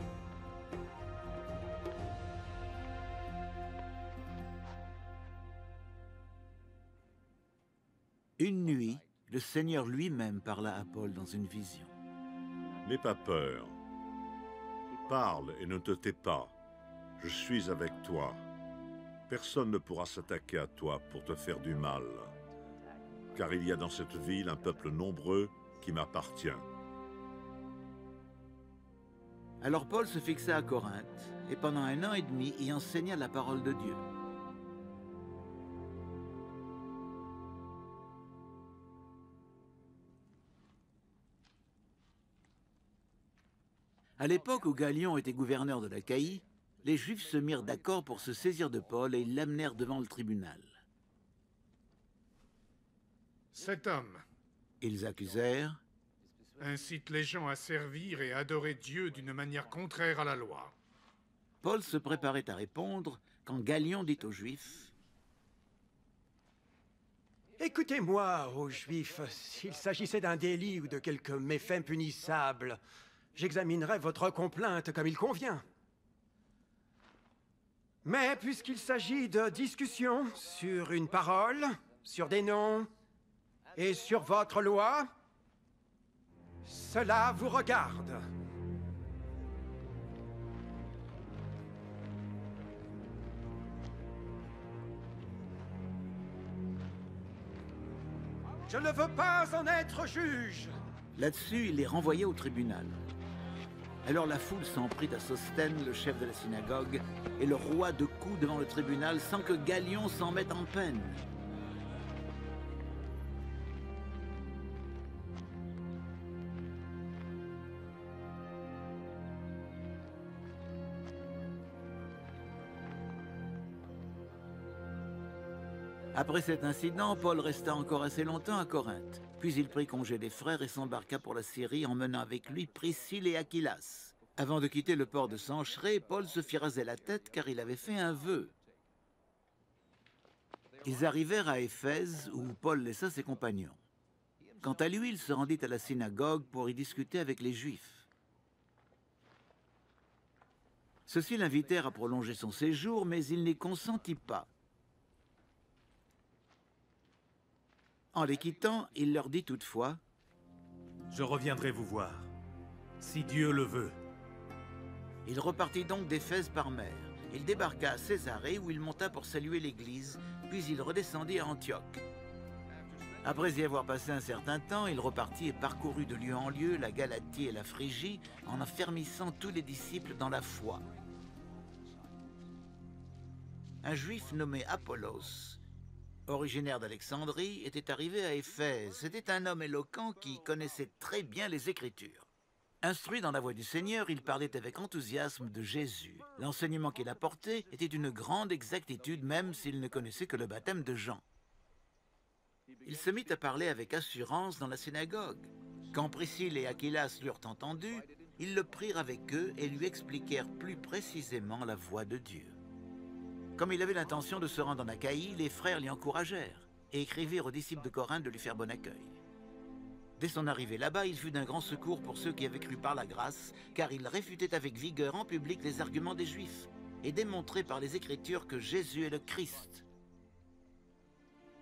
S4: Une nuit, le Seigneur lui-même parla à Paul dans une vision.
S14: N'aie pas peur. Parle et ne te tais pas. Je suis avec toi. Personne ne pourra s'attaquer à toi pour te faire du mal. Car il y a dans cette ville un peuple nombreux qui m'appartient.
S4: Alors Paul se fixa à Corinthe et pendant 1 an et demi y enseigna la parole de Dieu. À l'époque où Galion était gouverneur de l'Achaïe, les Juifs se mirent d'accord pour se saisir de Paul et ils l'amenèrent devant le tribunal.
S9: Cet homme,
S4: Ils accusèrent,
S9: incite les gens à servir et adorer Dieu d'une manière contraire à la loi.
S4: Paul se préparait à répondre quand Galion dit aux Juifs,
S5: « Écoutez-moi, ô Juifs, s'il s'agissait d'un délit ou de quelque méfait punissable, j'examinerai votre complainte comme il convient. Mais puisqu'il s'agit de discussions sur une parole, sur des noms et sur votre loi, cela vous regarde. Je ne veux pas en être juge. »
S4: Là-dessus, il les renvoyait au tribunal. Alors la foule s'en prit à Sosthène, le chef de la synagogue, et le roi de coups devant le tribunal sans que Galion s'en mette en peine. Après cet incident, Paul resta encore assez longtemps à Corinthe. Puis il prit congé des frères et s'embarqua pour la Syrie, emmenant avec lui Priscille et Achillas. Avant de quitter le port de Sancheré, Paul se fit raser la tête car il avait fait un vœu. Ils arrivèrent à Éphèse où Paul laissa ses compagnons. Quant à lui, il se rendit à la synagogue pour y discuter avec les Juifs. Ceux-ci l'invitèrent à prolonger son séjour, mais il n'y consentit pas. En les quittant, il leur dit toutefois:
S10: « Je reviendrai vous voir, si Dieu le veut. »
S4: Il repartit donc d'Éphèse par mer. Il débarqua à Césarée où il monta pour saluer l'église, puis il redescendit à Antioche. Après y avoir passé un certain temps, il repartit et parcourut de lieu en lieu la Galatie et la Phrygie en affermissant tous les disciples dans la foi. Un juif nommé Apollos, originaire d'Alexandrie, était arrivé à Éphèse. C'était un homme éloquent qui connaissait très bien les Écritures. Instruit dans la voie du Seigneur, il parlait avec enthousiasme de Jésus. L'enseignement qu'il apportait était d'une grande exactitude, même s'il ne connaissait que le baptême de Jean. Il se mit à parler avec assurance dans la synagogue. Quand Priscille et Aquilas l'eurent entendu, ils le prirent avec eux et lui expliquèrent plus précisément la voie de Dieu. Comme il avait l'intention de se rendre en Achaïe, les frères l'y encouragèrent et écrivirent aux disciples de Corinthe de lui faire bon accueil. Dès son arrivée là-bas, il fut d'un grand secours pour ceux qui avaient cru par la grâce, car il réfutait avec vigueur en public les arguments des Juifs et démontrait par les Écritures que Jésus est le Christ.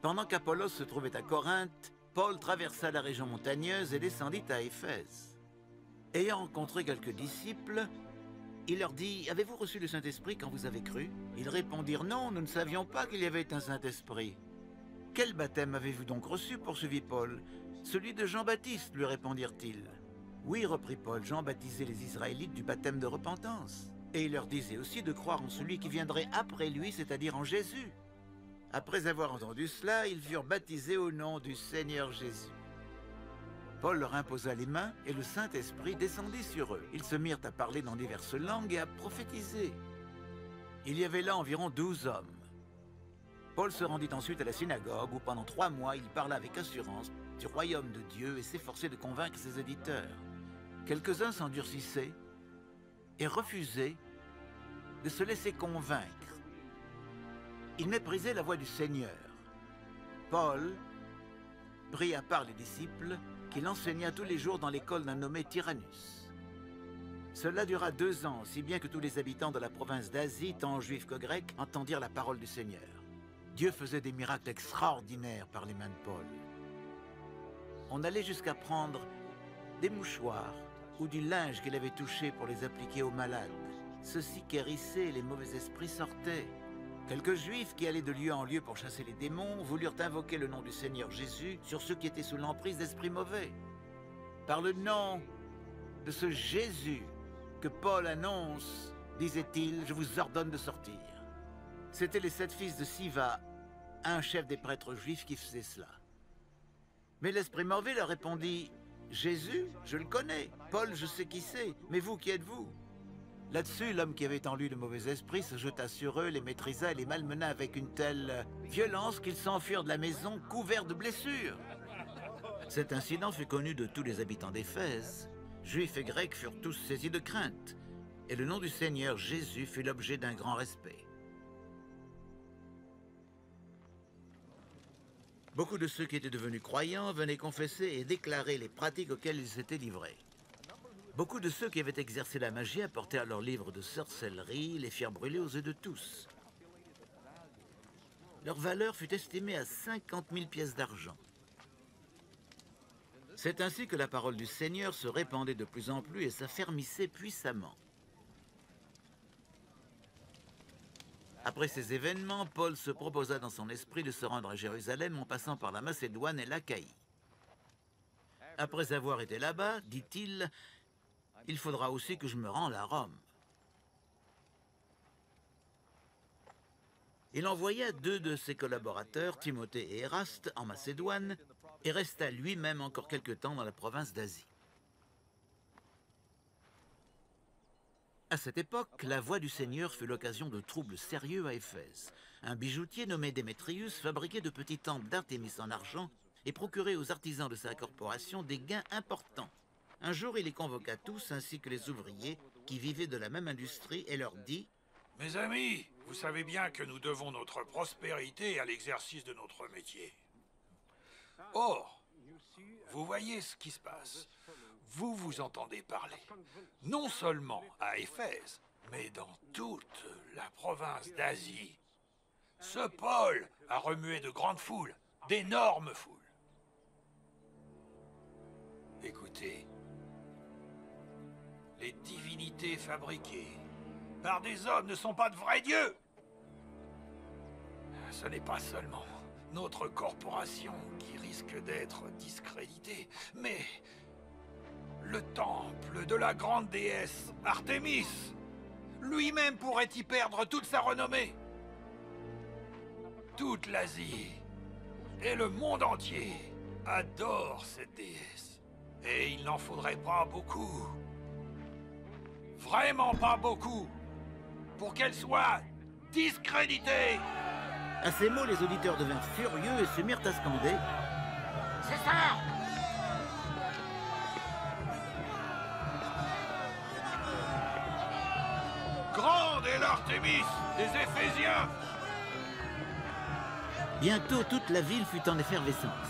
S4: Pendant qu'Apollos se trouvait à Corinthe, Paul traversa la région montagneuse et descendit à Éphèse. Ayant rencontré quelques disciples, il leur dit: « Avez-vous reçu le Saint-Esprit quand vous avez cru ?» Ils répondirent: « Non, nous ne savions pas qu'il y avait un Saint-Esprit. »« Quel baptême avez-vous donc reçu ?» poursuivit Paul. « Celui de Jean-Baptiste, lui répondirent-ils. »« Oui, reprit Paul, Jean baptisait les Israélites du baptême de repentance. Et il leur disait aussi de croire en celui qui viendrait après lui, c'est-à-dire en Jésus. » Après avoir entendu cela, ils furent baptisés au nom du Seigneur Jésus. Paul leur imposa les mains et le Saint-Esprit descendit sur eux. Ils se mirent à parler dans diverses langues et à prophétiser. Il y avait là environ 12 hommes. Paul se rendit ensuite à la synagogue où pendant 3 mois il parla avec assurance du royaume de Dieu et s'efforçait de convaincre ses auditeurs. Quelques-uns s'endurcissaient et refusaient de se laisser convaincre. Ils méprisaient la voix du Seigneur. Paul prit à part les disciples qu'il enseigna tous les jours dans l'école d'un nommé Tyrannus. Cela dura 2 ans, si bien que tous les habitants de la province d'Asie, tant juifs que grecs, entendirent la parole du Seigneur. Dieu faisait des miracles extraordinaires par les mains de Paul. On allait jusqu'à prendre des mouchoirs ou du linge qu'il avait touché pour les appliquer aux malades. Ceux-ci guérissaient et les mauvais esprits sortaient. Quelques Juifs qui allaient de lieu en lieu pour chasser les démons voulurent invoquer le nom du Seigneur Jésus sur ceux qui étaient sous l'emprise d'esprits mauvais. Par le nom de ce Jésus que Paul annonce, disait-il, je vous ordonne de sortir. C'étaient les 7 fils de Siva, un chef des prêtres juifs qui faisait cela. Mais l'esprit mauvais leur répondit, Jésus, je le connais, Paul, je sais qui c'est, mais vous, qui êtes-vous? Là-dessus, l'homme qui avait en lui le mauvais esprit se jeta sur eux, les maîtrisa et les malmena avec une telle violence qu'ils s'enfuirent de la maison couverts de blessures. Cet incident fut connu de tous les habitants d'Éphèse. Juifs et Grecs furent tous saisis de crainte, et le nom du Seigneur Jésus fut l'objet d'un grand respect. Beaucoup de ceux qui étaient devenus croyants venaient confesser et déclarer les pratiques auxquelles ils s'étaient livrés. Beaucoup de ceux qui avaient exercé la magie apportèrent leurs livres de sorcellerie, les firent brûler aux yeux de tous. Leur valeur fut estimée à 50 000 pièces d'argent. C'est ainsi que la parole du Seigneur se répandait de plus en plus et s'affermissait puissamment. Après ces événements, Paul se proposa dans son esprit de se rendre à Jérusalem en passant par la Macédoine et l'Achaïe. Après avoir été là-bas, dit-il, il faudra aussi que je me rende à Rome. Il envoya 2 de ses collaborateurs, Timothée et Éraste, en Macédoine, et resta lui-même encore quelque temps dans la province d'Asie. À cette époque, la voix du Seigneur fut l'occasion de troubles sérieux à Éphèse. Un bijoutier nommé Démétrius fabriquait de petits temples d'Artémis en argent et procurait aux artisans de sa corporation des gains importants. Un jour, il les convoqua tous, ainsi que les ouvriers, qui vivaient de la même industrie, et leur dit:
S15: Mes amis, vous savez bien que nous devons notre prospérité à l'exercice de notre métier. Or, vous voyez ce qui se passe. Vous vous entendez parler, non seulement à Éphèse, mais dans toute la province d'Asie. Ce Paul a remué de grandes foules, d'énormes foules. Écoutez, les divinités fabriquées par des hommes ne sont pas de vrais dieux. Ce n'est pas seulement notre corporation qui risque d'être discréditée, mais le temple de la grande déesse Artémis lui-même pourrait y perdre toute sa renommée. Toute l'Asie et le monde entier adorent cette déesse. Et il n'en faudrait pas beaucoup. Vraiment pas beaucoup. Pour qu'elle soit discréditée.
S4: À ces mots, les auditeurs devinrent furieux et se mirent à scander:
S17: C'est ça!
S15: Grande est l'Artémis des Éphésiens!
S4: Bientôt, toute la ville fut en effervescence.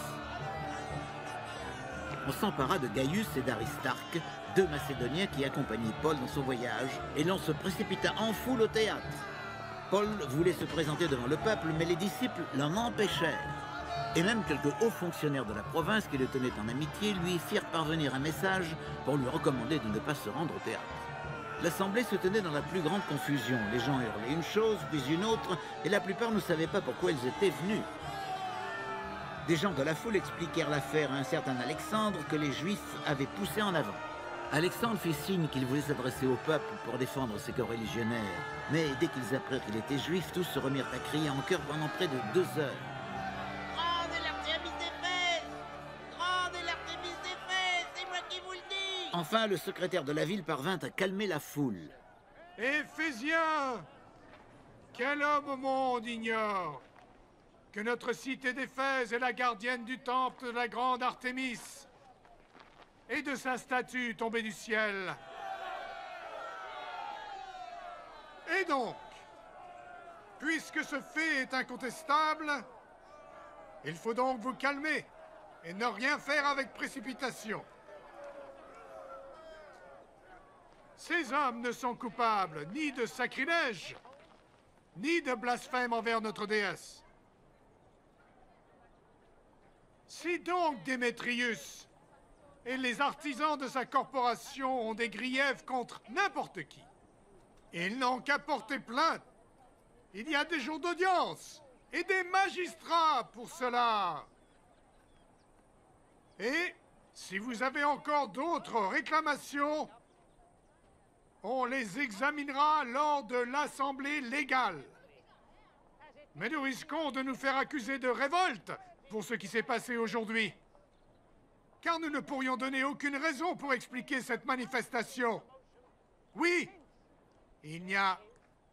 S4: On s'empara de Gaius et d'Aristarque, deux Macédoniens qui accompagnaient Paul dans son voyage, et l'on se précipita en foule au théâtre. Paul voulait se présenter devant le peuple, mais les disciples l'en empêchèrent. Et même quelques hauts fonctionnaires de la province qui le tenaient en amitié lui firent parvenir un message pour lui recommander de ne pas se rendre au théâtre. L'assemblée se tenait dans la plus grande confusion. Les gens hurlaient une chose, puis une autre, et la plupart ne savaient pas pourquoi ils étaient venus. Des gens de la foule expliquèrent l'affaire à un certain Alexandre que les Juifs avaient poussé en avant. Alexandre fit signe qu'il voulait s'adresser au peuple pour défendre ses coreligionnaires. Mais dès qu'ils apprirent qu'il était juif, tous se remirent à crier en chœur pendant près de 2 heures.
S17: Grande est l'Artémis d'Éphèse! Grande est l'Artémis d'Éphèse! C'est moi qui vous le dis!
S4: Enfin, le secrétaire de la ville parvint à calmer la foule.
S9: Éphésiens! Quel homme au monde ignore que notre cité d'Éphèse est la gardienne du temple de la grande Artémis et de sa statue tombée du ciel? Et donc, puisque ce fait est incontestable, il faut donc vous calmer et ne rien faire avec précipitation. Ces hommes ne sont coupables ni de sacrilège, ni de blasphème envers notre déesse. Si donc Démétrius et les artisans de sa corporation ont des griefs contre n'importe qui, ils n'ont qu'à porter plainte. Il y a des jours d'audience et des magistrats pour cela. Et si vous avez encore d'autres réclamations, on les examinera lors de l'assemblée légale. Mais nous risquons de nous faire accuser de révolte pour ce qui s'est passé aujourd'hui. Car nous ne pourrions donner aucune raison pour expliquer cette manifestation. Oui, il n'y a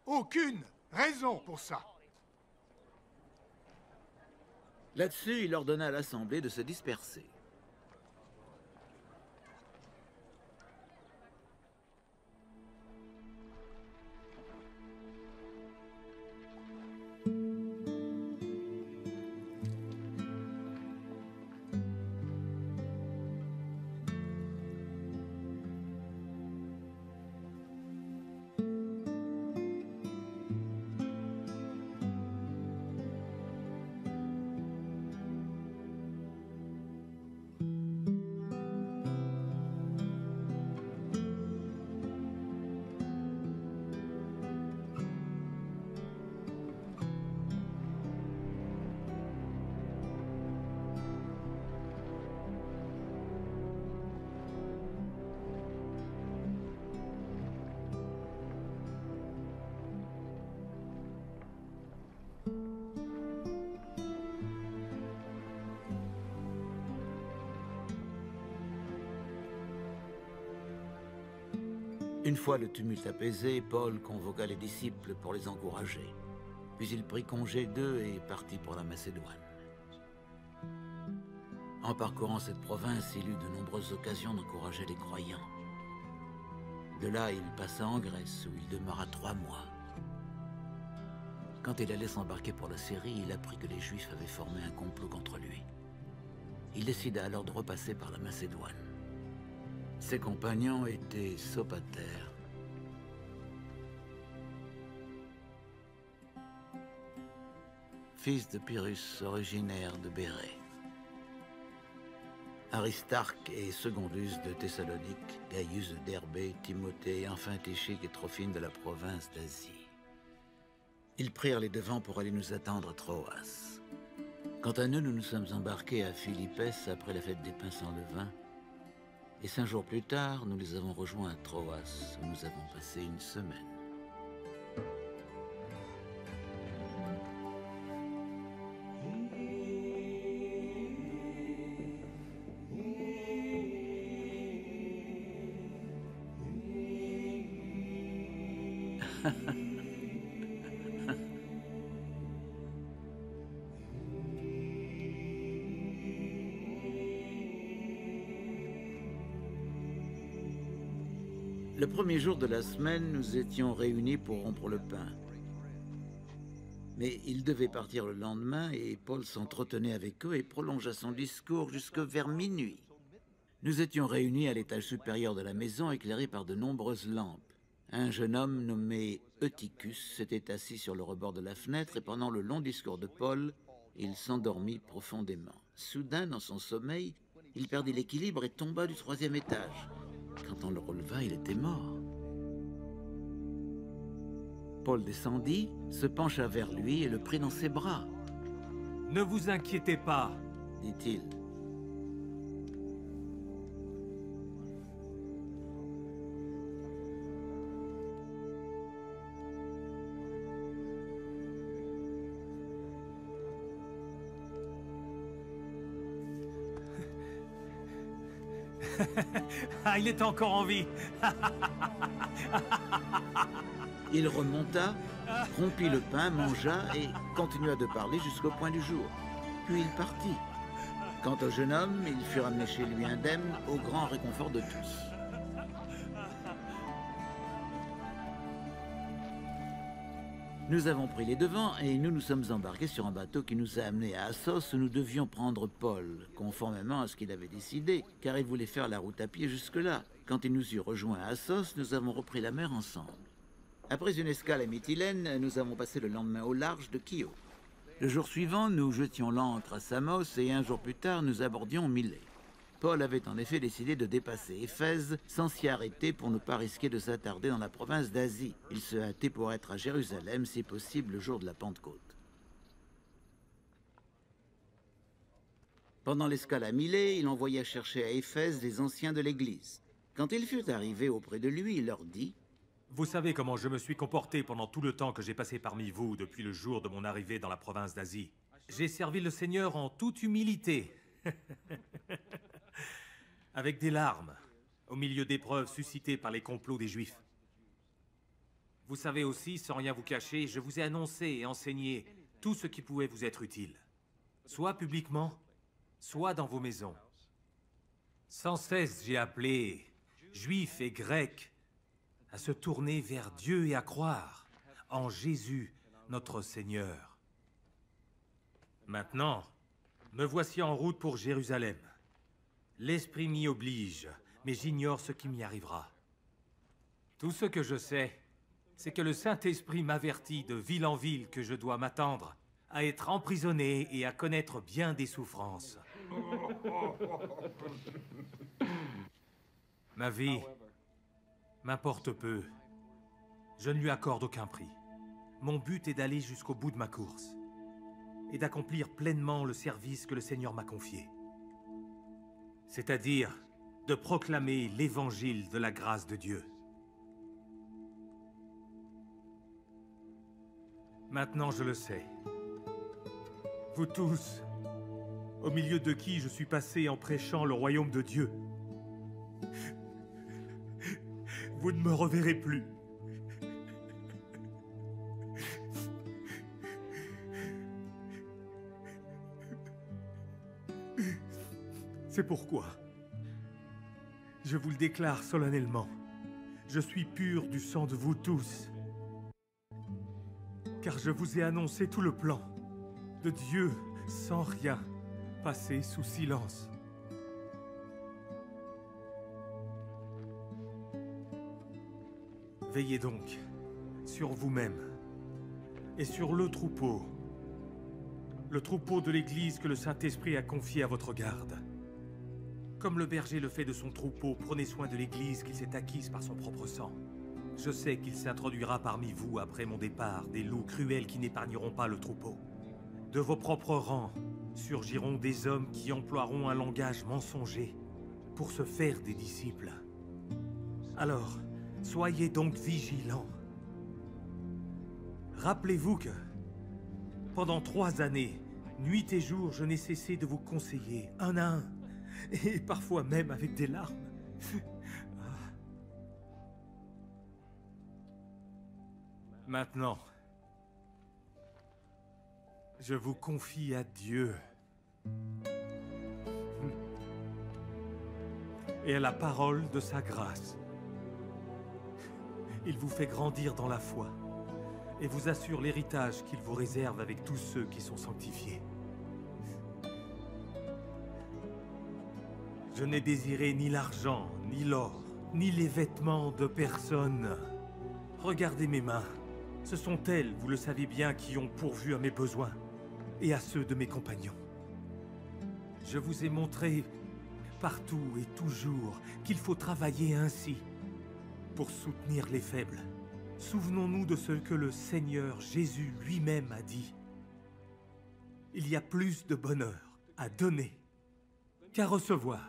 S9: aucune raison pour ça.
S4: Là-dessus, il ordonna à l'assemblée de se disperser. Une fois le tumulte apaisé, Paul convoqua les disciples pour les encourager. Puis il prit congé d'eux et partit pour la Macédoine. En parcourant cette province, il eut de nombreuses occasions d'encourager les croyants. De là, il passa en Grèce, où il demeura 3 mois. Quand il allait s'embarquer pour la Syrie, il apprit que les Juifs avaient formé un complot contre lui. Il décida alors de repasser par la Macédoine. Ses compagnons étaient Sopater, fils de Pyrrhus, originaire de Bérée, Aristarque et Secondus de Thessalonique, Gaius de Derbée, Timothée, enfin Tychique et Trophime de la province d'Asie. Ils prirent les devants pour aller nous attendre à Troas. Quant à nous, nous nous sommes embarqués à Philippès après la fête des pains sans levain, et 5 jours plus tard, nous les avons rejoints à Troas, où nous avons passé une semaine. Le premier jour de la semaine, nous étions réunis pour rompre le pain. Mais ils devaient partir le lendemain et Paul s'entretenait avec eux et prolongea son discours jusque vers minuit. Nous étions réunis à l'étage supérieur de la maison, éclairé par de nombreuses lampes. Un jeune homme nommé Eutychus s'était assis sur le rebord de la fenêtre et pendant le long discours de Paul, il s'endormit profondément. Soudain, dans son sommeil, il perdit l'équilibre et tomba du 3e étage. Quand on le releva, il était mort. Paul descendit, se pencha vers lui et le prit dans ses bras.
S10: « Ne vous inquiétez pas, »
S4: dit-il.
S10: Ah, il est encore en vie.
S4: Il remonta, rompit le pain, mangea et continua de parler jusqu'au point du jour. Puis il partit. Quant au jeune homme, il fut ramené chez lui indemne, au grand réconfort de tous. Nous avons pris les devants et nous nous sommes embarqués sur un bateau qui nous a amenés à Assos où nous devions prendre Paul, conformément à ce qu'il avait décidé, car il voulait faire la route à pied jusque-là. Quand il nous eut rejoints à Assos, nous avons repris la mer ensemble. Après une escale à Mytilène, nous avons passé le lendemain au large de Chios. Le jour suivant, nous jetions l'ancre à Samos et 1 jour plus tard, nous abordions Milet. Paul avait en effet décidé de dépasser Éphèse sans s'y arrêter pour ne pas risquer de s'attarder dans la province d'Asie. Il se hâtait pour être à Jérusalem, si possible, le jour de la Pentecôte. Pendant l'escale à Milet, il envoya chercher à Éphèse les anciens de l'Église. Quand il fut arrivé auprès de lui, il leur dit:
S10: « Vous savez comment je me suis comporté pendant tout le temps que j'ai passé parmi vous depuis le jour de mon arrivée dans la province d'Asie. J'ai servi le Seigneur en toute humilité. Avec des larmes, au milieu d'épreuves suscitées par les complots des Juifs. Vous savez aussi, sans rien vous cacher, je vous ai annoncé et enseigné tout ce qui pouvait vous être utile, soit publiquement, soit dans vos maisons. Sans cesse, j'ai appelé Juifs et Grecs à se tourner vers Dieu et à croire en Jésus, notre Seigneur. Maintenant, me voici en route pour Jérusalem. L'Esprit m'y oblige, mais j'ignore ce qui m'y arrivera. Tout ce que je sais, c'est que le Saint-Esprit m'avertit de ville en ville que je dois m'attendre à être emprisonné et à connaître bien des souffrances. Ma vie m'importe peu. Je ne lui accorde aucun prix. Mon but est d'aller jusqu'au bout de ma course et d'accomplir pleinement le service que le Seigneur m'a confié. C'est-à-dire de proclamer l'évangile de la grâce de Dieu. Maintenant, je le sais. Vous tous, au milieu de qui je suis passé en prêchant le royaume de Dieu, vous ne me reverrez plus. C'est pourquoi je vous le déclare solennellement. je suis pur du sang de vous tous. Car je vous ai annoncé tout le plan de Dieu sans rien passer sous silence. Veillez donc sur vous-même et sur le troupeau de l'Église que le Saint-Esprit a confié à votre garde. Comme le berger le fait de son troupeau, prenez soin de l'Église qu'il s'est acquise par son propre sang. Je sais qu'il s'introduira parmi vous, après mon départ, des loups cruels qui n'épargneront pas le troupeau. De vos propres rangs surgiront des hommes qui emploieront un langage mensonger pour se faire des disciples. Alors, soyez donc vigilants. Rappelez-vous que, pendant 3 années, nuit et jour, je n'ai cessé de vous conseiller, un à un, et parfois même avec des larmes. Maintenant, je vous confie à Dieu et à la parole de sa grâce. Il vous fait grandir dans la foi et vous assure l'héritage qu'il vous réserve avec tous ceux qui sont sanctifiés. Je n'ai désiré ni l'argent, ni l'or, ni les vêtements de personne. Regardez mes mains. Ce sont elles, vous le savez bien, qui ont pourvu à mes besoins et à ceux de mes compagnons. Je vous ai montré partout et toujours qu'il faut travailler ainsi pour soutenir les faibles. Souvenons-nous de ce que le Seigneur Jésus lui-même a dit. Il y a plus de bonheur à donner qu'à recevoir.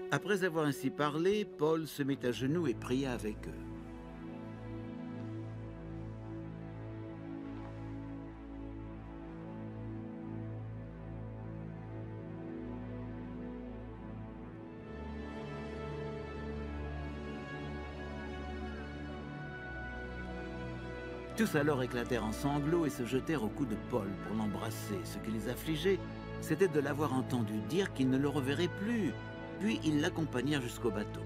S4: Après avoir ainsi parlé, Paul se mit à genoux et pria avec eux. Tous alors éclatèrent en sanglots et se jetèrent au cou de Paul pour l'embrasser. Ce qui les affligeait, c'était de l'avoir entendu dire qu'il ne le reverrait plus. Puis ils l'accompagnèrent jusqu'au bateau.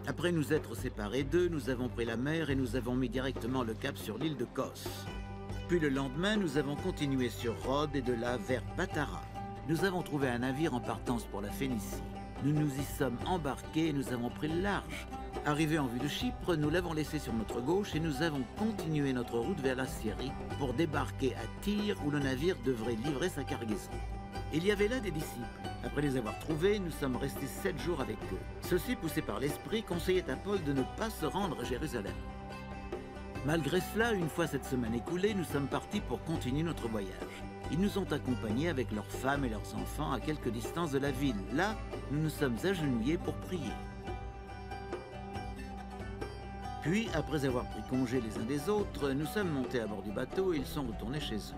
S4: Après nous être séparés d'eux, nous avons pris la mer et nous avons mis directement le cap sur l'île de Kos. Puis le lendemain, nous avons continué sur Rhodes et de là vers Patara. Nous avons trouvé un navire en partance pour la Phénicie. Nous nous y sommes embarqués et nous avons pris le large. Arrivés en vue de Chypre, nous l'avons laissé sur notre gauche et nous avons continué notre route vers la Syrie pour débarquer à Tyr où le navire devrait livrer sa cargaison. Il y avait là des disciples. Après les avoir trouvés, nous sommes restés 7 jours avec eux. Ceux-ci, poussés par l'Esprit, conseillaient à Paul de ne pas se rendre à Jérusalem. Malgré cela, une fois cette semaine écoulée, nous sommes partis pour continuer notre voyage. Ils nous ont accompagnés avec leurs femmes et leurs enfants à quelque distance de la ville. Là, nous nous sommes agenouillés pour prier. Puis, après avoir pris congé les uns des autres, nous sommes montés à bord du bateau et ils sont retournés chez eux.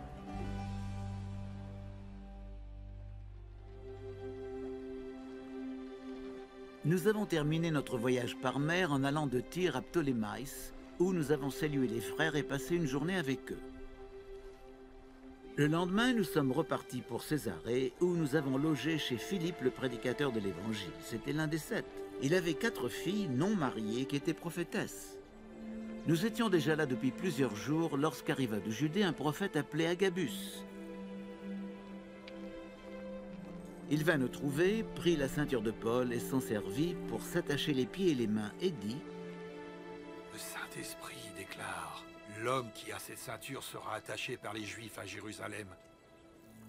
S4: Nous avons terminé notre voyage par mer en allant de Tyr à Ptolémaïs, où nous avons salué les frères et passé une journée avec eux. Le lendemain, nous sommes repartis pour Césarée, où nous avons logé chez Philippe, le prédicateur de l'Évangile. C'était l'un des 7. Il avait 4 filles non mariées qui étaient prophétesses. Nous étions déjà là depuis plusieurs jours lorsqu'arriva de Judée un prophète appelé Agabus. Il vint nous trouver, prit la ceinture de Paul et s'en servit pour s'attacher les pieds et les mains et dit:
S13: Le Saint-Esprit déclare: l'homme qui a cette ceinture sera attaché par les Juifs à Jérusalem,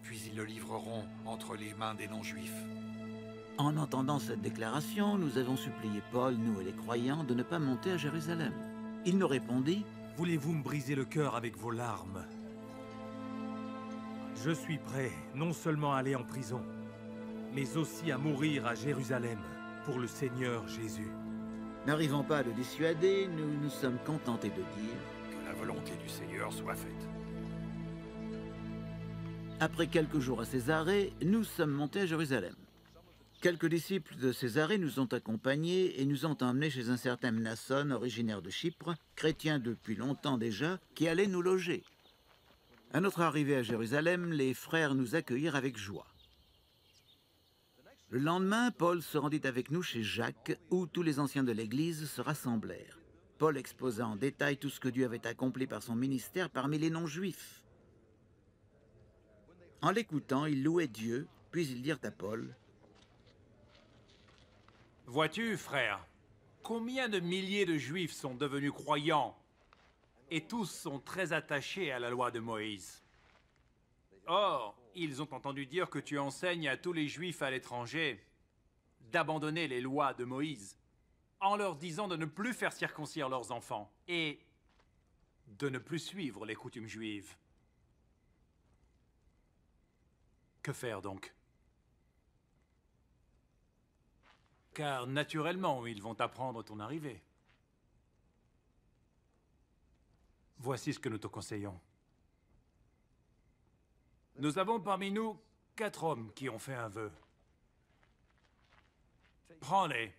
S13: puis ils le livreront entre les mains des non-Juifs.
S4: En entendant cette déclaration, nous avons supplié Paul, nous et les croyants, de ne pas monter à Jérusalem. Il nous répondit:
S10: Voulez-vous me briser le cœur avec vos larmes? Je suis prêt non seulement à aller en prison, mais aussi à mourir à Jérusalem pour le Seigneur Jésus.
S4: N'arrivant pas à le dissuader, nous nous sommes contentés de dire:
S13: Que la volonté du Seigneur soit faite.
S4: Après quelques jours à Césarée, nous sommes montés à Jérusalem. Quelques disciples de Césarée nous ont accompagnés et nous ont emmenés chez un certain Mnasson, originaire de Chypre, chrétien depuis longtemps déjà, qui allait nous loger. À notre arrivée à Jérusalem, les frères nous accueillirent avec joie. Le lendemain, Paul se rendit avec nous chez Jacques, où tous les anciens de l'Église se rassemblèrent. Paul exposa en détail tout ce que Dieu avait accompli par son ministère parmi les non-juifs. En l'écoutant, ils louaient Dieu, puis ils dirent à Paul:
S2: « Vois-tu, frère, combien de milliers de Juifs sont devenus croyants, et tous sont très attachés à la loi de Moïse. Or, ils ont entendu dire que tu enseignes à tous les Juifs à l'étranger d'abandonner les lois de Moïse, en leur disant de ne plus faire circoncire leurs enfants, et de ne plus suivre les coutumes juives. Que faire donc? Car naturellement, ils vont apprendre ton arrivée. Voici ce que nous te conseillons. Nous avons parmi nous 4 hommes qui ont fait un vœu. Prends-les.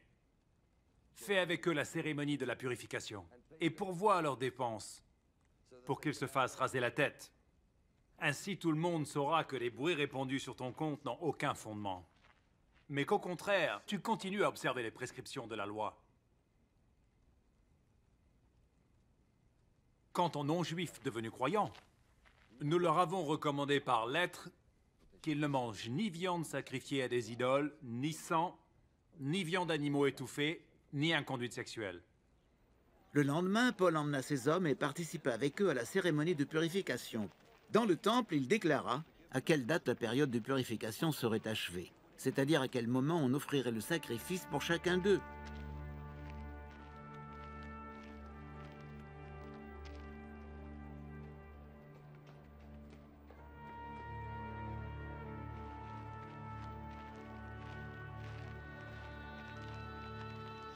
S2: Fais avec eux la cérémonie de la purification et pourvois à leurs dépenses pour qu'ils se fassent raser la tête. Ainsi, tout le monde saura que les bruits répandus sur ton compte n'ont aucun fondement. Mais qu'au contraire, tu continues à observer les prescriptions de la loi. Quant aux non-juifs devenus croyants, nous leur avons recommandé par lettre qu'ils ne mangent ni viande sacrifiée à des idoles, ni sang, ni viande d'animaux étouffés, ni inconduite sexuelle.
S4: Le lendemain, Paul emmena ses hommes et participa avec eux à la cérémonie de purification. Dans le temple, il déclara à quelle date la période de purification serait achevée, c'est-à-dire à quel moment on offrirait le sacrifice pour chacun d'eux.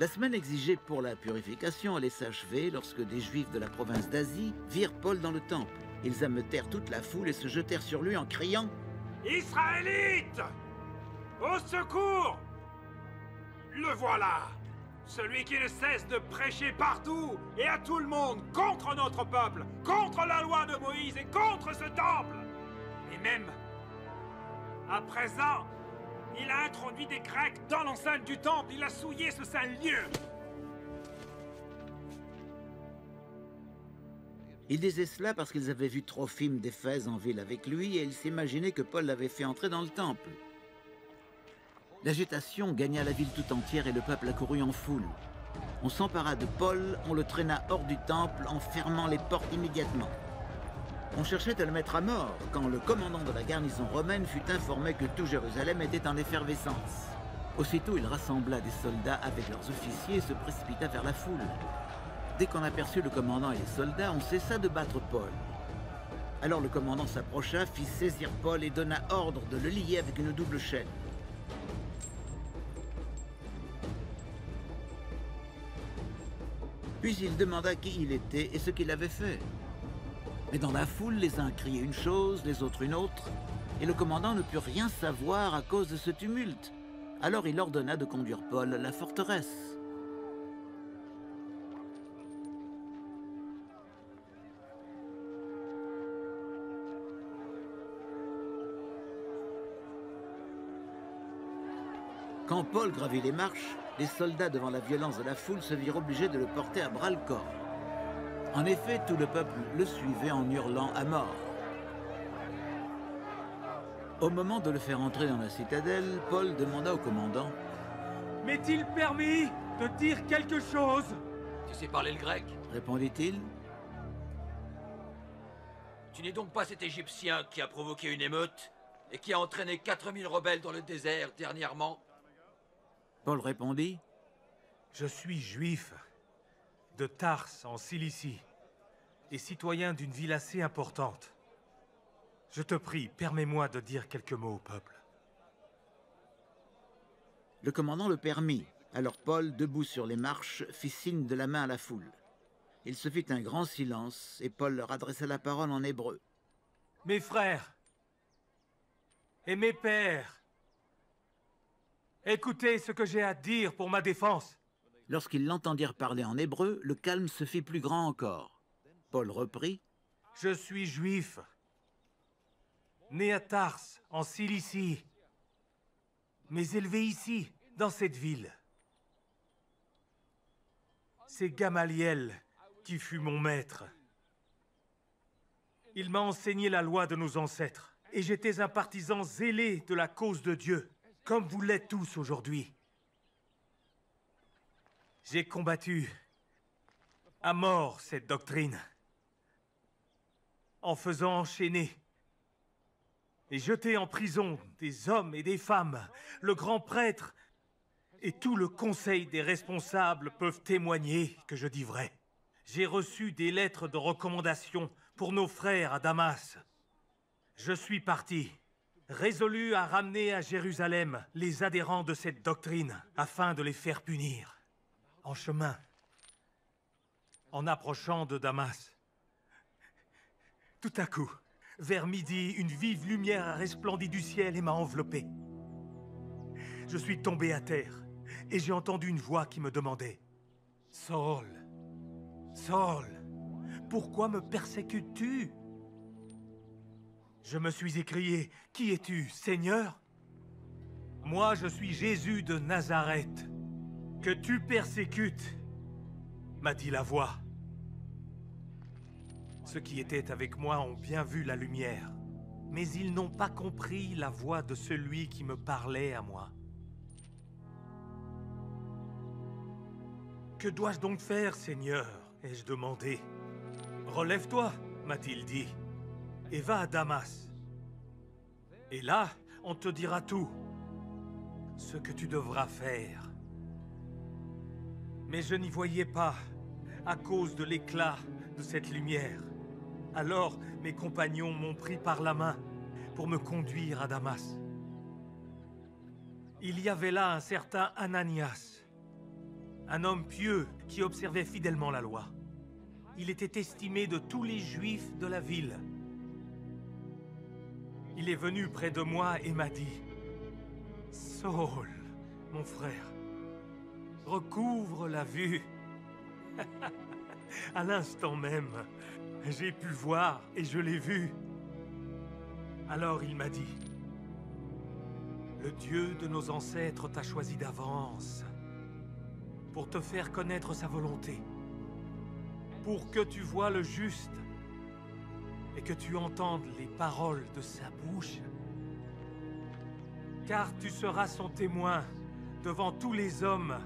S4: La semaine exigée pour la purification allait s'achever lorsque des Juifs de la province d'Asie virent Paul dans le temple. Ils ameutèrent toute la foule et se jetèrent sur lui en criant: «
S15: Israélites! Au secours! Le voilà! Celui qui ne cesse de prêcher partout et à tout le monde contre notre peuple, contre la loi de Moïse et contre ce temple! Et même, à présent, il a introduit des Grecs dans l'enceinte du temple, il a souillé ce saint lieu! »
S4: Ils disaient cela parce qu'ils avaient vu Trophime d'Éphèse en ville avec lui et ils s'imaginaient que Paul l'avait fait entrer dans le temple. L'agitation gagna la ville tout entière et le peuple accourut en foule. On s'empara de Paul, on le traîna hors du temple en fermant les portes immédiatement. On cherchait à le mettre à mort quand le commandant de la garnison romaine fut informé que tout Jérusalem était en effervescence. Aussitôt, il rassembla des soldats avec leurs officiers et se précipita vers la foule. Dès qu'on aperçut le commandant et les soldats, on cessa de battre Paul. Alors le commandant s'approcha, fit saisir Paul et donna ordre de le lier avec une double chaîne. Puis il demanda qui il était et ce qu'il avait fait. Mais dans la foule, les uns criaient une chose, les autres une autre, et le commandant ne put rien savoir à cause de ce tumulte. Alors il ordonna de conduire Paul à la forteresse. Quand Paul gravit les marches, les soldats devant la violence de la foule se virent obligés de le porter à bras-le-corps. En effet, tout le peuple le suivait en hurlant à mort. Au moment de le faire entrer dans la citadelle, Paul demanda au commandant:
S10: « M'est-il permis de dire quelque chose ?»
S3: Tu sais parler le grec?
S4: Répondit-il.
S3: Tu n'es donc pas cet Égyptien qui a provoqué une émeute et qui a entraîné 4000 rebelles dans le désert dernièrement?
S4: Paul répondit:
S10: « Je suis juif, de Tars en Cilicie, et citoyen d'une ville assez importante. Je te prie, permets-moi de dire quelques mots au peuple. »
S4: Le commandant le permit. Alors Paul, debout sur les marches, fit signe de la main à la foule. Il se fit un grand silence, et Paul leur adressa la parole en hébreu.
S10: « Mes frères, et mes pères. Écoutez ce que j'ai à dire pour ma défense.
S4: Lorsqu'ils l'entendirent parler en hébreu, le calme se fit plus grand encore. Paul reprit.
S10: Je suis juif, né à Tars, en Cilicie, mais élevé ici, dans cette ville. C'est Gamaliel qui fut mon maître. Il m'a enseigné la loi de nos ancêtres, et j'étais un partisan zélé de la cause de Dieu, comme vous l'êtes tous aujourd'hui. J'ai combattu à mort cette doctrine, en faisant enchaîner et jeter en prison des hommes et des femmes. Le grand prêtre et tout le conseil des responsables peuvent témoigner que je dis vrai. J'ai reçu des lettres de recommandation pour nos frères à Damas. Je suis parti, résolu à ramener à Jérusalem les adhérents de cette doctrine, afin de les faire punir. En chemin, en approchant de Damas, tout à coup, vers midi, une vive lumière a resplendi du ciel et m'a enveloppé. Je suis tombé à terre et j'ai entendu une voix qui me demandait « Saul, Saul, pourquoi me persécutes-tu » Je me suis écrié « Qui es-tu, Seigneur ?» Moi, je suis Jésus de Nazareth. « Que tu persécutes » m'a dit la voix. Ceux qui étaient avec moi ont bien vu la lumière, mais ils n'ont pas compris la voix de celui qui me parlait à moi. « Que dois-je donc faire, Seigneur ?» ai-je demandé. « Relève-toi, m'a-t-il dit, et va à Damas. Et là, on te dira tout, ce que tu devras faire. » Mais je n'y voyais pas, à cause de l'éclat de cette lumière. Alors, mes compagnons m'ont pris par la main pour me conduire à Damas. Il y avait là un certain Ananias, un homme pieux qui observait fidèlement la loi. Il était estimé de tous les Juifs de la ville. Il est venu près de moi et m'a dit « Saul, mon frère, recouvre la vue. » À l'instant même, j'ai pu voir et je l'ai vu. Alors il m'a dit « Le Dieu de nos ancêtres t'a choisi d'avance pour te faire connaître sa volonté, pour que tu vois le juste et que tu entendes les paroles de sa bouche. Car tu seras son témoin devant tous les hommes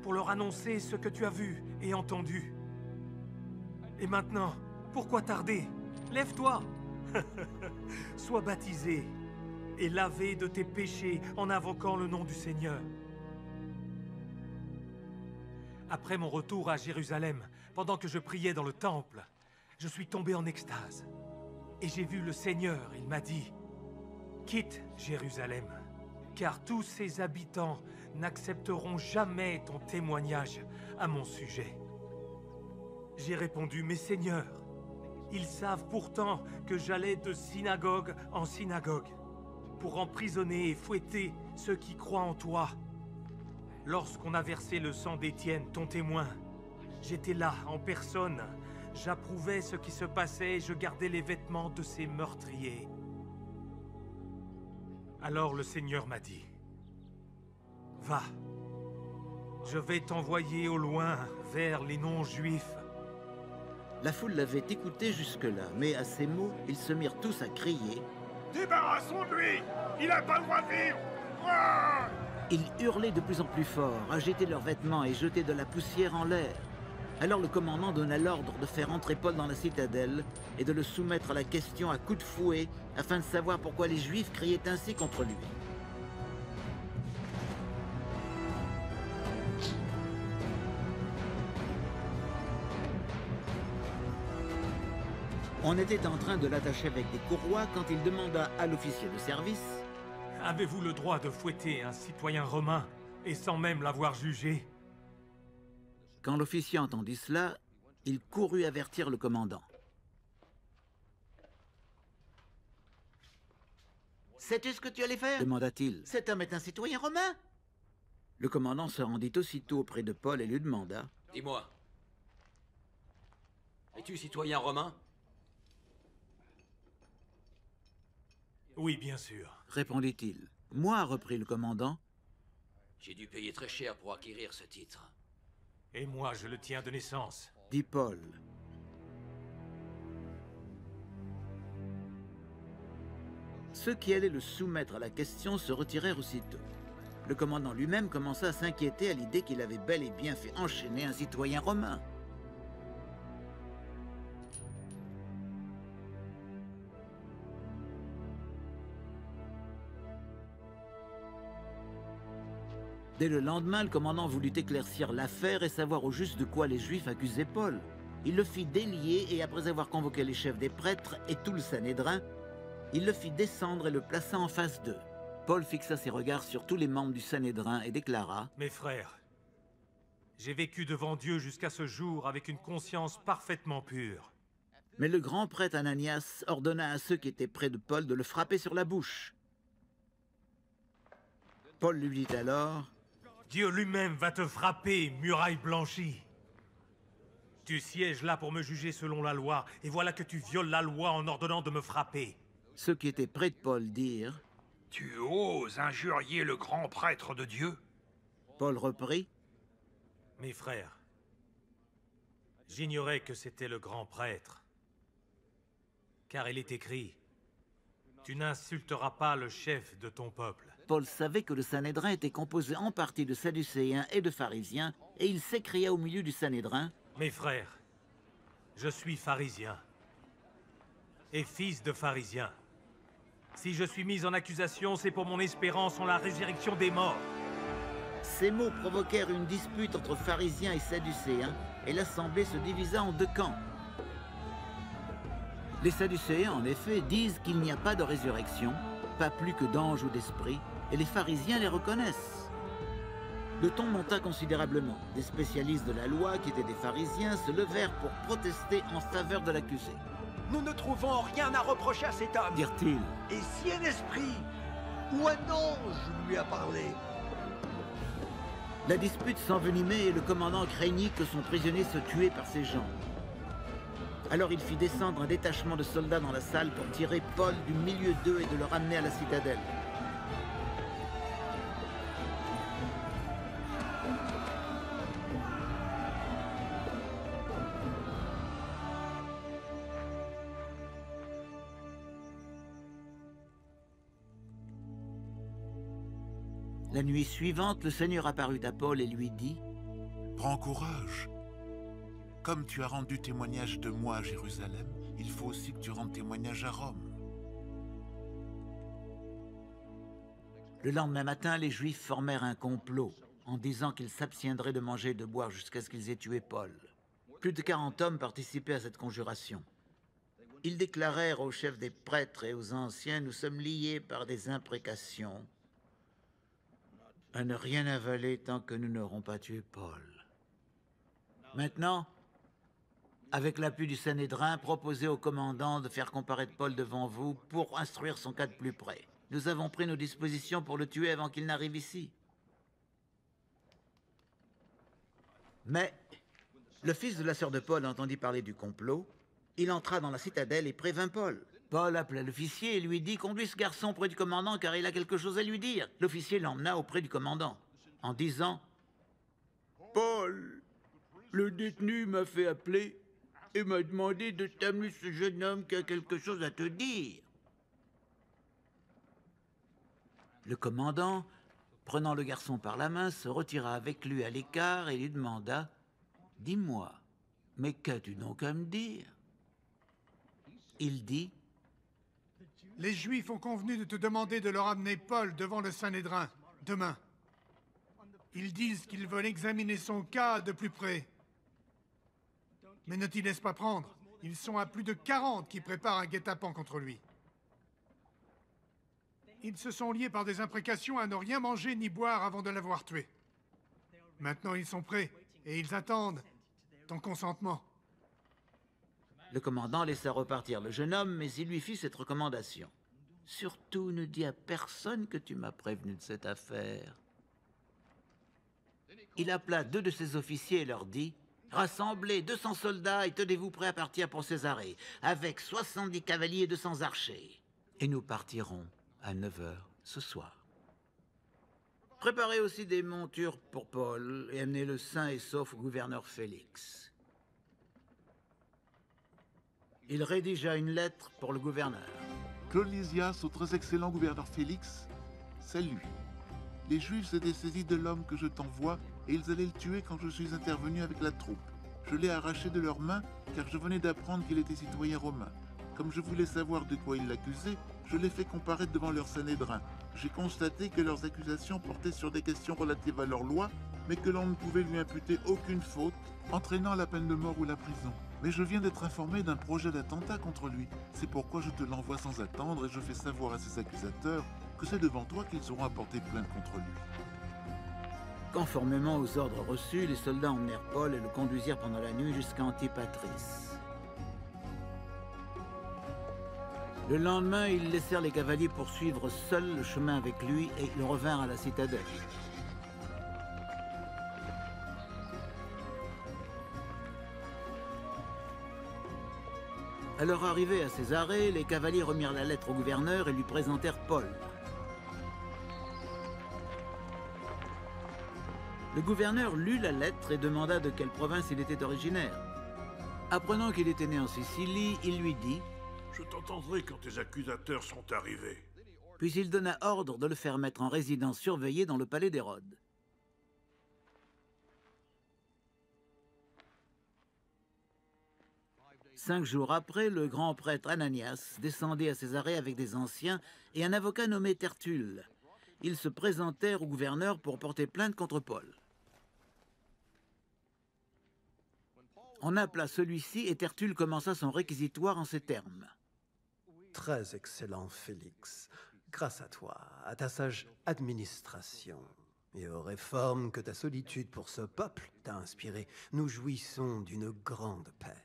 S10: pour leur annoncer ce que tu as vu et entendu. Et maintenant, pourquoi tarder? Lève-toi, sois baptisé et lavé de tes péchés en invoquant le nom du Seigneur. » Après mon retour à Jérusalem, pendant que je priais dans le temple, je suis tombé en extase. Et j'ai vu le Seigneur, il m'a dit, « Quitte Jérusalem, car tous ses habitants n'accepteront jamais ton témoignage à mon sujet. » J'ai répondu, « Mais Seigneur, ils savent pourtant que j'allais de synagogue en synagogue pour emprisonner et fouetter ceux qui croient en toi. Lorsqu'on a versé le sang d'Étienne, ton témoin, j'étais là en personne. J'approuvais ce qui se passait et je gardais les vêtements de ces meurtriers. » Alors le Seigneur m'a dit, « Va, je vais t'envoyer au loin vers les non-juifs. »
S4: La foule l'avait écouté jusque-là, mais à ces mots, ils se mirent tous à crier.
S9: « Débarrassons de lui! Il n'a pas le droit de vivre! Ah !»
S4: Ils hurlaient de plus en plus fort, agitaient leurs vêtements et jetaient de la poussière en l'air. Alors le commandant donna l'ordre de faire entrer Paul dans la citadelle et de le soumettre à la question à coups de fouet afin de savoir pourquoi les Juifs criaient ainsi contre lui. On était en train de l'attacher avec des courroies quand il demanda à l'officier de service «
S10: Avez-vous le droit de fouetter un citoyen romain et sans même l'avoir jugé ?»
S4: Quand l'officier entendit cela, il courut avertir le commandant. Sais-tu ce que tu allais faire demanda-t-il. Cet homme est un citoyen romain. Le commandant se rendit aussitôt auprès de Paul et lui demanda.
S3: Dis-moi, es-tu citoyen romain?
S10: Oui, bien sûr.
S4: Répondit-il. Moi, reprit le commandant.
S3: J'ai dû payer très cher pour acquérir ce titre.
S10: Et moi, je le tiens de naissance.
S4: Dit Paul. Ceux qui allaient le soumettre à la question se retirèrent aussitôt. Le commandant lui-même commença à s'inquiéter à l'idée qu'il avait bel et bien fait enchaîner un citoyen romain. Dès le lendemain, le commandant voulut éclaircir l'affaire et savoir au juste de quoi les Juifs accusaient Paul. Il le fit délier et après avoir convoqué les chefs des prêtres et tout le Sanhédrin, il le fit descendre et le plaça en face d'eux. Paul fixa ses regards sur tous les membres du Sanhédrin et déclara «
S10: Mes frères, j'ai vécu devant Dieu jusqu'à ce jour avec une conscience parfaitement pure. »
S4: Mais le grand prêtre Ananias ordonna à ceux qui étaient près de Paul de le frapper sur la bouche. Paul lui dit alors «
S10: Dieu lui-même va te frapper, muraille blanchie. Tu sièges là pour me juger selon la loi, et voilà que tu violes la loi en ordonnant de me frapper. »
S4: Ceux qui étaient près de Paul dirent
S15: « Tu oses injurier le grand prêtre de Dieu ?»
S4: Paul reprit
S10: « Mes frères, j'ignorais que c'était le grand prêtre. Car il est écrit, tu n'insulteras pas le chef de ton peuple. »
S4: Paul savait que le Sanhédrin était composé en partie de Sadducéens et de pharisiens, et il s'écria au milieu du Sanhédrin
S10: « Mes frères, je suis pharisien, et fils de pharisien. Si je suis mis en accusation, c'est pour mon espérance en la résurrection des morts. »
S4: Ces mots provoquèrent une dispute entre pharisiens et sadducéens, et l'assemblée se divisa en deux camps. Les sadducéens, en effet, disent qu'il n'y a pas de résurrection, pas plus que d'anges ou d'esprits, et les pharisiens les reconnaissent. Le ton monta considérablement. Des spécialistes de la loi, qui étaient des pharisiens, se levèrent pour protester en faveur de l'accusé.
S5: Nous ne trouvons rien à reprocher à cet homme,
S4: dirent-ils.
S12: Et si un esprit ou un ange lui a parlé?
S4: La dispute s'envenimait et le commandant craignit que son prisonnier se tuait par ses gens. Alors il fit descendre un détachement de soldats dans la salle pour tirer Paul du milieu d'eux et de le ramener à la citadelle. La nuit suivante, le Seigneur apparut à Paul et lui dit
S6: « Prends courage. Comme tu as rendu témoignage de moi à Jérusalem, il faut aussi que tu rendes témoignage à Rome. »
S4: Le lendemain matin, les Juifs formèrent un complot en disant qu'ils s'abstiendraient de manger et de boire jusqu'à ce qu'ils aient tué Paul. Plus de 40 hommes participaient à cette conjuration. Ils déclarèrent aux chefs des prêtres et aux anciens « Nous sommes liés par des imprécations à ne rien avaler tant que nous n'aurons pas tué Paul. Maintenant, avec l'appui du Sanhédrin, proposez au commandant de faire comparaître Paul devant vous pour instruire son cas de plus près. Nous avons pris nos dispositions pour le tuer avant qu'il n'arrive ici. » Mais le fils de la sœur de Paul entendit parler du complot. Il entra dans la citadelle et prévint Paul. Paul appela l'officier et lui dit « Conduis ce garçon près du commandant car il a quelque chose à lui dire. » L'officier l'emmena auprès du commandant en disant « Paul, le détenu m'a fait appeler et m'a demandé de t'amener ce jeune homme qui a quelque chose à te dire. » Le commandant, prenant le garçon par la main, se retira avec lui à l'écart et lui demanda « Dis-moi, mais qu'as-tu donc à me dire ?» Il dit «
S9: Les Juifs ont convenu de te demander de leur amener Paul devant le Sanhédrin, demain. Ils disent qu'ils veulent examiner son cas de plus près. Mais ne t'y laisse pas prendre. Ils sont à plus de 40 qui préparent un guet-apens contre lui. Ils se sont liés par des imprécations à ne rien manger ni boire avant de l'avoir tué. Maintenant, ils sont prêts et ils attendent ton consentement. »
S4: Le commandant laissa repartir le jeune homme, mais il lui fit cette recommandation. Surtout, ne dis à personne que tu m'as prévenu de cette affaire. Il appela 2 de ses officiers et leur dit « Rassemblez 200 soldats et tenez-vous prêts à partir pour Césarée, avec 70 cavaliers et 200 archers. Et nous partirons à 9 h ce soir. Préparez aussi des montures pour Paul et amenez-le sain et sauf au gouverneur Félix. » Il rédigea une lettre pour le gouverneur.
S6: Claude Lysias au très excellent gouverneur Félix, c'est lui. Les Juifs s'étaient saisis de l'homme que je t'envoie et ils allaient le tuer quand je suis intervenu avec la troupe. Je l'ai arraché de leurs mains car je venais d'apprendre qu'il était citoyen romain. Comme je voulais savoir de quoi ils l'accusaient, je l'ai fait comparaître devant leur Sanhédrin. J'ai constaté que leurs accusations portaient sur des questions relatives à leur loi, mais que l'on ne pouvait lui imputer aucune faute, entraînant la peine de mort ou la prison. Mais je viens d'être informé d'un projet d'attentat contre lui. C'est pourquoi je te l'envoie sans attendre et je fais savoir à ses accusateurs que c'est devant toi qu'ils auront apporté plainte contre lui.
S4: Conformément aux ordres reçus, les soldats emmenèrent Paul et le conduisirent pendant la nuit jusqu'à Antipatris. Le lendemain, ils laissèrent les cavaliers poursuivre seuls le chemin avec lui et ils revinrent à la citadelle. À leur arrivée à Césarée, les cavaliers remirent la lettre au gouverneur et lui présentèrent Paul. Le gouverneur lut la lettre et demanda de quelle province il était originaire. Apprenant qu'il était né en Sicilie, il lui dit
S18: « Je t'entendrai quand tes accusateurs sont arrivés. »
S4: Puis il donna ordre de le faire mettre en résidence surveillée dans le palais d'Hérode. Cinq jours après, le grand prêtre Ananias descendit à Césarée avec des anciens et un avocat nommé Tertulle. Ils se présentèrent au gouverneur pour porter plainte contre Paul. On appela celui-ci et Tertulle commença son réquisitoire en ces termes.
S5: Très excellent, Félix. Grâce à toi, à ta sage administration et aux réformes que ta solitude pour ce peuple t'a inspiré, nous jouissons d'une grande paix.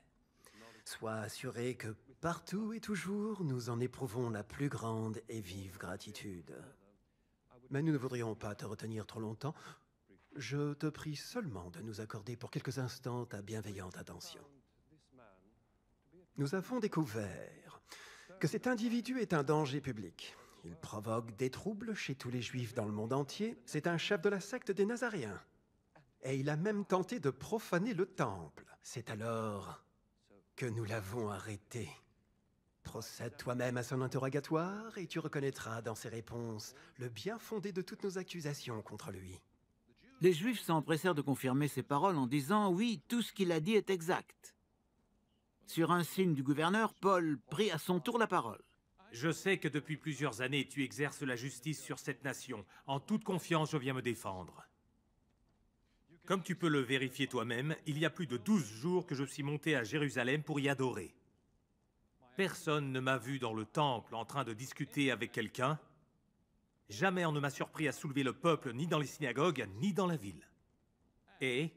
S5: Sois assuré que partout et toujours, nous en éprouvons la plus grande et vive gratitude. Mais nous ne voudrions pas te retenir trop longtemps. Je te prie seulement de nous accorder pour quelques instants ta bienveillante attention. Nous avons découvert que cet individu est un danger public. Il provoque des troubles chez tous les Juifs dans le monde entier. C'est un chef de la secte des Nazaréens. Et il a même tenté de profaner le temple. C'est alors que nous l'avons arrêté. Procède toi-même à son interrogatoire et tu reconnaîtras dans ses réponses le bien fondé de toutes nos accusations contre lui.
S4: Les Juifs s'empressèrent de confirmer ces paroles en disant « Oui, tout ce qu'il a dit est exact ». Sur un signe du gouverneur, Paul prit à son tour la parole.
S10: Je sais que depuis plusieurs années, tu exerces la justice sur cette nation. En toute confiance, je viens me défendre. Comme tu peux le vérifier toi-même, il y a plus de 12 jours que je suis monté à Jérusalem pour y adorer. Personne ne m'a vu dans le temple en train de discuter avec quelqu'un. Jamais on ne m'a surpris à soulever le peuple ni dans les synagogues, ni dans la ville. Et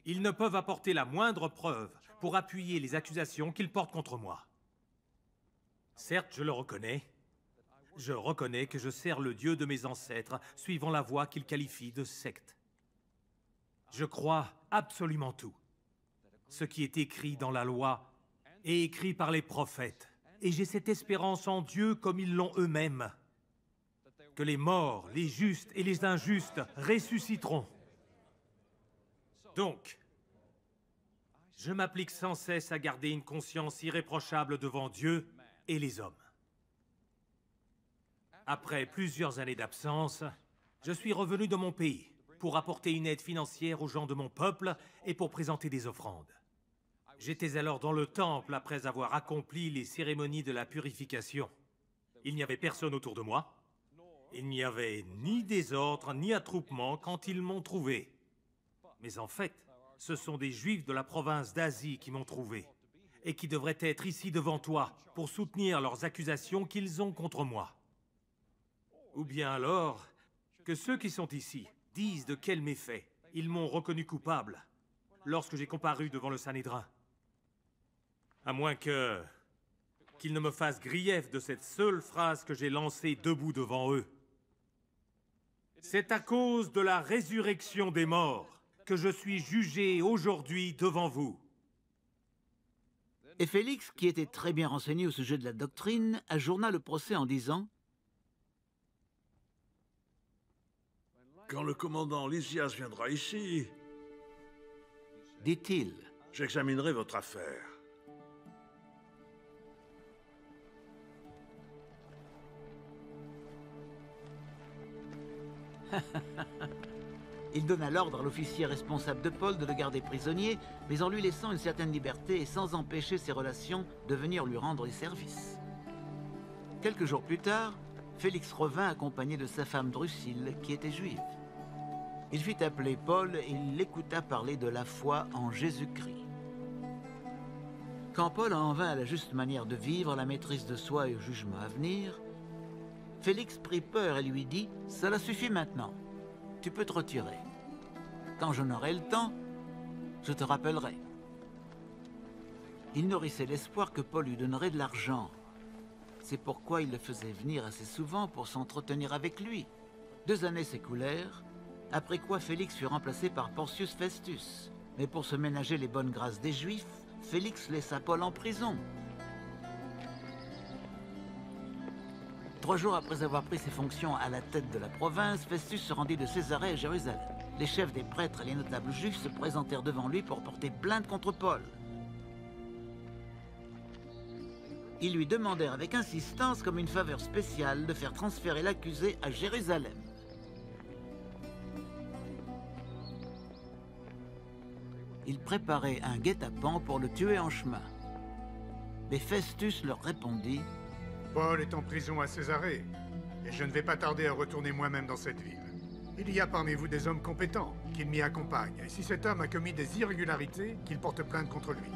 S10: ils ne peuvent apporter la moindre preuve pour appuyer les accusations qu'ils portent contre moi. Certes, je le reconnais. Je reconnais que je sers le Dieu de mes ancêtres, suivant la voie qu'ils qualifient de secte. Je crois absolument tout. Ce qui est écrit dans la loi est écrit par les prophètes. Et j'ai cette espérance en Dieu comme ils l'ont eux-mêmes. Que les morts, les justes et les injustes ressusciteront. Donc, je m'applique sans cesse à garder une conscience irréprochable devant Dieu et les hommes. Après plusieurs années d'absence, je suis revenu dans mon pays pour apporter une aide financière aux gens de mon peuple et pour présenter des offrandes. J'étais alors dans le temple après avoir accompli les cérémonies de la purification. Il n'y avait personne autour de moi. Il n'y avait ni désordre ni attroupement quand ils m'ont trouvé. Mais en fait, ce sont des Juifs de la province d'Asie qui m'ont trouvé et qui devraient être ici devant toi pour soutenir leurs accusations qu'ils ont contre moi. Ou bien alors que ceux qui sont ici disent de quels méfaits ils m'ont reconnu coupable lorsque j'ai comparu devant le Sanhédrin. À moins qu'ils ne me fassent grief de cette seule phrase que j'ai lancée debout devant eux. C'est à cause de la résurrection des morts que je suis jugé aujourd'hui devant vous.
S4: Et Félix, qui était très bien renseigné au sujet de la doctrine, ajourna le procès en disant:
S18: Quand le commandant Lysias viendra ici,
S4: dit-il,
S18: j'examinerai votre affaire.
S4: Il donna l'ordre à l'officier responsable de Paul de le garder prisonnier, mais en lui laissant une certaine liberté et sans empêcher ses relations de venir lui rendre des services. Quelques jours plus tard, Félix revint accompagné de sa femme Drusille, qui était juive. Il fit appeler Paul et il l'écouta parler de la foi en Jésus-Christ. Quand Paul en vint à la juste manière de vivre, la maîtrise de soi et au jugement à venir, Félix prit peur et lui dit: « Cela suffit maintenant. Tu peux te retirer. Quand j'en aurai le temps, je te rappellerai. » Il nourrissait l'espoir que Paul lui donnerait de l'argent. C'est pourquoi il le faisait venir assez souvent pour s'entretenir avec lui. 2 années s'écoulèrent, après quoi Félix fut remplacé par Porcius Festus. Mais pour se ménager les bonnes grâces des Juifs, Félix laissa Paul en prison. 3 jours après avoir pris ses fonctions à la tête de la province, Festus se rendit de Césarée à Jérusalem. Les chefs des prêtres et les notables juifs se présentèrent devant lui pour porter plainte contre Paul. Ils lui demandèrent avec insistance, comme une faveur spéciale, de faire transférer l'accusé à Jérusalem. Ils préparaient un guet-apens pour le tuer en chemin. Mais Festus leur répondit: «
S9: Paul est en prison à Césarée, et je ne vais pas tarder à retourner moi-même dans cette ville. Il y a parmi vous des hommes compétents, qu'ils m'y accompagnent, et si cet homme a commis des irrégularités, qu'il porte plainte contre lui. »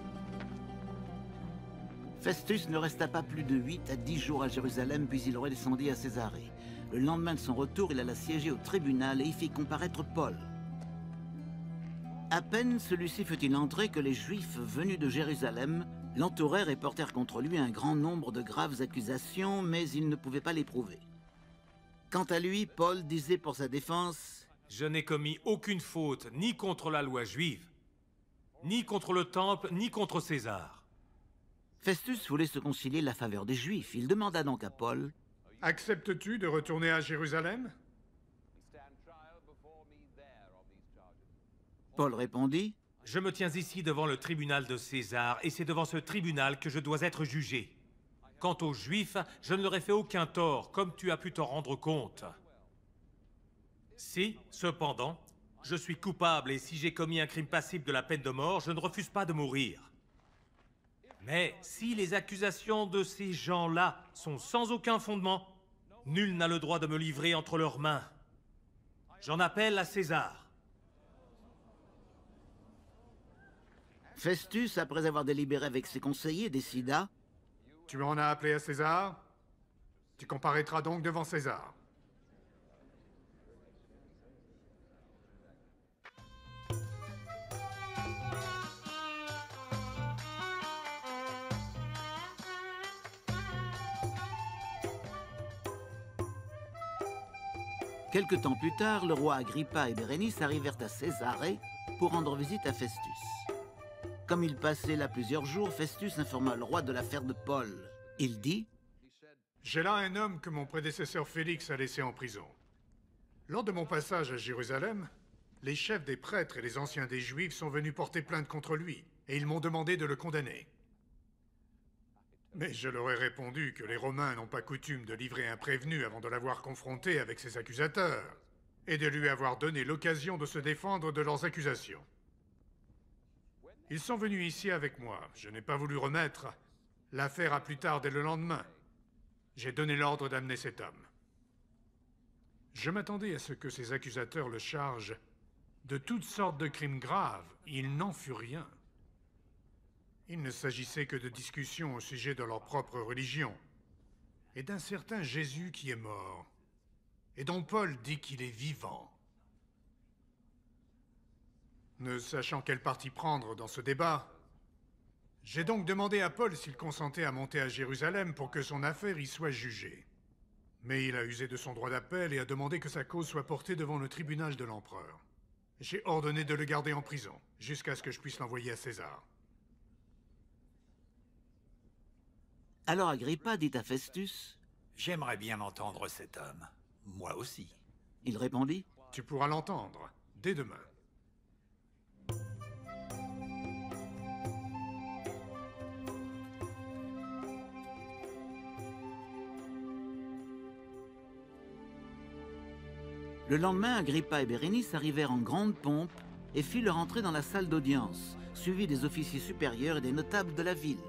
S4: Festus ne resta pas plus de 8 à 10 jours à Jérusalem, puis il redescendit à Césarée. Le lendemain de son retour, il alla siéger au tribunal et y fit comparaître Paul. À peine celui-ci fut-il entré que les Juifs venus de Jérusalem l'entourèrent et portèrent contre lui un grand nombre de graves accusations, mais ils ne pouvaient pas les prouver. Quant à lui, Paul disait pour sa défense:
S10: « Je n'ai commis aucune faute, ni contre la loi juive, ni contre le temple, ni contre César. »
S4: Festus voulait se concilier la faveur des Juifs. Il demanda donc à Paul:
S9: « Acceptes-tu de retourner à Jérusalem ?»
S4: Paul répondit:
S10: « Je me tiens ici devant le tribunal de César, et c'est devant ce tribunal que je dois être jugé. Quant aux Juifs, je ne leur ai fait aucun tort, comme tu as pu t'en rendre compte. Si, cependant, je suis coupable et si j'ai commis un crime passible de la peine de mort, je ne refuse pas de mourir. Mais si les accusations de ces gens-là sont sans aucun fondement, nul n'a le droit de me livrer entre leurs mains. J'en appelle à César. »
S4: Festus, après avoir délibéré avec ses conseillers, décida:
S9: « Tu en as appelé à César? Tu comparaîtras donc devant César. »
S4: Quelque temps plus tard, le roi Agrippa et Bérénice arrivèrent à Césarée pour rendre visite à Festus. Comme il passait là plusieurs jours, Festus informa le roi de l'affaire de Paul. Il dit:
S9: « J'ai là un homme que mon prédécesseur Félix a laissé en prison. Lors de mon passage à Jérusalem, les chefs des prêtres et les anciens des Juifs sont venus porter plainte contre lui, et ils m'ont demandé de le condamner. Mais je leur ai répondu que les Romains n'ont pas coutume de livrer un prévenu avant de l'avoir confronté avec ses accusateurs, et de lui avoir donné l'occasion de se défendre de leurs accusations. Ils sont venus ici avec moi. Je n'ai pas voulu remettre l'affaire à plus tard dès le lendemain. J'ai donné l'ordre d'amener cet homme. Je m'attendais à ce que ces accusateurs le chargent de toutes sortes de crimes graves. Il n'en fut rien. Il ne s'agissait que de discussions au sujet de leur propre religion et d'un certain Jésus qui est mort et dont Paul dit qu'il est vivant. Ne sachant quel parti prendre dans ce débat, J'ai donc demandé à Paul s'il consentait à monter à Jérusalem pour que son affaire y soit jugée. Mais il a usé de son droit d'appel et a demandé que sa cause soit portée devant le tribunal de l'empereur. J'ai ordonné de le garder en prison, jusqu'à ce que je puisse l'envoyer à César.
S4: Alors Agrippa dit à Festus:
S2: J'aimerais bien entendre cet homme. Moi aussi.
S4: Il répondit:
S9: Tu pourras l'entendre, dès demain.
S4: Le lendemain, Agrippa et Bérénice arrivèrent en grande pompe et fit leur entrée dans la salle d'audience, suivis des officiers supérieurs et des notables de la ville.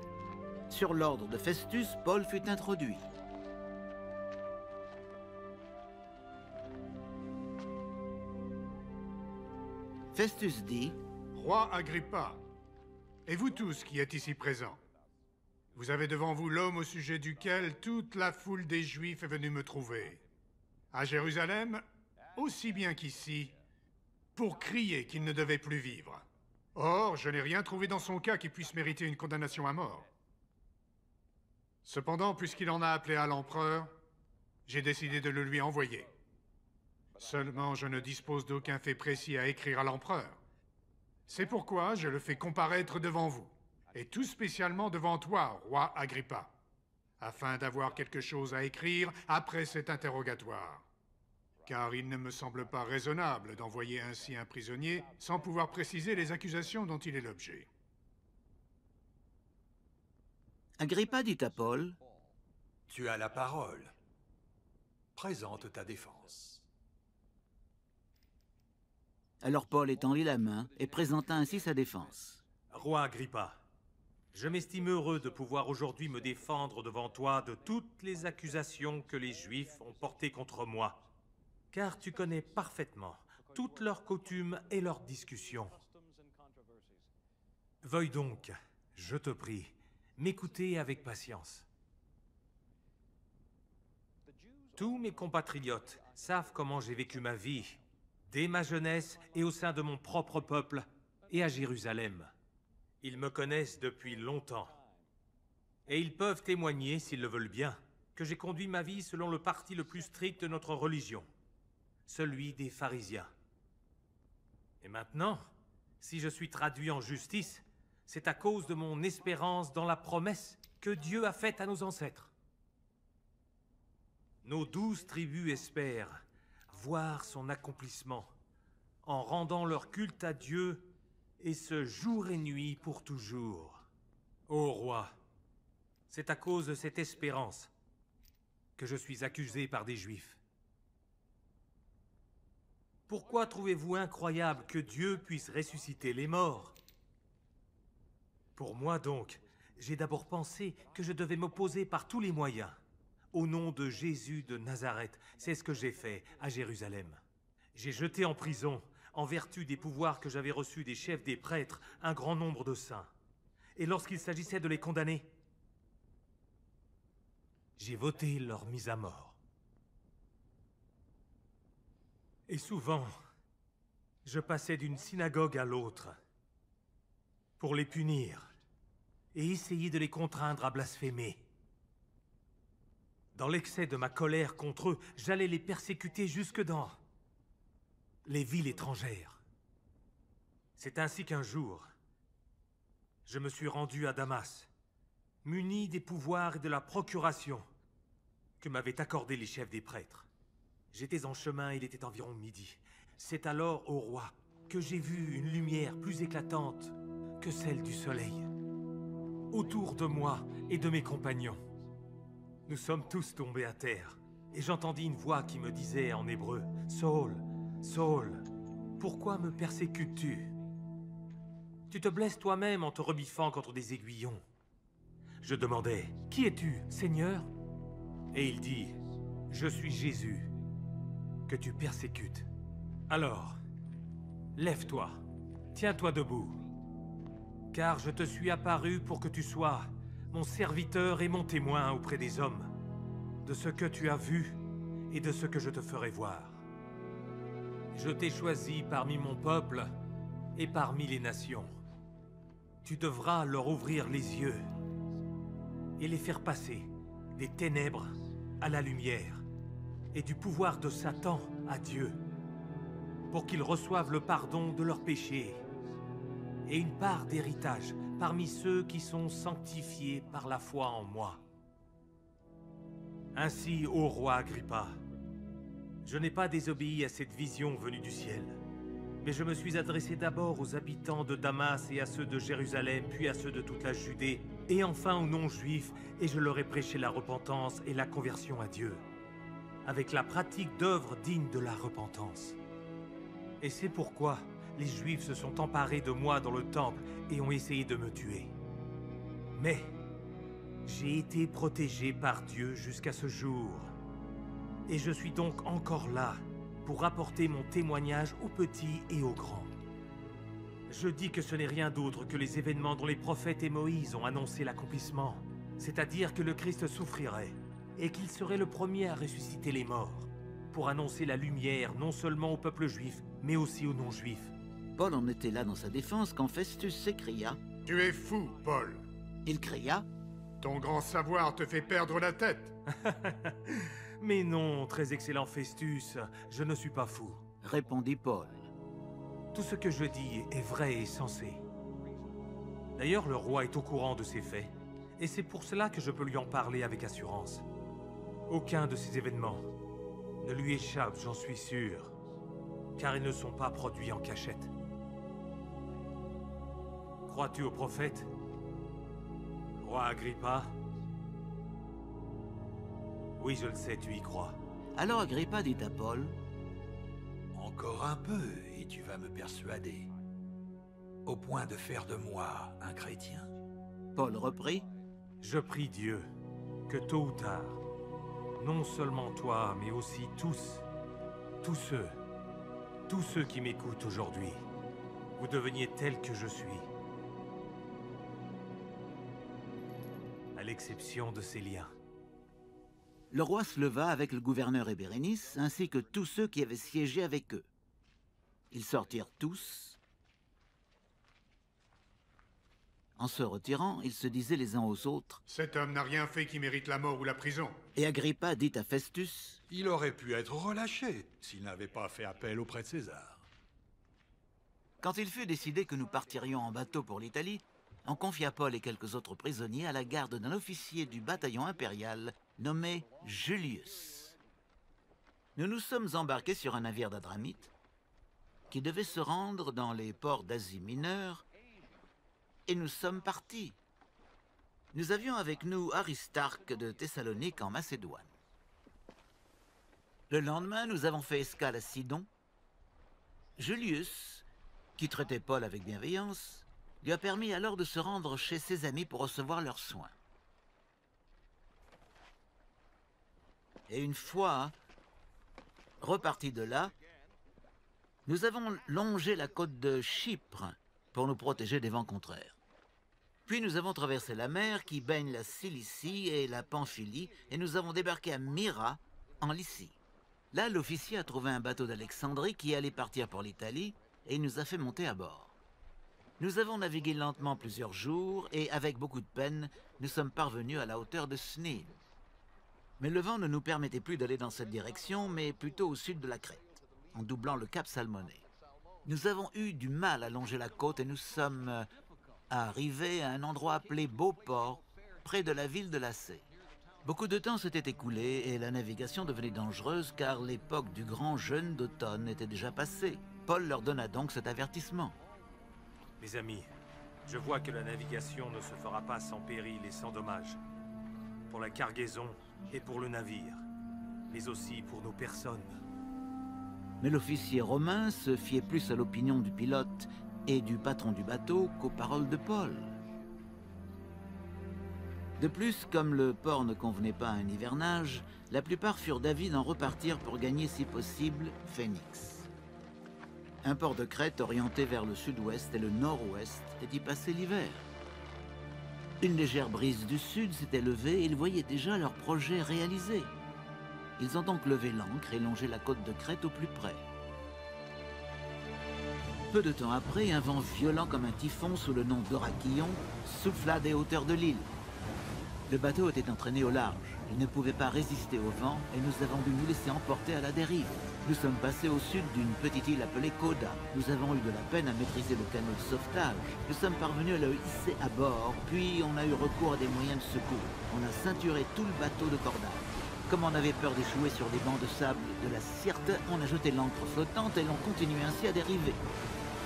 S4: Sur l'ordre de Festus, Paul fut introduit. Festus dit:
S9: Roi Agrippa, et vous tous qui êtes ici présents, vous avez devant vous l'homme au sujet duquel toute la foule des Juifs est venue me trouver. À Jérusalem, aussi bien qu'ici, pour crier qu'il ne devait plus vivre. Or, je n'ai rien trouvé dans son cas qui puisse mériter une condamnation à mort. Cependant, puisqu'il en a appelé à l'empereur, j'ai décidé de le lui envoyer. Seulement, je ne dispose d'aucun fait précis à écrire à l'empereur. C'est pourquoi je le fais comparaître devant vous, et tout spécialement devant toi, roi Agrippa, afin d'avoir quelque chose à écrire après cet interrogatoire. Car il ne me semble pas raisonnable d'envoyer ainsi un prisonnier sans pouvoir préciser les accusations dont il est l'objet.
S4: Agrippa dit à Paul:
S2: Tu as la parole. Présente ta défense.
S4: Alors Paul étendit la main et présenta ainsi sa défense.
S10: Roi Agrippa, je m'estime heureux de pouvoir aujourd'hui me défendre devant toi de toutes les accusations que les Juifs ont portées contre moi. Car tu connais parfaitement toutes leurs coutumes et leurs discussions. Veuille donc, je te prie, m'écouter avec patience. Tous mes compatriotes savent comment j'ai vécu ma vie, dès ma jeunesse et au sein de mon propre peuple et à Jérusalem. Ils me connaissent depuis longtemps. Et ils peuvent témoigner, s'ils le veulent bien, que j'ai conduit ma vie selon le parti le plus strict de notre religion, celui des pharisiens. Et maintenant, si je suis traduit en justice, c'est à cause de mon espérance dans la promesse que Dieu a faite à nos ancêtres. Nos 12 tribus espèrent voir son accomplissement en rendant leur culte à Dieu, et ce jour et nuit pour toujours. Ô roi, c'est à cause de cette espérance que je suis accusé par des Juifs. Pourquoi trouvez-vous incroyable que Dieu puisse ressusciter les morts? Pour moi donc, j'ai d'abord pensé que je devais m'opposer par tous les moyens. Au nom de Jésus de Nazareth, c'est ce que j'ai fait à Jérusalem. J'ai jeté en prison, en vertu des pouvoirs que j'avais reçus des chefs des prêtres, un grand nombre de saints. Et lorsqu'il s'agissait de les condamner, j'ai voté leur mise à mort. Et souvent, je passais d'une synagogue à l'autre pour les punir et essayer de les contraindre à blasphémer. Dans l'excès de ma colère contre eux, j'allais les persécuter jusque dans les villes étrangères. C'est ainsi qu'un jour, je me suis rendu à Damas, muni des pouvoirs et de la procuration que m'avaient accordés les chefs des prêtres. J'étais en chemin, il était environ midi. C'est alors, ô roi, que j'ai vu une lumière plus éclatante que celle du soleil. Autour de moi et de mes compagnons, nous sommes tous tombés à terre, et j'entendis une voix qui me disait en hébreu, « Saul, Saul, pourquoi me persécutes-tu? Tu te blesses toi-même en te rebiffant contre des aiguillons. » Je demandai, « Qui es-tu, Seigneur ?» Et il dit, « Je suis Jésus, que tu persécutes. Alors, lève-toi, tiens-toi debout, car je te suis apparu pour que tu sois mon serviteur et mon témoin auprès des hommes, de ce que tu as vu et de ce que je te ferai voir. Je t'ai choisi parmi mon peuple et parmi les nations. tu devras leur ouvrir les yeux et les faire passer des ténèbres à la lumière et du pouvoir de Satan à Dieu, pour qu'ils reçoivent le pardon de leurs péchés et une part d'héritage parmi ceux qui sont sanctifiés par la foi en moi. Ainsi, ô roi Agrippa, je n'ai pas désobéi à cette vision venue du ciel, mais je me suis adressé d'abord aux habitants de Damas et à ceux de Jérusalem, puis à ceux de toute la Judée, et enfin aux non-juifs, et je leur ai prêché la repentance et la conversion à Dieu, avec la pratique d'œuvres dignes de la repentance. Et c'est pourquoi les Juifs se sont emparés de moi dans le temple et ont essayé de me tuer. Mais j'ai été protégé par Dieu jusqu'à ce jour. Et je suis donc encore là pour apporter mon témoignage aux petits et aux grands. Je dis que ce n'est rien d'autre que les événements dont les prophètes et Moïse ont annoncé l'accomplissement, c'est-à-dire que le Christ souffrirait et qu'il serait le premier à ressusciter les morts, pour annoncer la lumière non seulement au peuple juif, mais aussi aux non-juifs.
S4: Paul en était là dans sa défense quand Festus s'écria.
S9: « Tu es fou, Paul !»
S4: Il cria.
S9: « Ton grand savoir te fait perdre la tête !»
S10: Mais non, très excellent Festus, je ne suis pas fou,
S4: répondit Paul.
S10: Tout ce que je dis est vrai et sensé. D'ailleurs, le roi est au courant de ces faits, et c'est pour cela que je peux lui en parler avec assurance. Aucun de ces événements ne lui échappe, j'en suis sûr, car ils ne sont pas produits en cachette. Crois-tu au prophète, roi Agrippa? Oui, je le sais, tu y crois.
S4: Alors Agrippa dit à Paul.
S13: Encore un peu, et tu vas me persuader. Au point de faire de moi un chrétien.
S4: Paul reprit.
S10: Je prie Dieu que tôt ou tard, non seulement toi, mais aussi tous ceux qui m'écoutent aujourd'hui, vous deveniez tels que je suis. À l'exception de ces liens.
S4: Le roi se leva avec le gouverneur et Bérénice, ainsi que tous ceux qui avaient siégé avec eux. Ils sortirent tous. En se retirant, ils se disaient les uns aux autres. «
S9: Cet homme n'a rien fait qui mérite la mort ou la prison. »
S4: Et Agrippa dit à Festus.
S13: « Il aurait pu être relâché s'il n'avait pas fait appel auprès de César. »
S4: Quand il fut décidé que nous partirions en bateau pour l'Italie, on confia Paul et quelques autres prisonniers à la garde d'un officier du bataillon impérial nommé Julius. Nous nous sommes embarqués sur un navire d'Adramite qui devait se rendre dans les ports d'Asie mineure et nous sommes partis. Nous avions avec nous Aristarque de Thessalonique en Macédoine. Le lendemain, nous avons fait escale à Sidon. Julius, qui traitait Paul avec bienveillance, lui a permis alors de se rendre chez ses amis pour recevoir leurs soins. Et une fois repartis de là, nous avons longé la côte de Chypre pour nous protéger des vents contraires. Puis nous avons traversé la mer qui baigne la Cilicie et la Pamphylie et nous avons débarqué à Myra, en Lycie. Là, l'officier a trouvé un bateau d'Alexandrie qui allait partir pour l'Italie et il nous a fait monter à bord. Nous avons navigué lentement plusieurs jours et avec beaucoup de peine, nous sommes parvenus à la hauteur de Snil. Mais le vent ne nous permettait plus d'aller dans cette direction, mais plutôt au sud de la Crète, en doublant le cap Salmoné. Nous avons eu du mal à longer la côte et nous sommes arrivés à un endroit appelé Beauport, près de la ville de Lacée. Beaucoup de temps s'était écoulé et la navigation devenait dangereuse car l'époque du grand jeûne d'automne était déjà passée. Paul leur donna donc cet avertissement.
S10: Mes amis, je vois que la navigation ne se fera pas sans péril et sans dommage. Pour la cargaison et pour le navire, mais aussi pour nos personnes.
S4: Mais l'officier romain se fiait plus à l'opinion du pilote et du patron du bateau qu'aux paroles de Paul. De plus, comme le port ne convenait pas à un hivernage, la plupart furent d'avis d'en repartir pour gagner, si possible, Phénix. Un port de Crète orienté vers le sud-ouest et le nord-ouest et d'y passer l'hiver. Une légère brise du sud s'était levée et ils voyaient déjà leur projet réalisé. Ils ont donc levé l'ancre et longé la côte de Crète au plus près. Peu de temps après, un vent violent comme un typhon sous le nom d'Oraquillon souffla des hauteurs de l'île. Le bateau était entraîné au large. Il ne pouvait pas résister au vent et nous avons dû nous laisser emporter à la dérive. Nous sommes passés au sud d'une petite île appelée Koda. Nous avons eu de la peine à maîtriser le canot de sauvetage. Nous sommes parvenus à le hisser à bord, puis on a eu recours à des moyens de secours. On a ceinturé tout le bateau de cordage. Comme on avait peur d'échouer sur des bancs de sable de la Sirte, on a jeté l'ancre flottante et l'on continuait ainsi à dériver.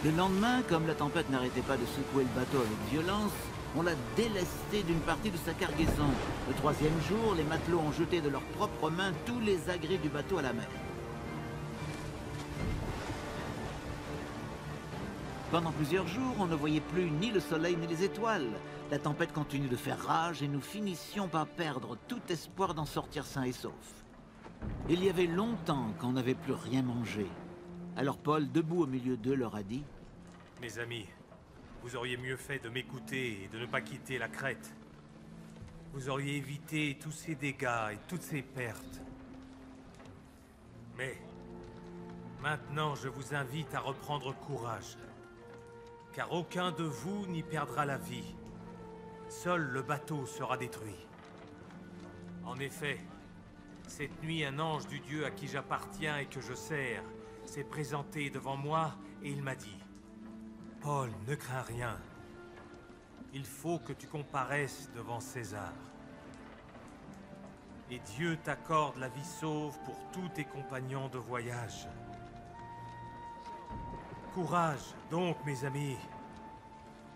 S4: Le lendemain, comme la tempête n'arrêtait pas de secouer le bateau avec violence, on l'a délesté d'une partie de sa cargaison. Le troisième jour, les matelots ont jeté de leurs propres mains tous les agrès du bateau à la mer. Pendant plusieurs jours, on ne voyait plus ni le soleil ni les étoiles. La tempête continue de faire rage et nous finissions par perdre tout espoir d'en sortir sains et saufs. Il y avait longtemps qu'on n'avait plus rien mangé. Alors Paul, debout au milieu d'eux, leur a dit «
S10: Mes amis, vous auriez mieux fait de m'écouter et de ne pas quitter la Crète. Vous auriez évité tous ces dégâts et toutes ces pertes. Mais maintenant, je vous invite à reprendre courage. Car aucun de vous n'y perdra la vie. Seul le bateau sera détruit. En effet, cette nuit, un ange du Dieu à qui j'appartiens et que je sers s'est présenté devant moi et il m'a dit « Paul, ne crains rien. Il faut que tu comparaisses devant César. Et Dieu t'accorde la vie sauve pour tous tes compagnons de voyage. Courage, donc, mes amis.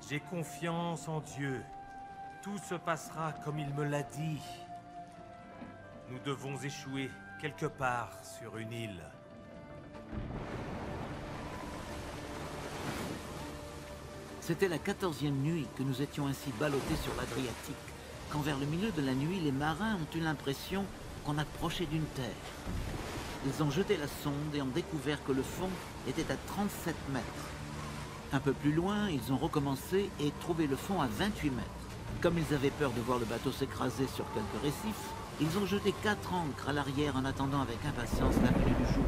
S10: J'ai confiance en Dieu. Tout se passera comme il me l'a dit. Nous devons échouer quelque part sur une île. »
S4: C'était la 14e nuit que nous étions ainsi ballottés sur l'Adriatique, quand vers le milieu de la nuit, les marins ont eu l'impression qu'on approchait d'une terre. Ils ont jeté la sonde et ont découvert que le fond était à 37 mètres. Un peu plus loin, ils ont recommencé et trouvé le fond à 28 mètres. Comme ils avaient peur de voir le bateau s'écraser sur quelques récifs, ils ont jeté 4 ancres à l'arrière en attendant avec impatience la venue du jour.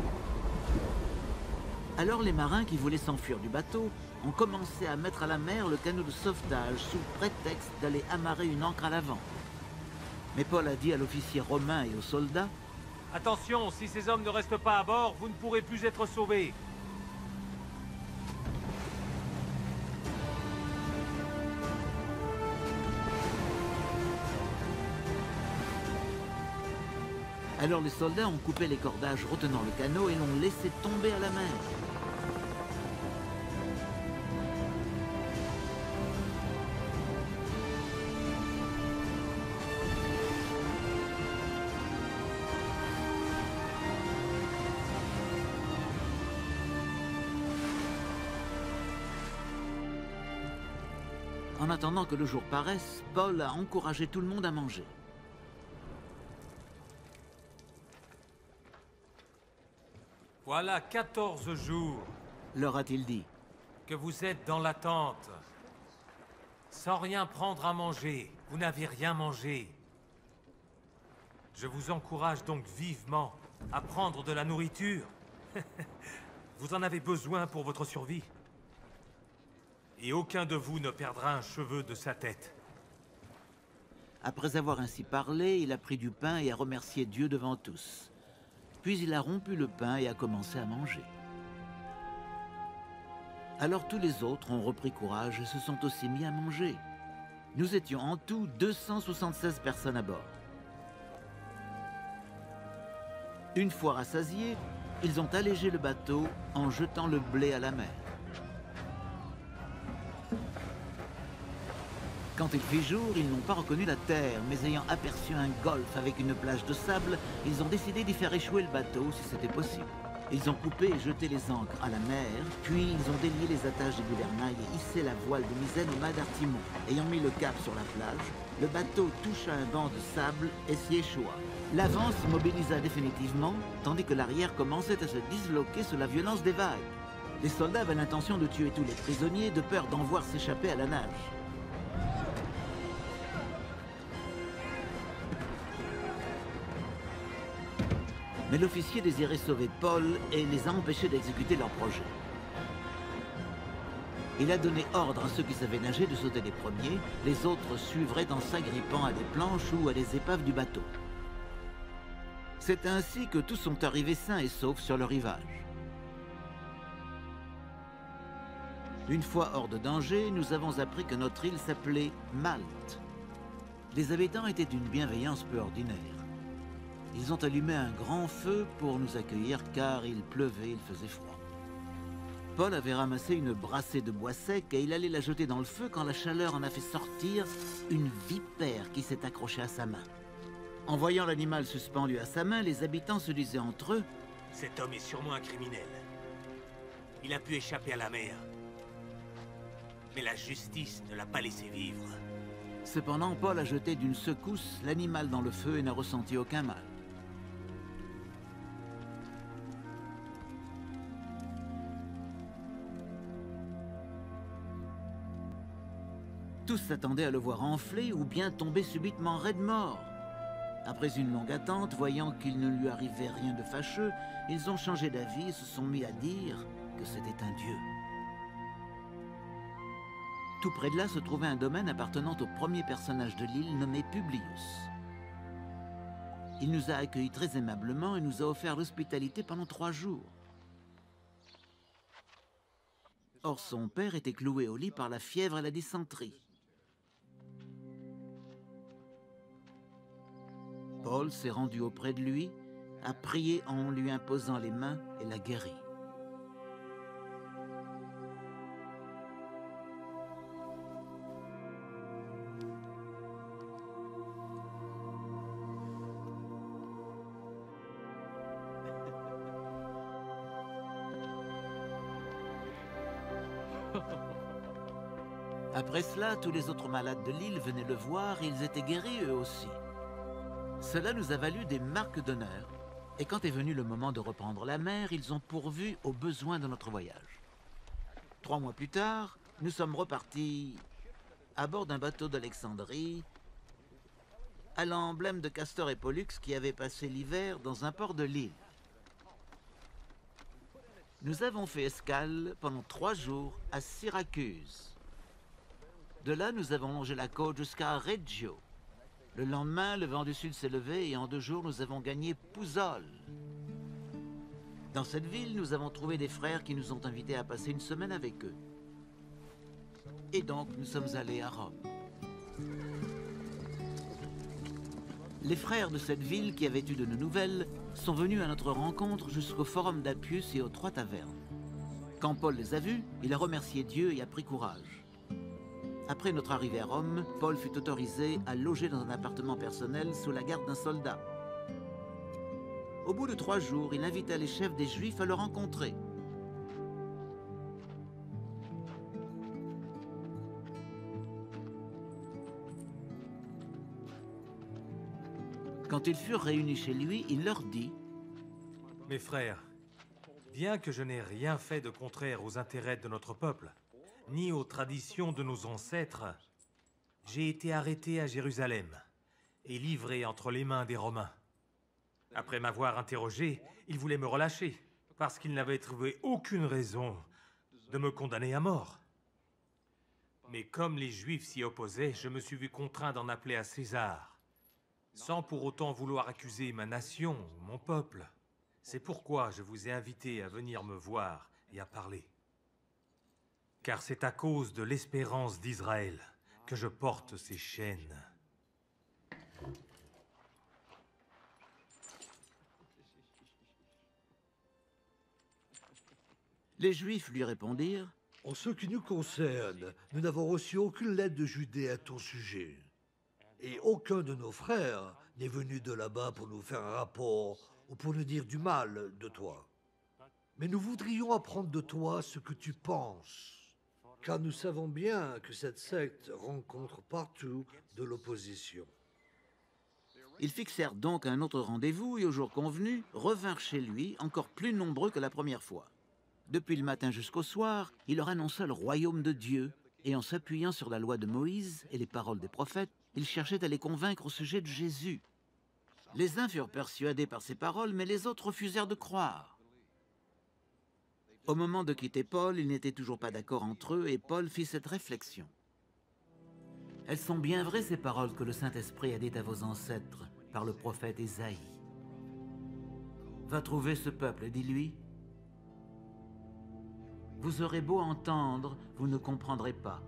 S4: Alors les marins qui voulaient s'enfuir du bateau ont commencé à mettre à la mer le canot de sauvetage sous prétexte d'aller amarrer une ancre à l'avant. Mais Paul a dit à l'officier romain et aux soldats
S10: « Attention, si ces hommes ne restent pas à bord, vous ne pourrez plus être sauvés. »
S4: Alors les soldats ont coupé les cordages retenant le canot et l'ont laissé tomber à la mer. En attendant que le jour paraisse, Paul a encouragé tout le monde à manger.
S10: Voilà 14 jours,
S4: leur a-t-il dit,
S10: que vous êtes dans l'attente. Sans rien prendre à manger, vous n'avez rien mangé. Je vous encourage donc vivement à prendre de la nourriture. Vous en avez besoin pour votre survie. Et aucun de vous ne perdra un cheveu de sa tête.
S4: Après avoir ainsi parlé, il a pris du pain et a remercié Dieu devant tous. Puis il a rompu le pain et a commencé à manger. Alors tous les autres ont repris courage et se sont aussi mis à manger. Nous étions en tout 276 personnes à bord. Une fois rassasiés, ils ont allégé le bateau en jetant le blé à la mer. Quand il fit jour, ils n'ont pas reconnu la terre, mais ayant aperçu un golfe avec une plage de sable, ils ont décidé d'y faire échouer le bateau si c'était possible. Ils ont coupé et jeté les ancres à la mer, puis ils ont délié les attaches du gouvernail et hissé la voile de misaine au mât d'artimon. Ayant mis le cap sur la plage, le bateau toucha un banc de sable et s'y échoua. L'avant s'immobilisa définitivement, tandis que l'arrière commençait à se disloquer sous la violence des vagues. Les soldats avaient l'intention de tuer tous les prisonniers, de peur d'en voir s'échapper à la nage. Mais l'officier désirait sauver Paul et les a empêchés d'exécuter leur projet. Il a donné ordre à ceux qui savaient nager de sauter les premiers, les autres suivraient en s'agrippant à des planches ou à des épaves du bateau. C'est ainsi que tous sont arrivés sains et saufs sur le rivage. Une fois hors de danger, nous avons appris que notre île s'appelait Malte. Les habitants étaient d'une bienveillance peu ordinaire. Ils ont allumé un grand feu pour nous accueillir car il pleuvait, il faisait froid. Paul avait ramassé une brassée de bois sec et il allait la jeter dans le feu quand la chaleur en a fait sortir une vipère qui s'est accrochée à sa main. En voyant l'animal suspendu à sa main, les habitants se disaient entre eux «
S10: Cet homme est sûrement un criminel. Il a pu échapper à la mer. Mais la justice ne l'a pas laissé vivre. »
S4: Cependant, Paul a jeté d'une secousse l'animal dans le feu et n'a ressenti aucun mal. Tous s'attendaient à le voir enfler ou bien tomber subitement raide mort. Après une longue attente, voyant qu'il ne lui arrivait rien de fâcheux, ils ont changé d'avis et se sont mis à dire que c'était un dieu. Tout près de là se trouvait un domaine appartenant au premier personnage de l'île nommé Publius. Il nous a accueillis très aimablement et nous a offert l'hospitalité pendant 3 jours. Or, son père était cloué au lit par la fièvre et la dysenterie. Paul s'est rendu auprès de lui, a prié en lui imposant les mains et l'a guéri. Après cela, tous les autres malades de l'île venaient le voir et ils étaient guéris eux aussi. Cela nous a valu des marques d'honneur, et quand est venu le moment de reprendre la mer, ils ont pourvu aux besoins de notre voyage. 3 mois plus tard, nous sommes repartis à bord d'un bateau d'Alexandrie, à l'emblème de Castor et Pollux qui avaient passé l'hiver dans un port de l'île. Nous avons fait escale pendant 3 jours à Syracuse. De là, nous avons longé la côte jusqu'à Reggio. Le lendemain, le vent du sud s'est levé et en 2 jours, nous avons gagné Pouzzoles. Dans cette ville, nous avons trouvé des frères qui nous ont invités à passer une semaine avec eux. Et donc, nous sommes allés à Rome. Les frères de cette ville qui avaient eu de nos nouvelles sont venus à notre rencontre jusqu'au Forum d'Appius et aux 3 tavernes. Quand Paul les a vus, il a remercié Dieu et a pris courage. Après notre arrivée à Rome, Paul fut autorisé à loger dans un appartement personnel sous la garde d'un soldat. Au bout de 3 jours, il invita les chefs des Juifs à le rencontrer. Quand ils furent réunis chez lui, il leur dit
S10: « Mes frères, bien que je n'ai rien fait de contraire aux intérêts de notre peuple, ni aux traditions de nos ancêtres, j'ai été arrêté à Jérusalem et livré entre les mains des Romains. Après m'avoir interrogé, ils voulaient me relâcher, parce qu'ils n'avaient trouvé aucune raison de me condamner à mort. Mais comme les Juifs s'y opposaient, je me suis vu contraint d'en appeler à César, sans pour autant vouloir accuser ma nation ou mon peuple. C'est pourquoi je vous ai invité à venir me voir et à parler. Car c'est à cause de l'espérance d'Israël que je porte ces chaînes. »
S4: Les Juifs lui répondirent
S12: « En ce qui nous concerne, nous n'avons reçu aucune lettre de Judée à ton sujet. Et aucun de nos frères n'est venu de là-bas pour nous faire un rapport ou pour nous dire du mal de toi. Mais nous voudrions apprendre de toi ce que tu penses. Car nous savons bien que cette secte rencontre partout de l'opposition. »
S4: Ils fixèrent donc un autre rendez-vous et au jour convenu, revinrent chez lui encore plus nombreux que la première fois. Depuis le matin jusqu'au soir, il leur annonça le royaume de Dieu et en s'appuyant sur la loi de Moïse et les paroles des prophètes, il cherchait à les convaincre au sujet de Jésus. Les uns furent persuadés par ses paroles, mais les autres refusèrent de croire. Au moment de quitter Paul, ils n'étaient toujours pas d'accord entre eux et Paul fit cette réflexion. Elles sont bien vraies ces paroles que le Saint-Esprit a dites à vos ancêtres par le prophète Ésaïe. Va trouver ce peuple et dis-lui, vous aurez beau entendre, vous ne comprendrez pas.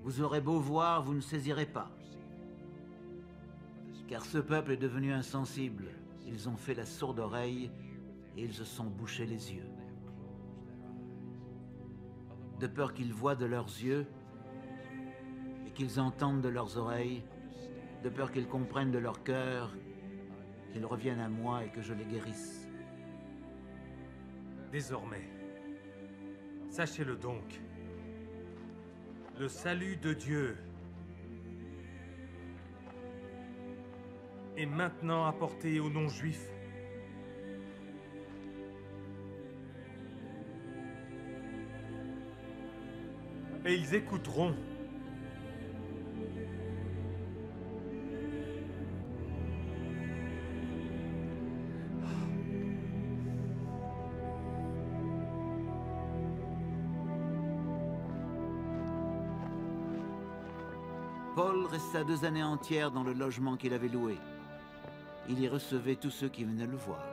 S4: Vous aurez beau voir, vous ne saisirez pas. Car ce peuple est devenu insensible. Ils ont fait la sourde oreille et ils se sont bouchés les yeux. De peur qu'ils voient de leurs yeux et qu'ils entendent de leurs oreilles, de peur qu'ils comprennent de leur cœur, qu'ils reviennent à moi et que je les guérisse.
S10: Désormais, sachez-le donc, le salut de Dieu est maintenant apporté aux non-juifs. Et ils écouteront.
S4: Paul resta 2 années entières dans le logement qu'il avait loué. Il y recevait tous ceux qui venaient le voir.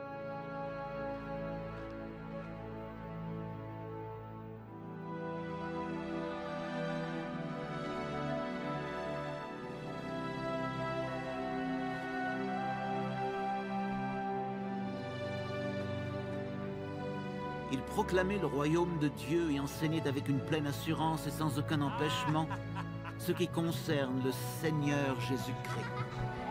S4: Il proclamait le royaume de Dieu et enseignait avec une pleine assurance et sans aucun empêchement ce qui concerne le Seigneur Jésus-Christ.